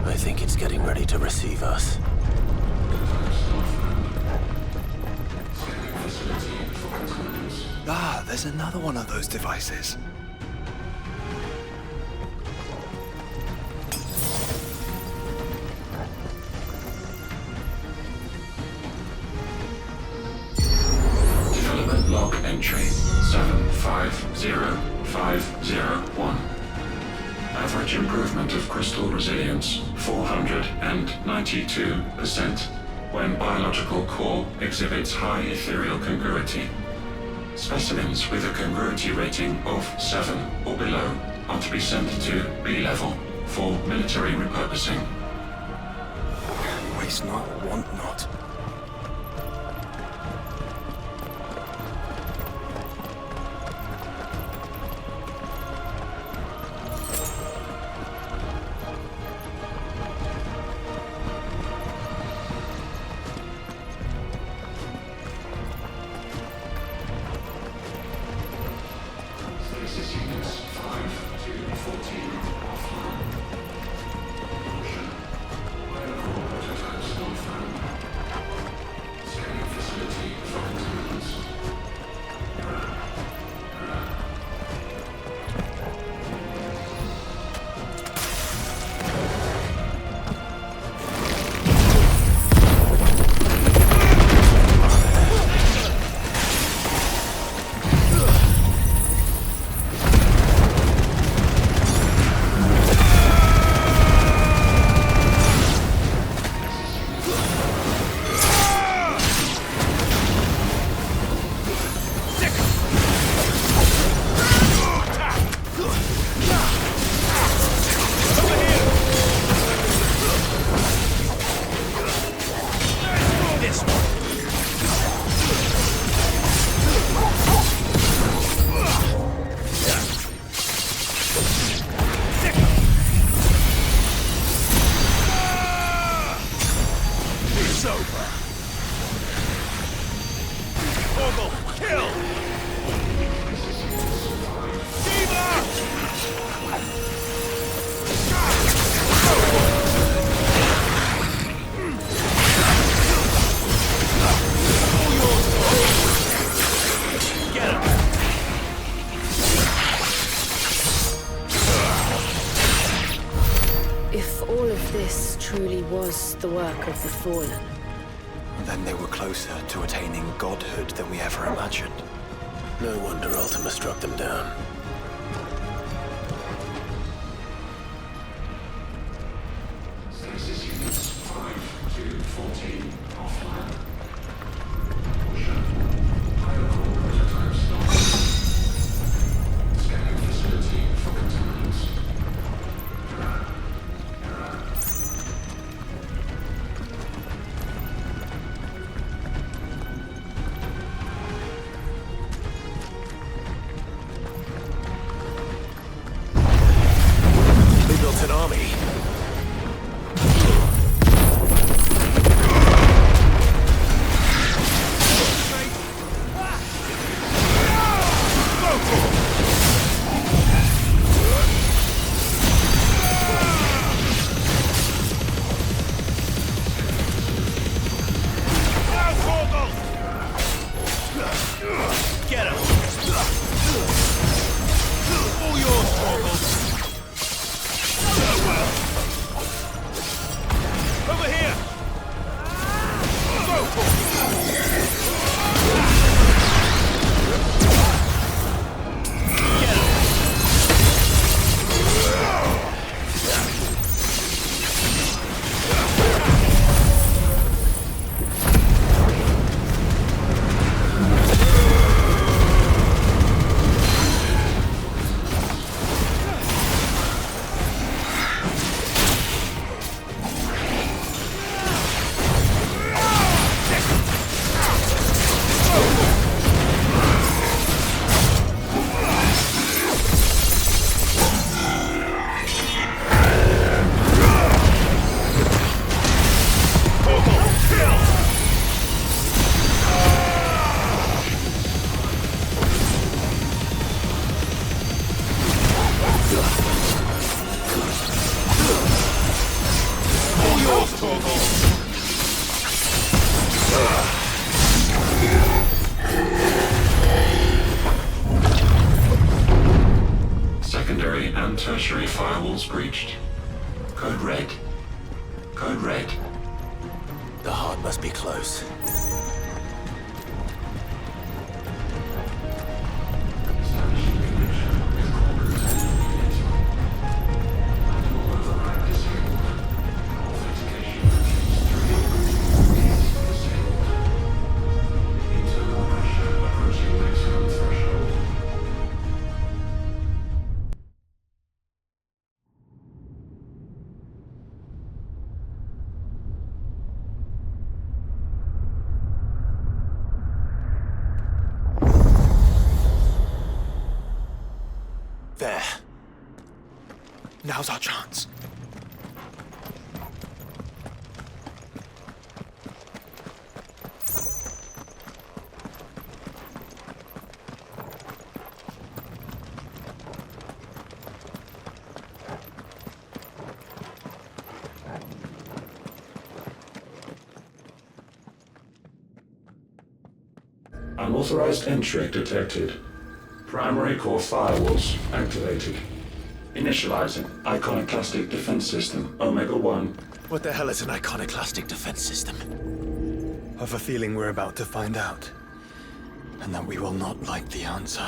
I think it's getting ready to receive us. Ah, there's another one of those devices. Development log entry 750501. Average improvement of crystal resilience 492% when biological core exhibits high ethereal congruity. Specimens with a congruity rating of 7 or below are to be sent to B level for military repurposing. Waste not, want not. Joke's over! Vogel, kill! If all of this truly was the work of the Fallen, then they were closer to attaining godhood than we ever imagined. No wonder Ultima struck them down. Stasis units 5 to 14 offline. Prototypes lost. Scanning facility for contaminants. They built an army. Get him! All yours, Vogel! Over here! Secondary and tertiary firewalls breached. Code red. Code red. The heart must be close. There. Now's our chance. Unauthorized entry detected. Primary core firewalls activated. Initializing iconoclastic defense system Omega-1. What the hell is an iconoclastic defense system? I've a feeling we're about to find out. And that we will not like the answer.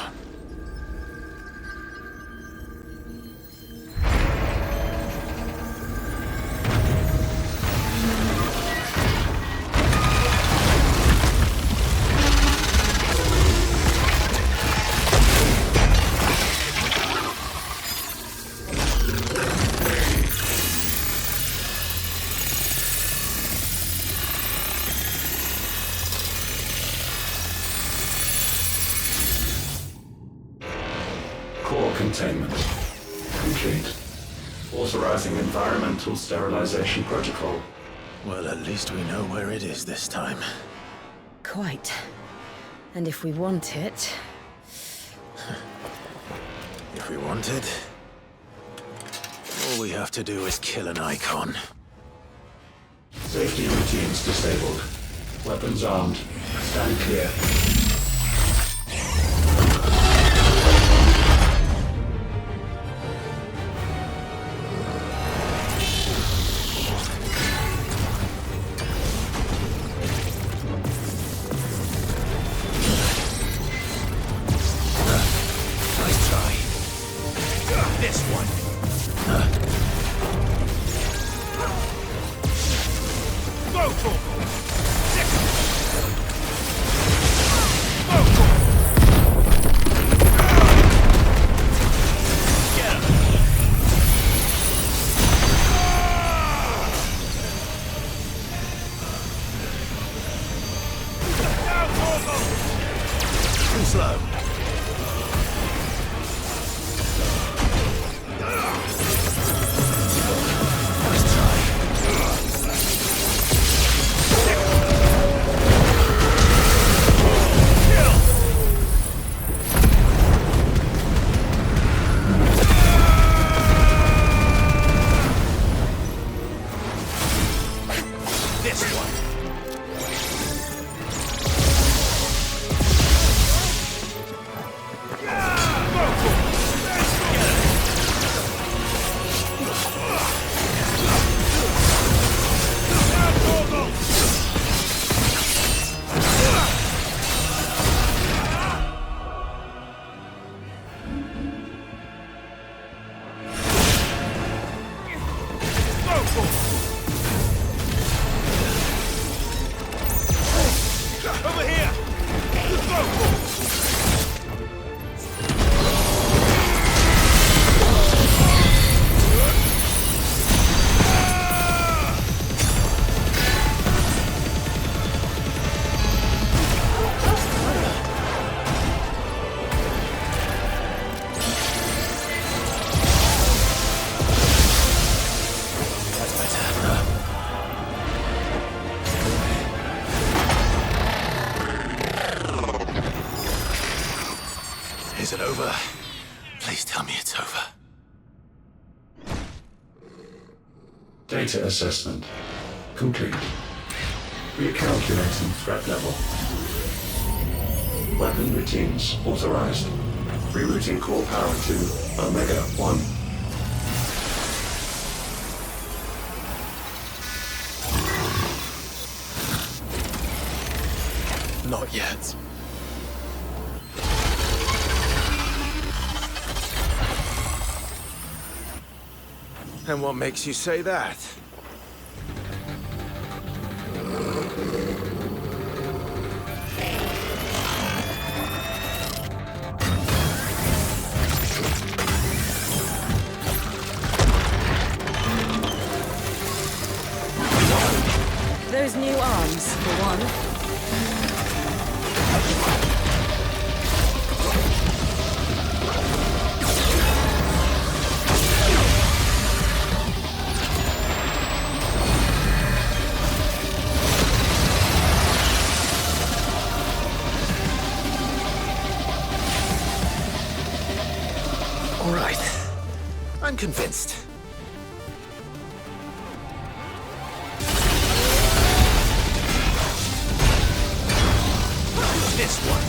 Core containment complete. Authorizing environmental sterilization protocol. Well, at least we know where it is this time. Quite. And if we want it... If we want it, all we have to do is kill an icon. Safety routines disabled. Weapons armed. Stand clear. Nice try. This one. Go, Torgal! Too slow. This one. Over here! That's better. Is it over? Please tell me it's over. Data assessment complete. Recalculating threat level. Weapon routines authorized. Rerouting core power to Omega 1. Not yet. And what makes you say that? Those new arms, for one. All right. I'm convinced. This one.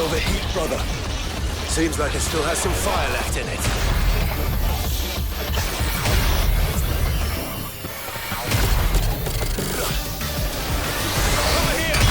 overheat, brother. Seems like it still has some fire left in it. Over here!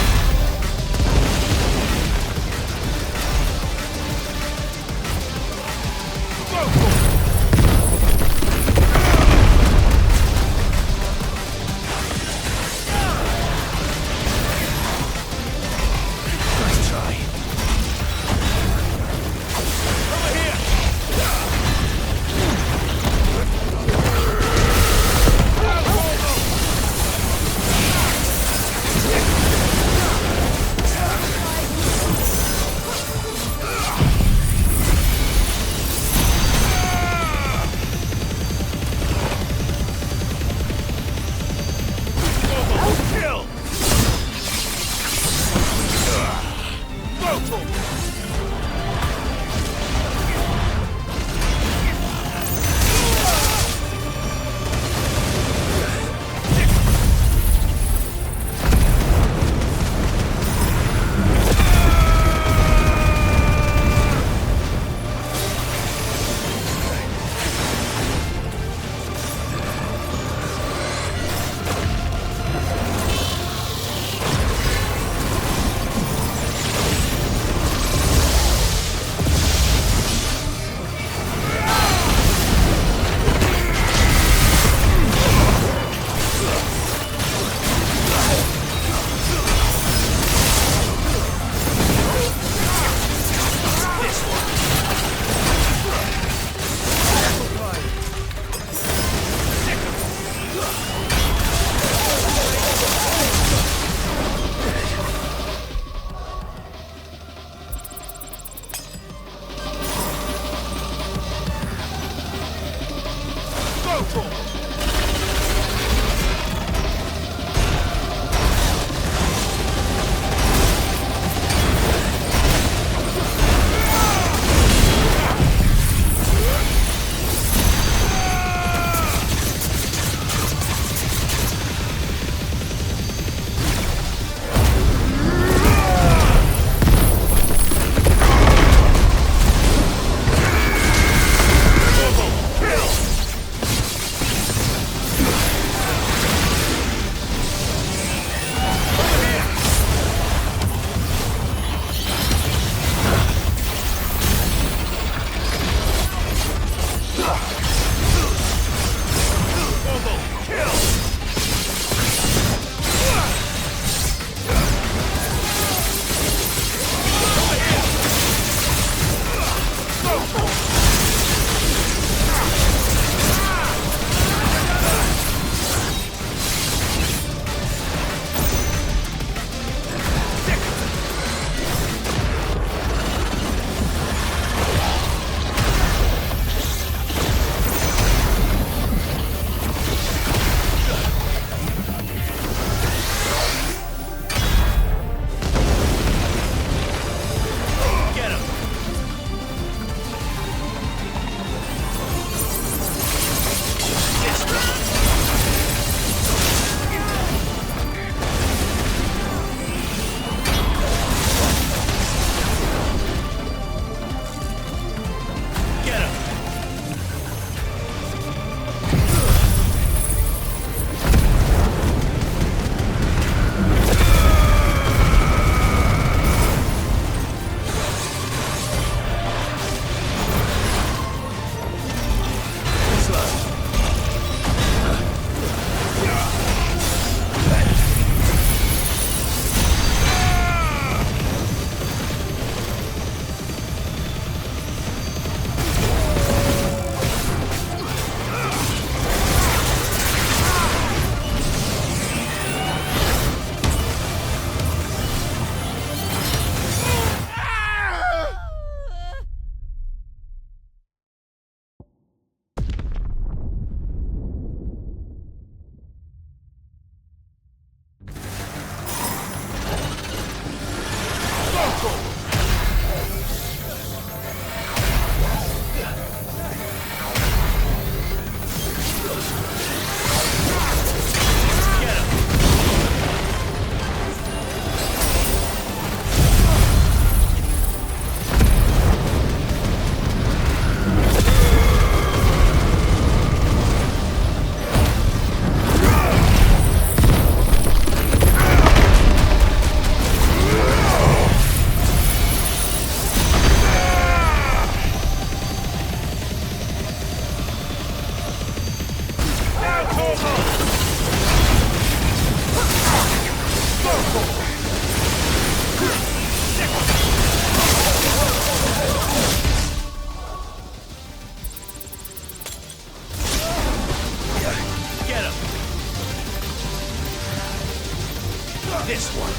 This one.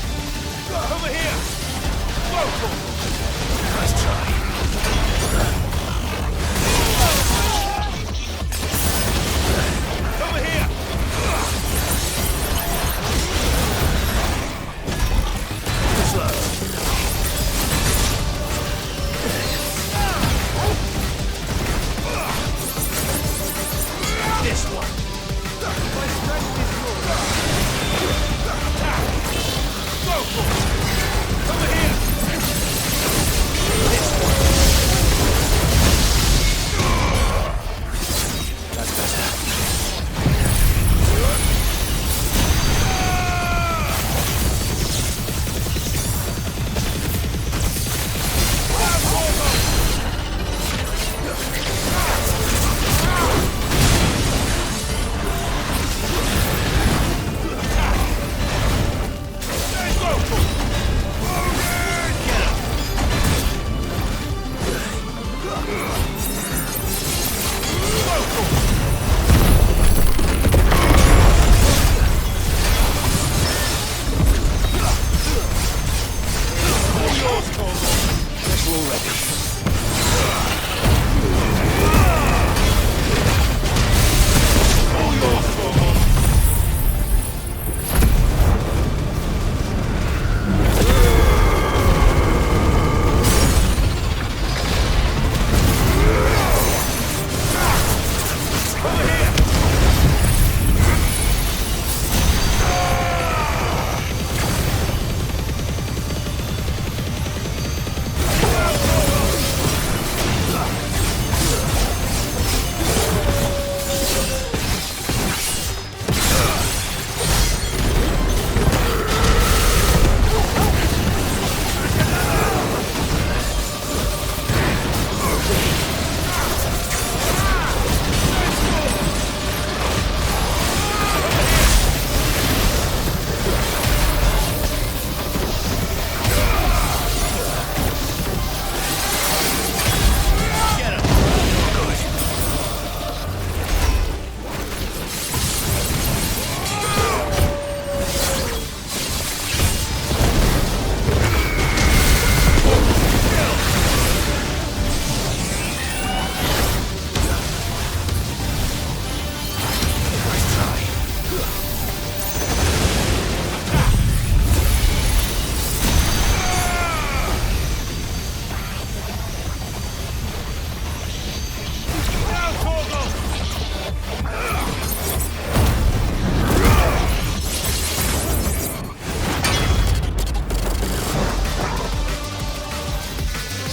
Over here. Nice try. Over here. Slow. This one. My strength is yours. Go for it. Over here. This one. That's better.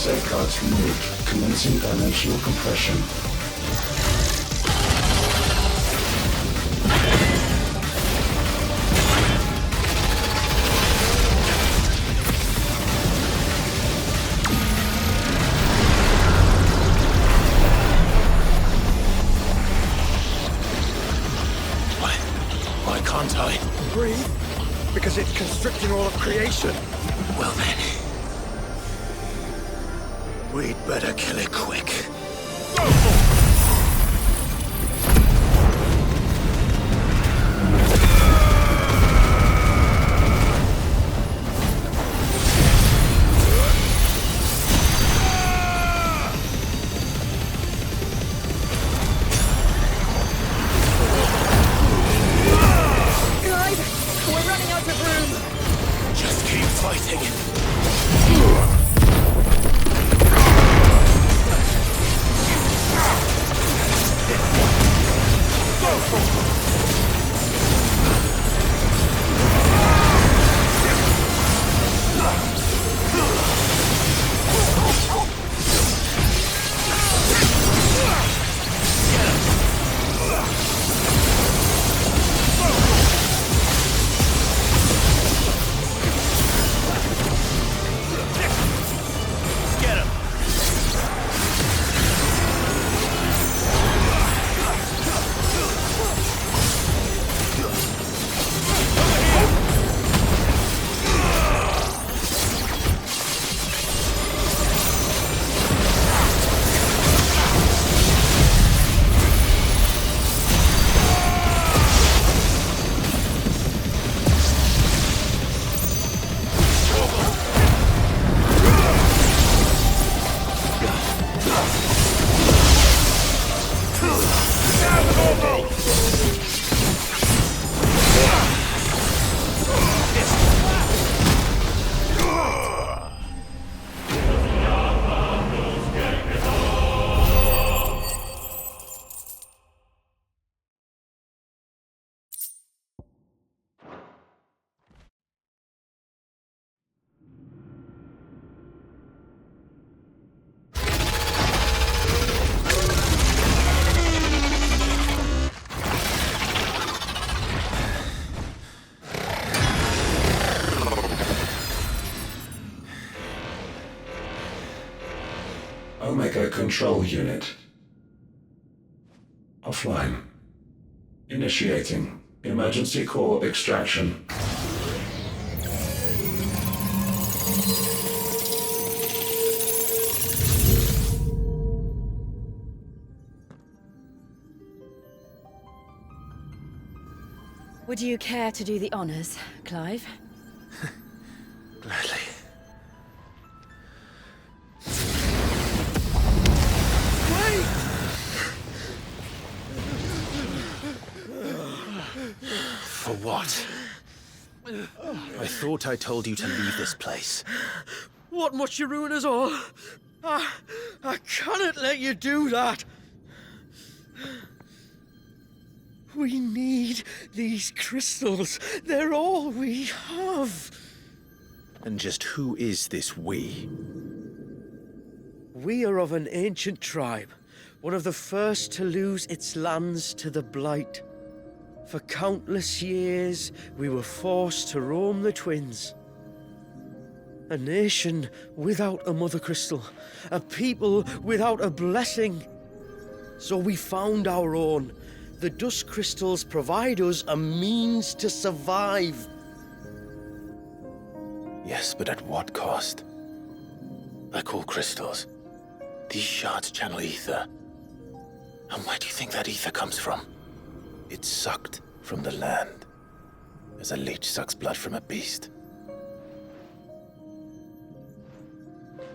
Safeguards removed. Commencing dimensional compression. Why can't I? Breathe? Because it's constricting all of creation. Well then. We'd better kill it quick. Guys, we're running out of room. Just keep fighting. control unit. Offline. Initiating emergency core extraction. Would you care to do the honors, Clive? Gladly. For what? I thought I told you to leave this place. What must you ruin us all? I cannot let you do that. We need these crystals. They're all we have. And just who is this we? We are of an ancient tribe, one of the first to lose its lands to the Blight. For countless years, we were forced to roam the Twins. A nation without a mother crystal, a people without a blessing. So we found our own. The dust crystals provide us a means to survive. Yes, but at what cost? Like all crystals, these shards channel ether. And where do you think that ether comes from? It's sucked from the land, as a leech sucks blood from a beast.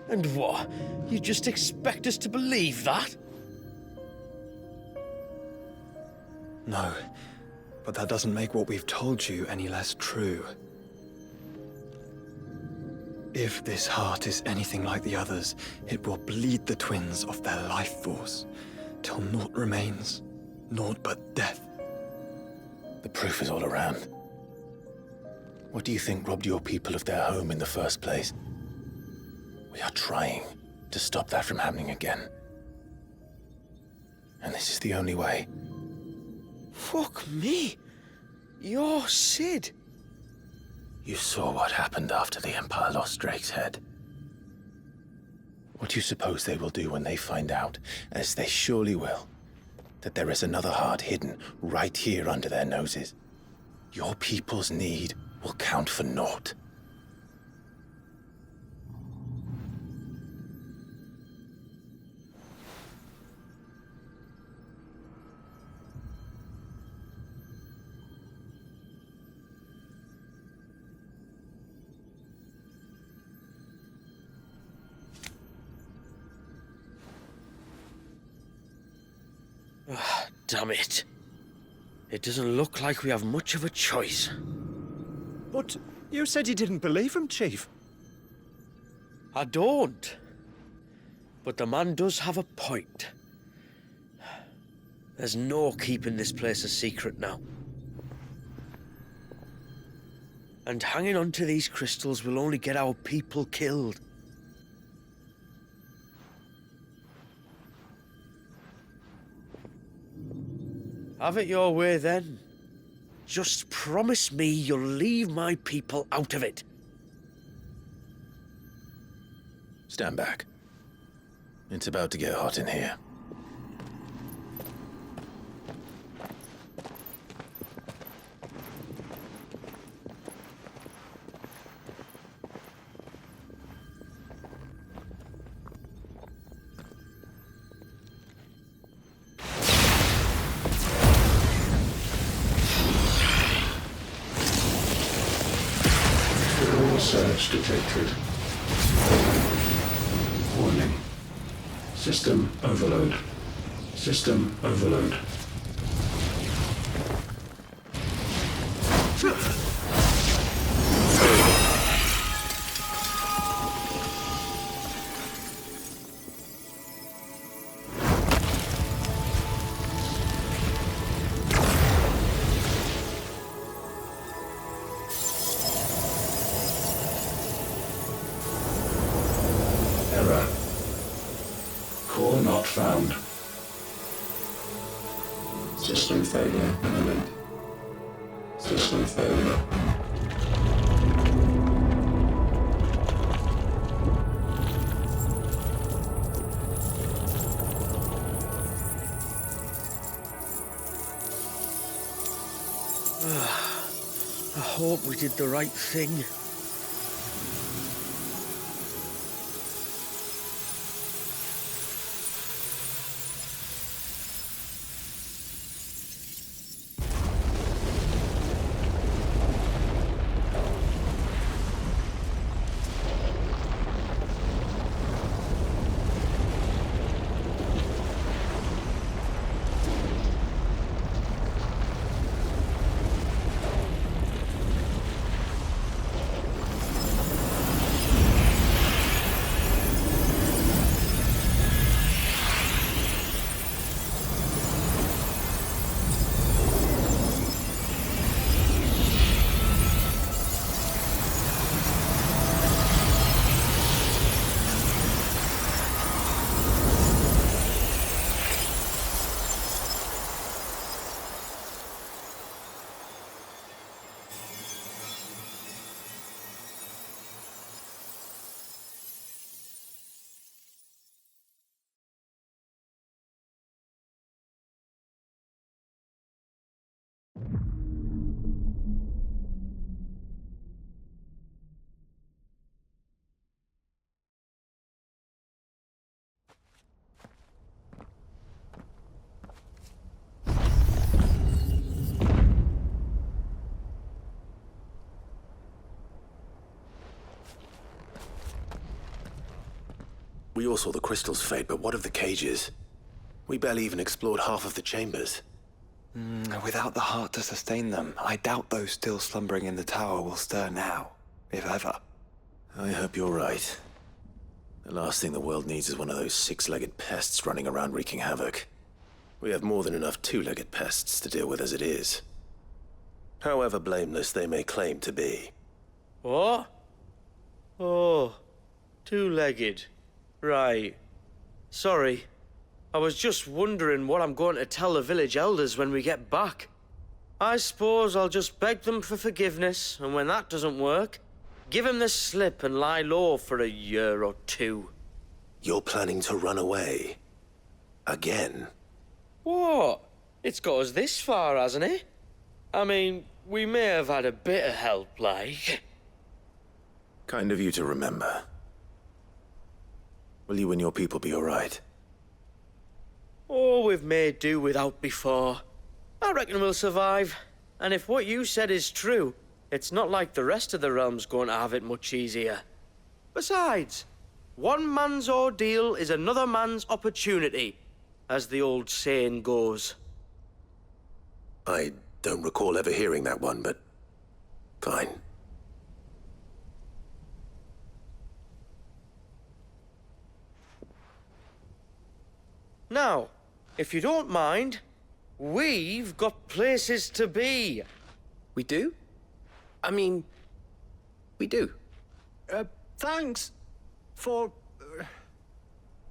And what? You just expect us to believe that? No, but that doesn't make what we've told you any less true. If this heart is anything like the others, it will bleed the Twins of their life force, till naught remains, naught but death. The proof is all around. What do you think robbed your people of their home in the first place? We are trying to stop that from happening again. And this is the only way. Fuck me. You're Sid. You saw what happened after the Empire lost Drake's head. What do you suppose they will do when they find out, as they surely will, that there is another heart hidden right here under their noses? Your people's need will count for naught. Damn it. It doesn't look like we have much of a choice. But you said you didn't believe him, Chief. I don't. But the man does have a point. There's no keeping this place a secret now. And hanging on to these crystals will only get our people killed. Have it your way, then. Just promise me you'll leave my people out of it. Stand back. It's about to get hot in here. Surge detected. Warning. System overload. System overload. Error. Core not found. System failure imminent. System failure. hope we did the right thing. We all saw the crystal's fate, but what of the cages? We barely even explored half of the chambers. Without the heart to sustain them, I doubt those still slumbering in the tower will stir now, if ever. I hope you're right. The last thing the world needs is one of those six-legged pests running around wreaking havoc. We have more than enough two-legged pests to deal with as it is. However blameless they may claim to be. What? Oh, two-legged. Right. Sorry. I was just wondering what I'm going to tell the village elders when we get back. I suppose I'll just beg them for forgiveness, and when that doesn't work, give them the slip and lie low for a year or two. You're planning to run away? Again? What? It's got us this far, hasn't it? I mean, we may have had a bit of help, like. Kind of you to remember. Will you and your people be all right? Oh, we've made do without before. I reckon we'll survive. And if what you said is true, it's not like the rest of the realm's going to have it much easier. Besides, one man's ordeal is another man's opportunity, as the old saying goes. I don't recall ever hearing that one, but fine. Now, if you don't mind, we've got places to be. We do? I mean, we do. Thanks for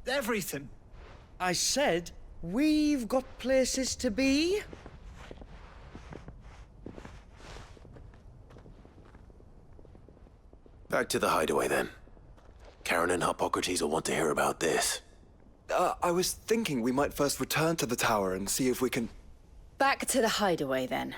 everything. I said we've got places to be. Back to the hideaway, then. Karen and Hippocrates will want to hear about this. I was thinking we might first return to the tower and see if we can... Back to the hideaway, then.